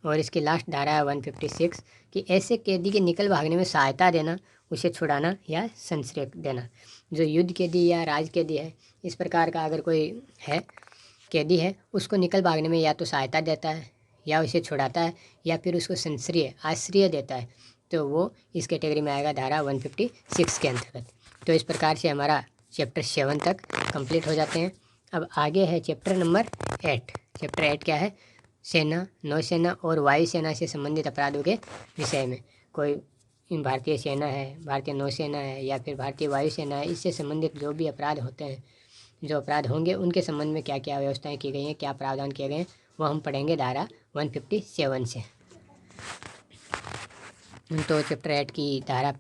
और इसकी लास्ट धारा है 156 कि ऐसे कैदी के निकल भागने में सहायता देना, उसे छुड़ाना या संश्रय देना। जो युद्ध कैदी या राज कैदी है इस प्रकार का अगर कोई है कैदी है उसको निकल भागने में या तो सहायता देता है या उसे छुड़ाता है या फिर उसको संश्रय आश्रय देता है, तो वो इस कैटेगरी में आएगा धारा 156 के अंतर्गत। तो इस प्रकार से हमारा चैप्टर 7 तक कंप्लीट हो जाते हैं। अब आगे है चैप्टर नंबर 8। चैप्टर 8 क्या है, सेना, नौसेना और वायुसेना से संबंधित अपराधों के विषय में। कोई भारतीय सेना है, भारतीय नौसेना है या फिर भारतीय वायुसेना है, इससे संबंधित जो भी अपराध होते हैं, जो अपराध होंगे उनके संबंध में क्या क्या व्यवस्थाएं की गई हैं, क्या प्रावधान किए गए हैं, वो हम पढ़ेंगे धारा 157 से। तो चैप्टर 8 की धारा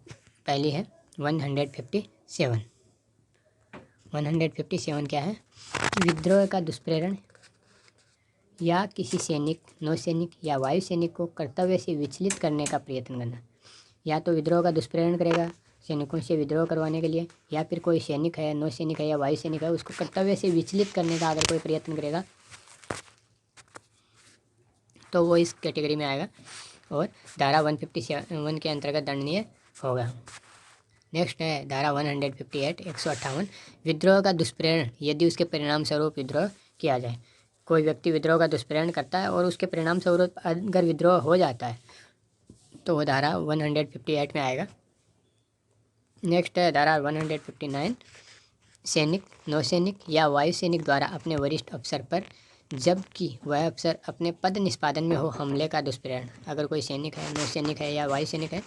पहली है 157। 157 क्या है, विद्रोह का दुष्प्रेरण या किसी सैनिक, नौसैनिक या वायुसैनिक को कर्तव्य से विचलित करने का प्रयत्न करना। या तो विद्रोह का दुष्प्रेरण करेगा सैनिकों से विद्रोह करवाने के लिए, या फिर कोई सैनिक है, नौसैनिक है या वायुसैनिक है उसको कर्तव्य से विचलित करने का अगर कोई प्रयत्न करेगा तो वो इस कैटेगरी में आएगा और धारा 157 के अंतर्गत दंडनीय होगा। नेक्स्ट है धारा 158 158 विद्रोह का दुष्प्रेरण यदि उसके परिणाम स्वरूप विद्रोह किया जाए। कोई व्यक्ति विद्रोह का दुष्प्रेरण करता है और उसके परिणाम स्वरूप अगर विद्रोह हो जाता है तो वो धारा 158 में आएगा। नेक्स्ट है धारा 159 सैनिक, नौसैनिक या वायुसैनिक द्वारा अपने वरिष्ठ अफसर पर जबकि वह अफसर अपने पद निष्पादन में हो हमले का दुष्प्रेरण। अगर कोई सैनिक है, नौसैनिक है या वायुसैनिक है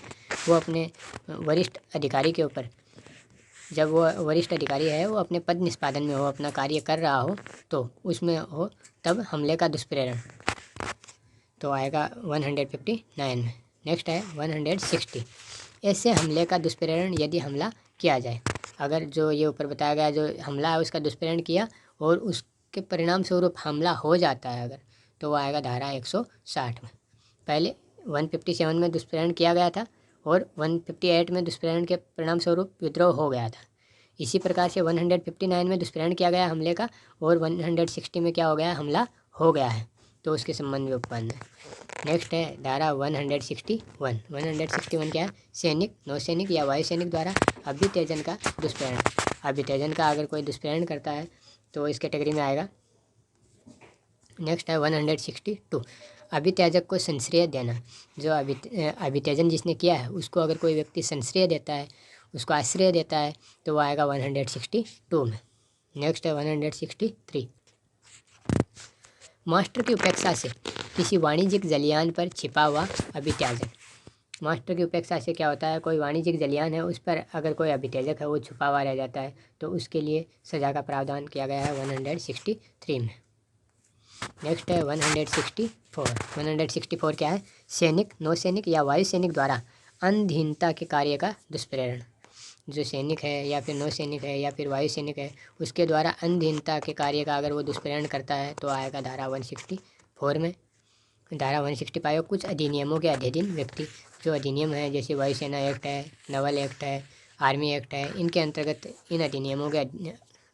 वो अपने वरिष्ठ अधिकारी के ऊपर, जब वो वरिष्ठ अधिकारी है वो अपने पद निष्पादन में हो, अपना कार्य कर रहा हो तो उसमें हो तब हमले का दुष्प्रेरण, तो आएगा 159 में। नेक्स्ट है 160 ऐसे हमले का दुष्प्रेरण यदि हमला किया जाए। अगर जो ये ऊपर बताया गया जो हमला है उसका दुष्प्रेरण किया और उसके परिणाम स्वरूप हमला हो जाता है अगर, तो वो आएगा धारा 160 में। पहले 157 में दुष्प्रेरण किया गया था और 158 में दुष्प्रेरण के परिणाम स्वरूप विद्रोह हो गया था। इसी प्रकार से 159 में दुष्प्रेरण किया गया हमले का और 160 में क्या हो गया, हमला हो गया है, तो उसके संबंध में उपबंध है। नेक्स्ट है धारा 161। 161 क्या है, सैनिक, नौसैनिक या वायुसैनिक द्वारा अभित्यजन का दुष्प्रेरण। अभित्यजन का अगर कोई दुष्प्रेरण करता है तो इस कैटेगरी में आएगा। नेक्स्ट है 162 अभित्याजक को संश्रय देना। जो अभित्यजन जिसने किया है उसको अगर कोई व्यक्ति संश्रय देता है, उसको आश्रय देता है, तो वो आएगा 162 में। नेक्स्ट है 163 मास्टर की उपेक्षा से किसी वाणिज्यिक जलयान पर छिपा हुआ अभित्याजन। मास्टर की उपेक्षा से क्या होता है, कोई वाणिज्यिक जलयान है उस पर अगर कोई अभित्याजक है वो छुपा हुआ रह जाता है तो उसके लिए सज़ा का प्रावधान किया गया है 163 में। नेक्स्ट है 164। 164 क्या है, सैनिक, नौसैनिक या वायुसैनिक द्वारा अंधहीनता के कार्य का दुष्प्रेरण। जो सैनिक है या फिर नौसैनिक है या फिर वायुसैनिक है उसके द्वारा अंधहीनता के कार्य का अगर वो दुष्प्रेरण करता है तो आएगा धारा 165 4 में, धारा 165 कुछ अधिनियमों के अधीन व्यक्ति, जो अधिनियम है जैसे वायुसेना एक्ट है, नवल एक्ट है, आर्मी एक्ट है, इनके अंतर्गत, इन अधिनियमों के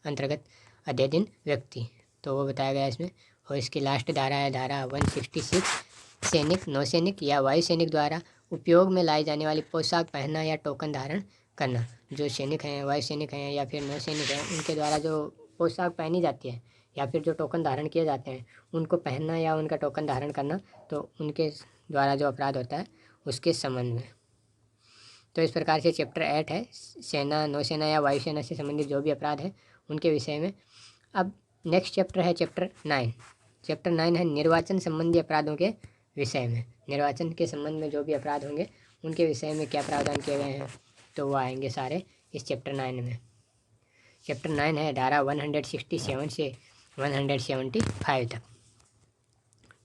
अंतर्गत अधीन व्यक्ति, तो वो बताया गया इसमें। और इसकी लास्ट धारा है धारा 166, सैनिक, नौसैनिक या वायुसैनिक द्वारा उपयोग में लाई जाने वाली पोशाक पहनना या टोकन धारण करना। जो सैनिक हैं, वायुसैनिक हैं या फिर नौसैनिक हैं, उनके द्वारा जो पोशाक पहनी जाती है या फिर जो टोकन धारण किए जाते हैं, उनको पहनना या उनका टोकन धारण करना, तो उनके द्वारा जो अपराध होता है उसके संबंध में। तो इस प्रकार से चैप्टर 8 है, सेना, नौसेना या वायुसेना से संबंधित जो भी अपराध है उनके विषय में। अब नेक्स्ट चैप्टर है चैप्टर 9। चैप्टर 9 है निर्वाचन संबंधी अपराधों के विषय में। निर्वाचन के संबंध में जो भी अपराध होंगे उनके विषय में क्या प्रावधान किए गए हैं, तो वो आएंगे सारे इस चैप्टर 9 में। चैप्टर 9 है धारा 167 से 175 तक।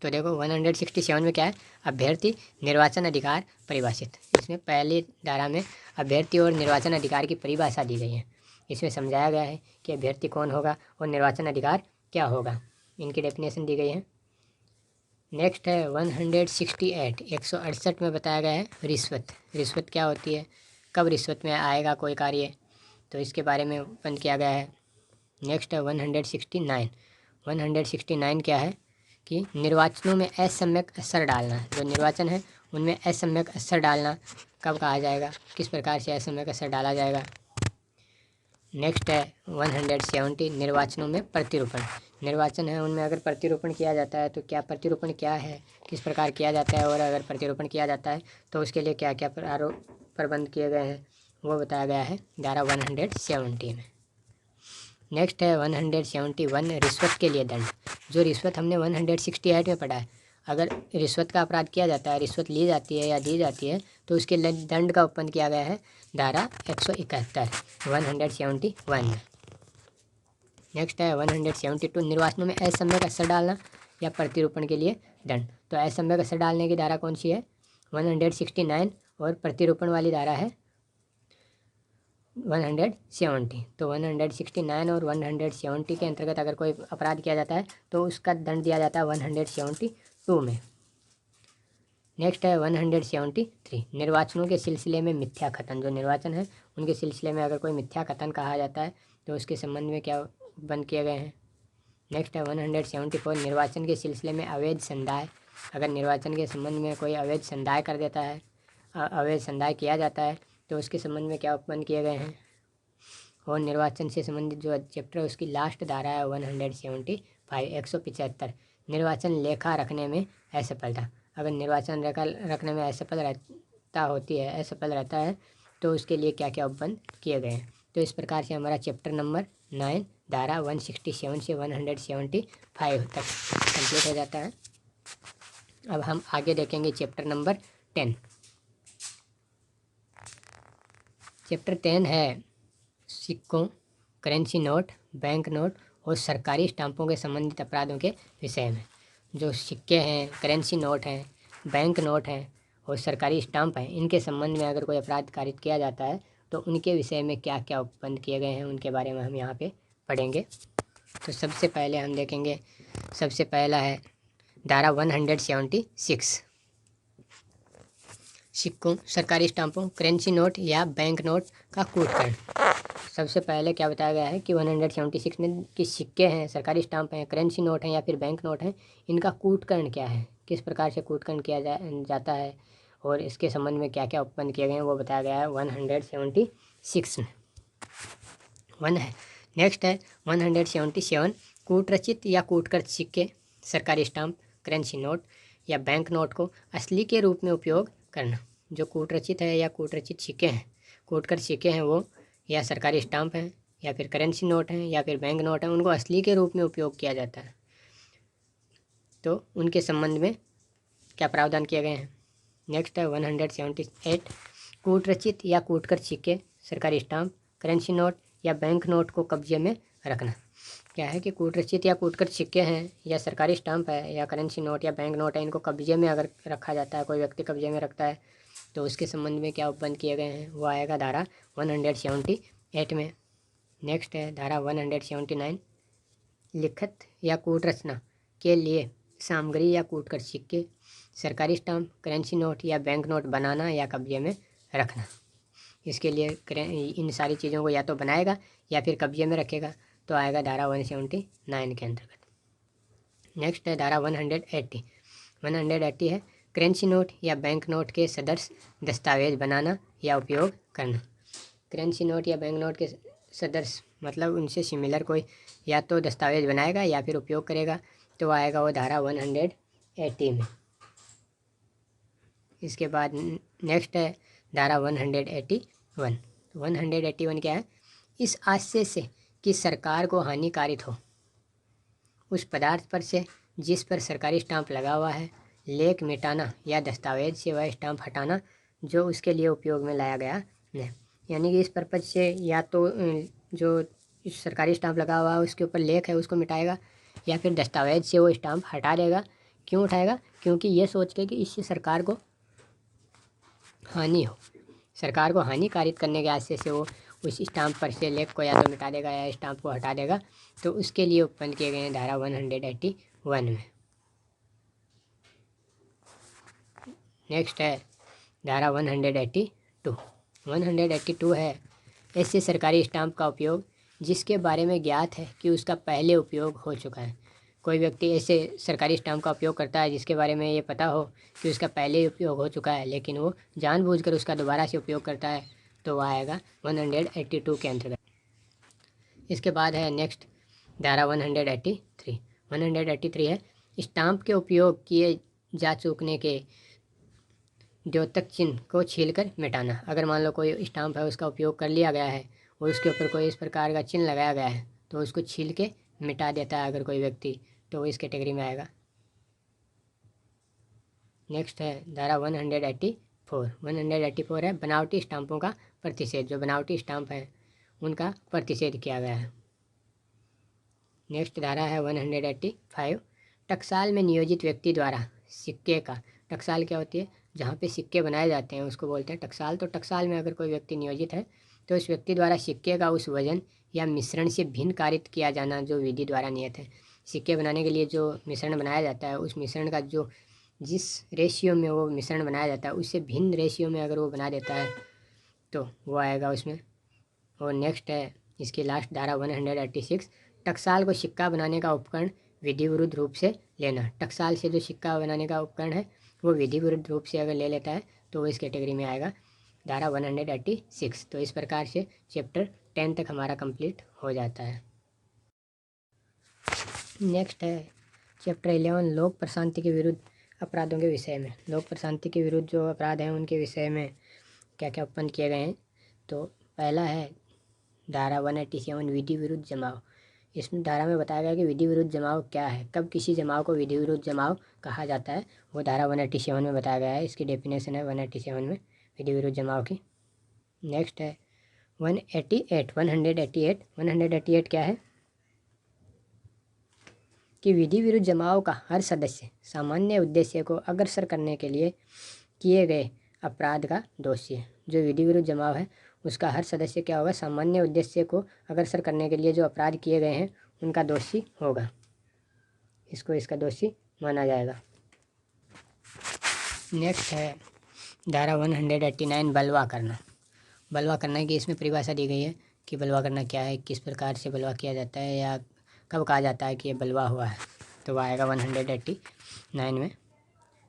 तो देखो 167 में क्या है, अभ्यर्थी निर्वाचन अधिकार परिभाषित। इसमें पहली धारा में अभ्यर्थी और निर्वाचन अधिकार की परिभाषा दी गई है। इसमें समझाया गया है कि अभ्यर्थी कौन होगा और निर्वाचन अधिकार क्या होगा, इनकी डेफिनेशन दी गई है। नेक्स्ट है 168, 168 में बताया गया है रिश्वत। रिश्वत क्या होती है, कब रिश्वत में आएगा कोई कार्य, तो इसके बारे में उत्पन्न किया गया है। नेक्स्ट है 169। 169 क्या है कि निर्वाचनों में असम्यक असर डालना। जो निर्वाचन है उनमें असम्यक असर डालना कब कहा जाएगा, किस प्रकार से असम्यक असर डाला जाएगा। नेक्स्ट है 170, निर्वाचनों में प्रतिरूपण। निर्वाचन है उनमें अगर प्रतिरूपण किया जाता है तो क्या प्रतिरूपण क्या है, किस प्रकार किया जाता है, और अगर प्रतिरूपण किया जाता है तो उसके लिए क्या क्या प्रबंध किए गए हैं, वो बताया गया है धारा 170 में। नेक्स्ट है 171, रिश्वत के लिए दंड। जो रिश्वत हमने 168 में पढ़ा है, अगर रिश्वत का अपराध किया जाता है, रिश्वत ली जाती है या दी जाती है, तो उसके दंड का उत्पन्न किया गया है धारा 171, 171 में। नेक्स्ट है 172, निर्वाचनों में असम्यक असर डालना या प्रतिरूपण के लिए दंड। तो असम्यक असर डालने की धारा कौन सी है, 169, और प्रतिरूपण वाली धारा है 170। तो 169 और 170 के अंतर्गत अगर कोई अपराध किया जाता है तो उसका दंड दिया जाता है 172 में। नेक्स्ट है 173, निर्वाचनों के सिलसिले में मिथ्या कथन। जो निर्वाचन है उनके सिलसिले में अगर कोई मिथ्या कथन कहा जाता है तो उसके संबंध में क्या बंद किए गए हैं। नेक्स्ट है 174, निर्वाचन के सिलसिले में अवैध संदाय। अगर निर्वाचन के संबंध में कोई अवैध संदाय कर देता है, अवैध संदाय किया जाता है, तो उसके संबंध में क्या उपबंध किए गए हैं। और निर्वाचन से संबंधित जो चैप्टर है उसकी लास्ट धारा है 175, 175, निर्वाचन लेखा रखने में असफलता। अगर निर्वाचन लेखा रखने में असफल रहता है तो उसके लिए क्या क्या उपबंध किए गए हैं। तो इस प्रकार से हमारा चैप्टर नंबर 9 धारा 167 से 175 तक कंप्लीट हो जाता है। अब हम आगे देखेंगे चैप्टर नंबर 10। चैप्टर 10 है सिक्कों, करेंसी नोट, बैंक नोट और सरकारी स्टाम्पों के संबंधित अपराधों के विषय में। जो सिक्के हैं, करेंसी नोट हैं, बैंक नोट हैं और सरकारी स्टाम्प हैं, इनके संबंध में अगर कोई अपराध कारित किया जाता है तो उनके विषय में क्या क्या उपबंध किए गए हैं उनके बारे में हम यहाँ पे पढ़ेंगे। तो सबसे पहले हम देखेंगे, सबसे पहला है धारा 176, सिक्कों, सरकारी स्टाम्पों, करेंसी नोट या बैंक नोट का कूटकरण। सबसे पहले क्या बताया गया है कि 176 में कि सिक्के हैं, सरकारी स्टाम्प हैं, करेंसी नोट हैं या फिर बैंक नोट हैं, इनका कूटकरण क्या है, किस प्रकार से कूटकरण किया जाता है और इसके संबंध में क्या क्या उपबंध किए गए हैं वो बताया गया है 176 में। वन है। नेक्स्ट है 177, कूटरचित या कूटकर सिक्के, सरकारी स्टाम्प, करेंसी नोट या बैंक नोट को असली के रूप में उपयोग करना। जो कूटरचित है या कूटरचित सिक्के हैं, कूटकर सिक्के हैं वो, या सरकारी स्टाम्प हैं या फिर करेंसी नोट हैं या फिर बैंक नोट हैं, उनको असली के रूप में उपयोग किया जाता है, तो उनके संबंध में क्या प्रावधान किए गए हैं। नेक्स्ट है 178, कूटरचित या कूटकर सिक्के, सरकारी स्टाम्प, करेंसी नोट या बैंक नोट को कब्जे में रखना। क्या है कि कूटरचित या कूटकर सिक्के हैं या सरकारी स्टाम्प है या करेंसी नोट या बैंक नोट है, इनको कब्जे में अगर रखा जाता है, कोई व्यक्ति कब्जे में रखता है, तो उसके संबंध में क्या उपबंध किए गए हैं वो आएगा धारा 178 में। नेक्स्ट है धारा 179, लिखित या कूट रचना के लिए सामग्री या कूटकर सिक्के, सरकारी स्टाम्प, करेंसी नोट या बैंक नोट बनाना या कब्जे में रखना। इसके लिए इन सारी चीज़ों को या तो बनाएगा या फिर कब्जे में रखेगा, तो आएगा धारा 179 के अंतर्गत। नेक्स्ट है धारा 180। 180 है करेंसी नोट या बैंक नोट के सदृश दस्तावेज बनाना या उपयोग करना। करेंसी नोट या बैंक नोट के सदृश मतलब उनसे सिमिलर कोई या तो दस्तावेज बनाएगा या फिर उपयोग करेगा, तो आएगा वो धारा 180 में। इसके बाद नेक्स्ट है धारा 181। 181 क्या है? इस आशय से कि सरकार को हानिकारित हो उस पदार्थ पर से जिस पर सरकारी स्टाम्प लगा हुआ है, लेख मिटाना या दस्तावेज से वह स्टाम्प हटाना जो उसके लिए उपयोग में लाया गया है। यानी कि इस पर्पज से या तो जो इस सरकारी स्टाम्प लगा हुआ है उसके ऊपर लेख है उसको मिटाएगा या फिर दस्तावेज से वो स्टाम्प हटा देगा। क्यों उठाएगा? क्योंकि ये सोच के कि इससे सरकार को हानि हो, सरकार को हानिकारित करने के आशय से वो उस स्टाम्प पर से लेख को या तो मिटा देगा या स्टाम्प को हटा देगा, तो उसके लिए उत्पन्न किए गए हैं धारा 181 में। नेक्स्ट है धारा 182। 182 है ऐसे सरकारी स्टाम्प का उपयोग जिसके बारे में ज्ञात है कि उसका पहले उपयोग हो चुका है। कोई व्यक्ति ऐसे सरकारी स्टाम्प का उपयोग करता है जिसके बारे में ये पता हो कि उसका पहले उपयोग हो चुका है, लेकिन वो जानबूझकर उसका दोबारा से उपयोग करता है, तो वह आएगा 182 के अंतर्गत। इसके बाद है नेक्स्ट धारा 183। 183 है स्टाम्प के उपयोग किए जा चुकने के द्योतक चिन्ह को छीलकर मिटाना। अगर मान लो कोई स्टाम्प है उसका उपयोग कर लिया गया है और उसके ऊपर कोई इस प्रकार का चिन्ह लगाया गया है तो उसको छील के मिटा देता है अगर कोई व्यक्ति, तो वो इस कैटेगरी में आएगा। नेक्स्ट है धारा 184। 184 है बनावटी स्टाम्पों का प्रतिषेध। जो बनावटी स्टाम्प है उनका प्रतिषेध किया गया है। नेक्स्ट धारा है 185। टकसाल में नियोजित व्यक्ति द्वारा सिक्के का, टकसाल क्या होती है? जहाँ पे सिक्के बनाए जाते हैं उसको बोलते हैं टकसाल। तो टकसाल में अगर कोई व्यक्ति नियोजित है तो उस व्यक्ति द्वारा सिक्के का उस वजन या मिश्रण से भिन्न कारित किया जाना जो विधि द्वारा नियत है। सिक्के बनाने के लिए जो मिश्रण बनाया जाता है उस मिश्रण का जो जिस रेशियो में वो मिश्रण बनाया जाता है उससे भिन्न रेशियो में अगर वो बना देता है तो वो आएगा उसमें। और नेक्स्ट है इसकी लास्ट धारा 186। टकसाल को सिक्का बनाने का उपकरण विधि विरुद्ध रूप से लेना। टकसाल से जो सिक्का बनाने का उपकरण है वो विधि विरुद्ध रूप से अगर ले लेता है तो वो इस कैटेगरी में आएगा धारा 186। तो इस प्रकार से चैप्टर 10 तक हमारा कंप्लीट हो जाता है। नेक्स्ट है चैप्टर 11 लोक प्रशांति के विरुद्ध अपराधों के विषय में। लोक प्रशांति के विरुद्ध जो अपराध हैं उनके विषय में क्या क्या उत्पन्न किए गए हैं। तो पहला है धारा 187 विधि विरुद्ध जमाव। इसमें धारा में बताया गया कि विधि विरुद्ध जमाव क्या है, कब किसी जमाव को विधि विरुद्ध जमाव कहा जाता है, वो धारा 187 में बताया गया है। इसकी डेफिनेशन है 187 में विधि विरुद्ध जमाव की। नेक्स्ट है 188। 188 क्या है कि विधि विरुद्ध जमाव का हर सदस्य सामान्य उद्देश्य को अग्रसर करने के लिए किए गए अपराध का दोषी है। जो विधि विरुद्ध जमाव है उसका हर सदस्य क्या होगा? सामान्य उद्देश्य को अग्रसर करने के लिए जो अपराध किए गए हैं उनका दोषी होगा, इसको इसका दोषी माना जाएगा। नेक्स्ट है धारा 189 बलवा करना। बलवा करना की इसमें परिभाषा दी गई है कि बलवा करना क्या है, किस प्रकार से बलवा किया जाता है या कब कहा जाता है कि ये बलवा हुआ है, तो वह आएगा 189 में।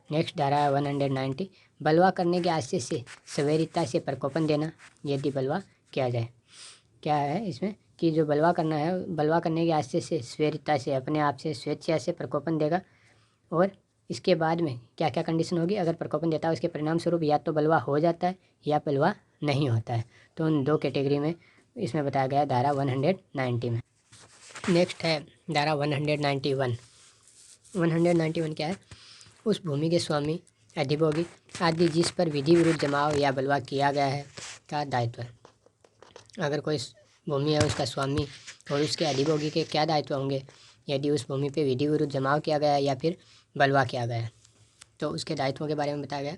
नेक्स्ट धारा है 190 बलवा करने के आशय से सवेरिता से प्रकोपन देना यदि बलवा किया जाए। क्या है इसमें कि जो बलवा करना है, बलवा करने के आशय से सवेरिता से अपने आप से स्वेच्छा से प्रकोपन देगा, और इसके बाद में क्या क्या कंडीशन होगी, अगर प्रकोपन देता है उसके परिणाम स्वरूप या तो बलवा हो जाता है या बलवा नहीं होता है। तो उन दो कैटेगरी में इसमें बताया गया धारा 190 में। नेक्स्ट है धारा 191। 191 क्या है? उस भूमि के स्वामी, अधिभोगी आदि जिस पर विधि विरुद्ध जमाव या बलवा किया गया है का दायित्व। अगर कोई भूमि है उसका स्वामी और उसके अधिभोगी के क्या दायित्व होंगे यदि उस भूमि पे विधि विरुद्ध जमाव किया गया है या फिर बलवा किया गया है, तो उसके दायित्वों के बारे में बताया गया।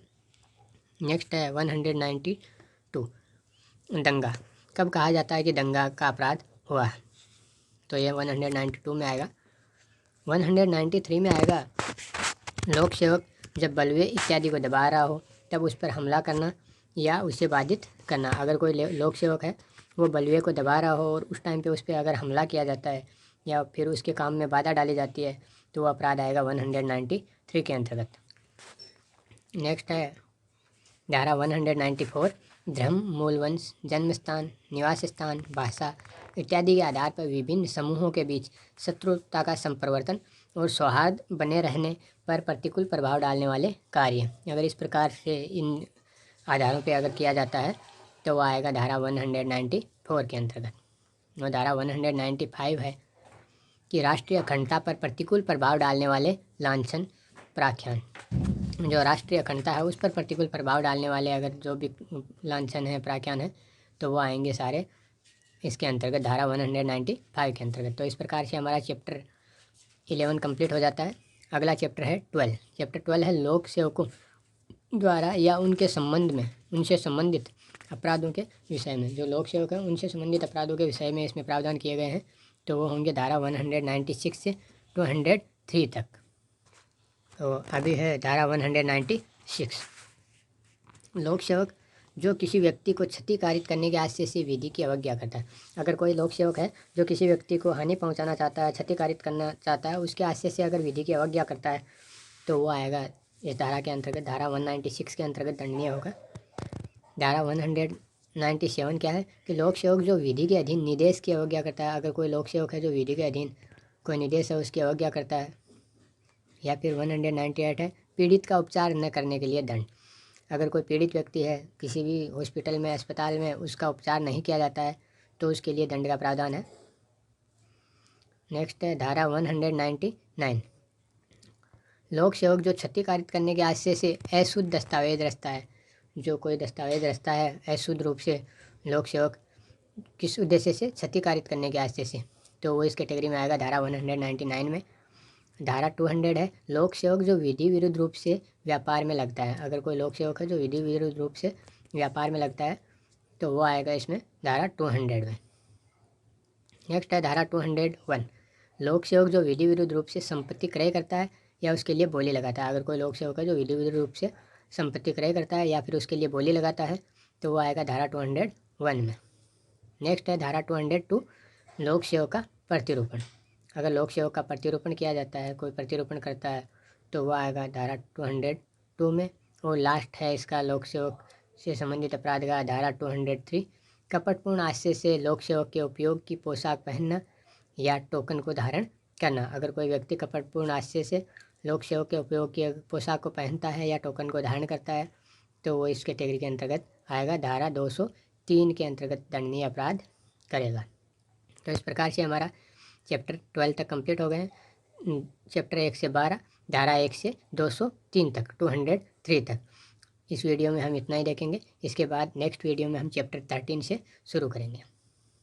नेक्स्ट है 192 दंगा। कब कहा जाता है कि दंगा का अपराध हुआ है, तो ये 192 में आएगा। 193 में आएगा लोक सेवक जब बलवे इत्यादि को दबा रहा हो तब उस पर हमला करना या उसे बाधित करना। अगर कोई लोक सेवक है वो बलवे को दबा रहा हो और उस टाइम पे उस पर अगर हमला किया जाता है या फिर उसके काम में बाधा डाली जाती है तो वो अपराध आएगा 193 के अंतर्गत। नेक्स्ट है धारा 194, धर्म, मूल वंश, जन्म स्थान, निवास स्थान, भाषा इत्यादि के आधार पर विभिन्न समूहों के बीच शत्रुता का संप्रवर्तन और सौहार्द बने रहने पर प्रतिकूल प्रभाव डालने वाले कार्य। अगर इस प्रकार से इन आधारों पे अगर किया जाता है तो वो आएगा धारा 194 के अंतर्गत। और धारा 195 है कि राष्ट्रीय अखंडता पर प्रतिकूल प्रभाव डालने वाले लांछन, प्राख्यान। जो राष्ट्रीय अखंडता है उस पर प्रतिकूल प्रभाव डालने वाले अगर जो भी लांछन है, प्राख्यान है, तो वो आएंगे सारे इसके अंतर्गत धारा 195 के अंतर्गत। तो इस प्रकार से हमारा चैप्टर 11 कंप्लीट हो जाता है। अगला चैप्टर है 12। चैप्टर 12 है लोक सेवकों द्वारा या उनके संबंध में उनसे संबंधित अपराधों के विषय में। जो लोक सेवक हैं उनसे संबंधित अपराधों के विषय में इसमें प्रावधान किए गए हैं, तो वो होंगे धारा 196 से 203 तक। तो अभी है धारा 196। लोक सेवक जो किसी व्यक्ति को क्षति कारित करने के आशय से विधि की अवज्ञा करता है। अगर कोई लोक सेवक है जो किसी व्यक्ति को हानि पहुंचाना चाहता है, क्षति कारित करना चाहता है, उसके आशय से अगर विधि की अवज्ञा करता है तो वो आएगा इस धारा के अंतर्गत, धारा 196 के अंतर्गत दंडनीय होगा। धारा 197 क्या है कि लोक सेवक जो विधि के अधीन निर्देश की अवज्ञा करता है। अगर कोई लोक सेवक है जो विधि के अधीन कोई निर्देश है उसकी अवज्ञा करता है। या फिर 198 है पीड़ित का उपचार न करने के लिए दंड। अगर कोई पीड़ित व्यक्ति है किसी भी हॉस्पिटल में, अस्पताल में, उसका उपचार नहीं किया जाता है तो उसके लिए दंड का प्रावधान है। नेक्स्ट है धारा 199। लोक सेवक जो क्षति कारित करने के आशय से अशुद्ध दस्तावेज रचता है। जो कोई दस्तावेज रचता है अशुद्ध रूप से लोक सेवक किस उद्देश्य से, क्षति कारित करने के आशय से, तो वो इस कैटेगरी में आएगा धारा 199 में। धारा 200 है लोक सेवक जो विधि विरुद्ध रूप से व्यापार में लगता है। अगर कोई लोक सेवक है जो विधि विरुद्ध रूप से व्यापार में लगता है तो वो आएगा इसमें धारा 200 में। नेक्स्ट है धारा 201। लोक सेवक जो विधि विरुद्ध रूप से संपत्ति क्रय करता है या उसके लिए बोली लगाता है। अगर कोई लोक सेवक है जो विधि विरुद्ध रूप से संपत्ति क्रय करता है या फिर उसके लिए बोली लगाता है तो वो आएगा धारा 201 में। नेक्स्ट है धारा 202, लोक सेवक का प्रतिरूपण। अगर लोक सेवक का प्रतिरूपण किया जाता है, कोई प्रतिरूपण करता है, तो वो आएगा धारा 202 में। और लास्ट है इसका लोक सेवक से संबंधित अपराध का धारा 203, कपटपूर्ण आशय से लोक सेवक के उपयोग की पोशाक पहनना या टोकन को धारण करना। अगर कोई व्यक्ति कपटपूर्ण आशय से लोक सेवक के उपयोग की पोशाक को पहनता है या टोकन को धारण करता है तो वो इस कैटेगरी के अंतर्गत आएगा, धारा 203 के अंतर्गत दंडनीय अपराध करेगा। तो इस प्रकार से हमारा चैप्टर 12 तक कंप्लीट हो गए हैं। चैप्टर 1 से 12, धारा 1 से 203 तक, 203 तक। इस वीडियो में हम इतना ही देखेंगे। इसके बाद नेक्स्ट वीडियो में हम चैप्टर 13 से शुरू करेंगे।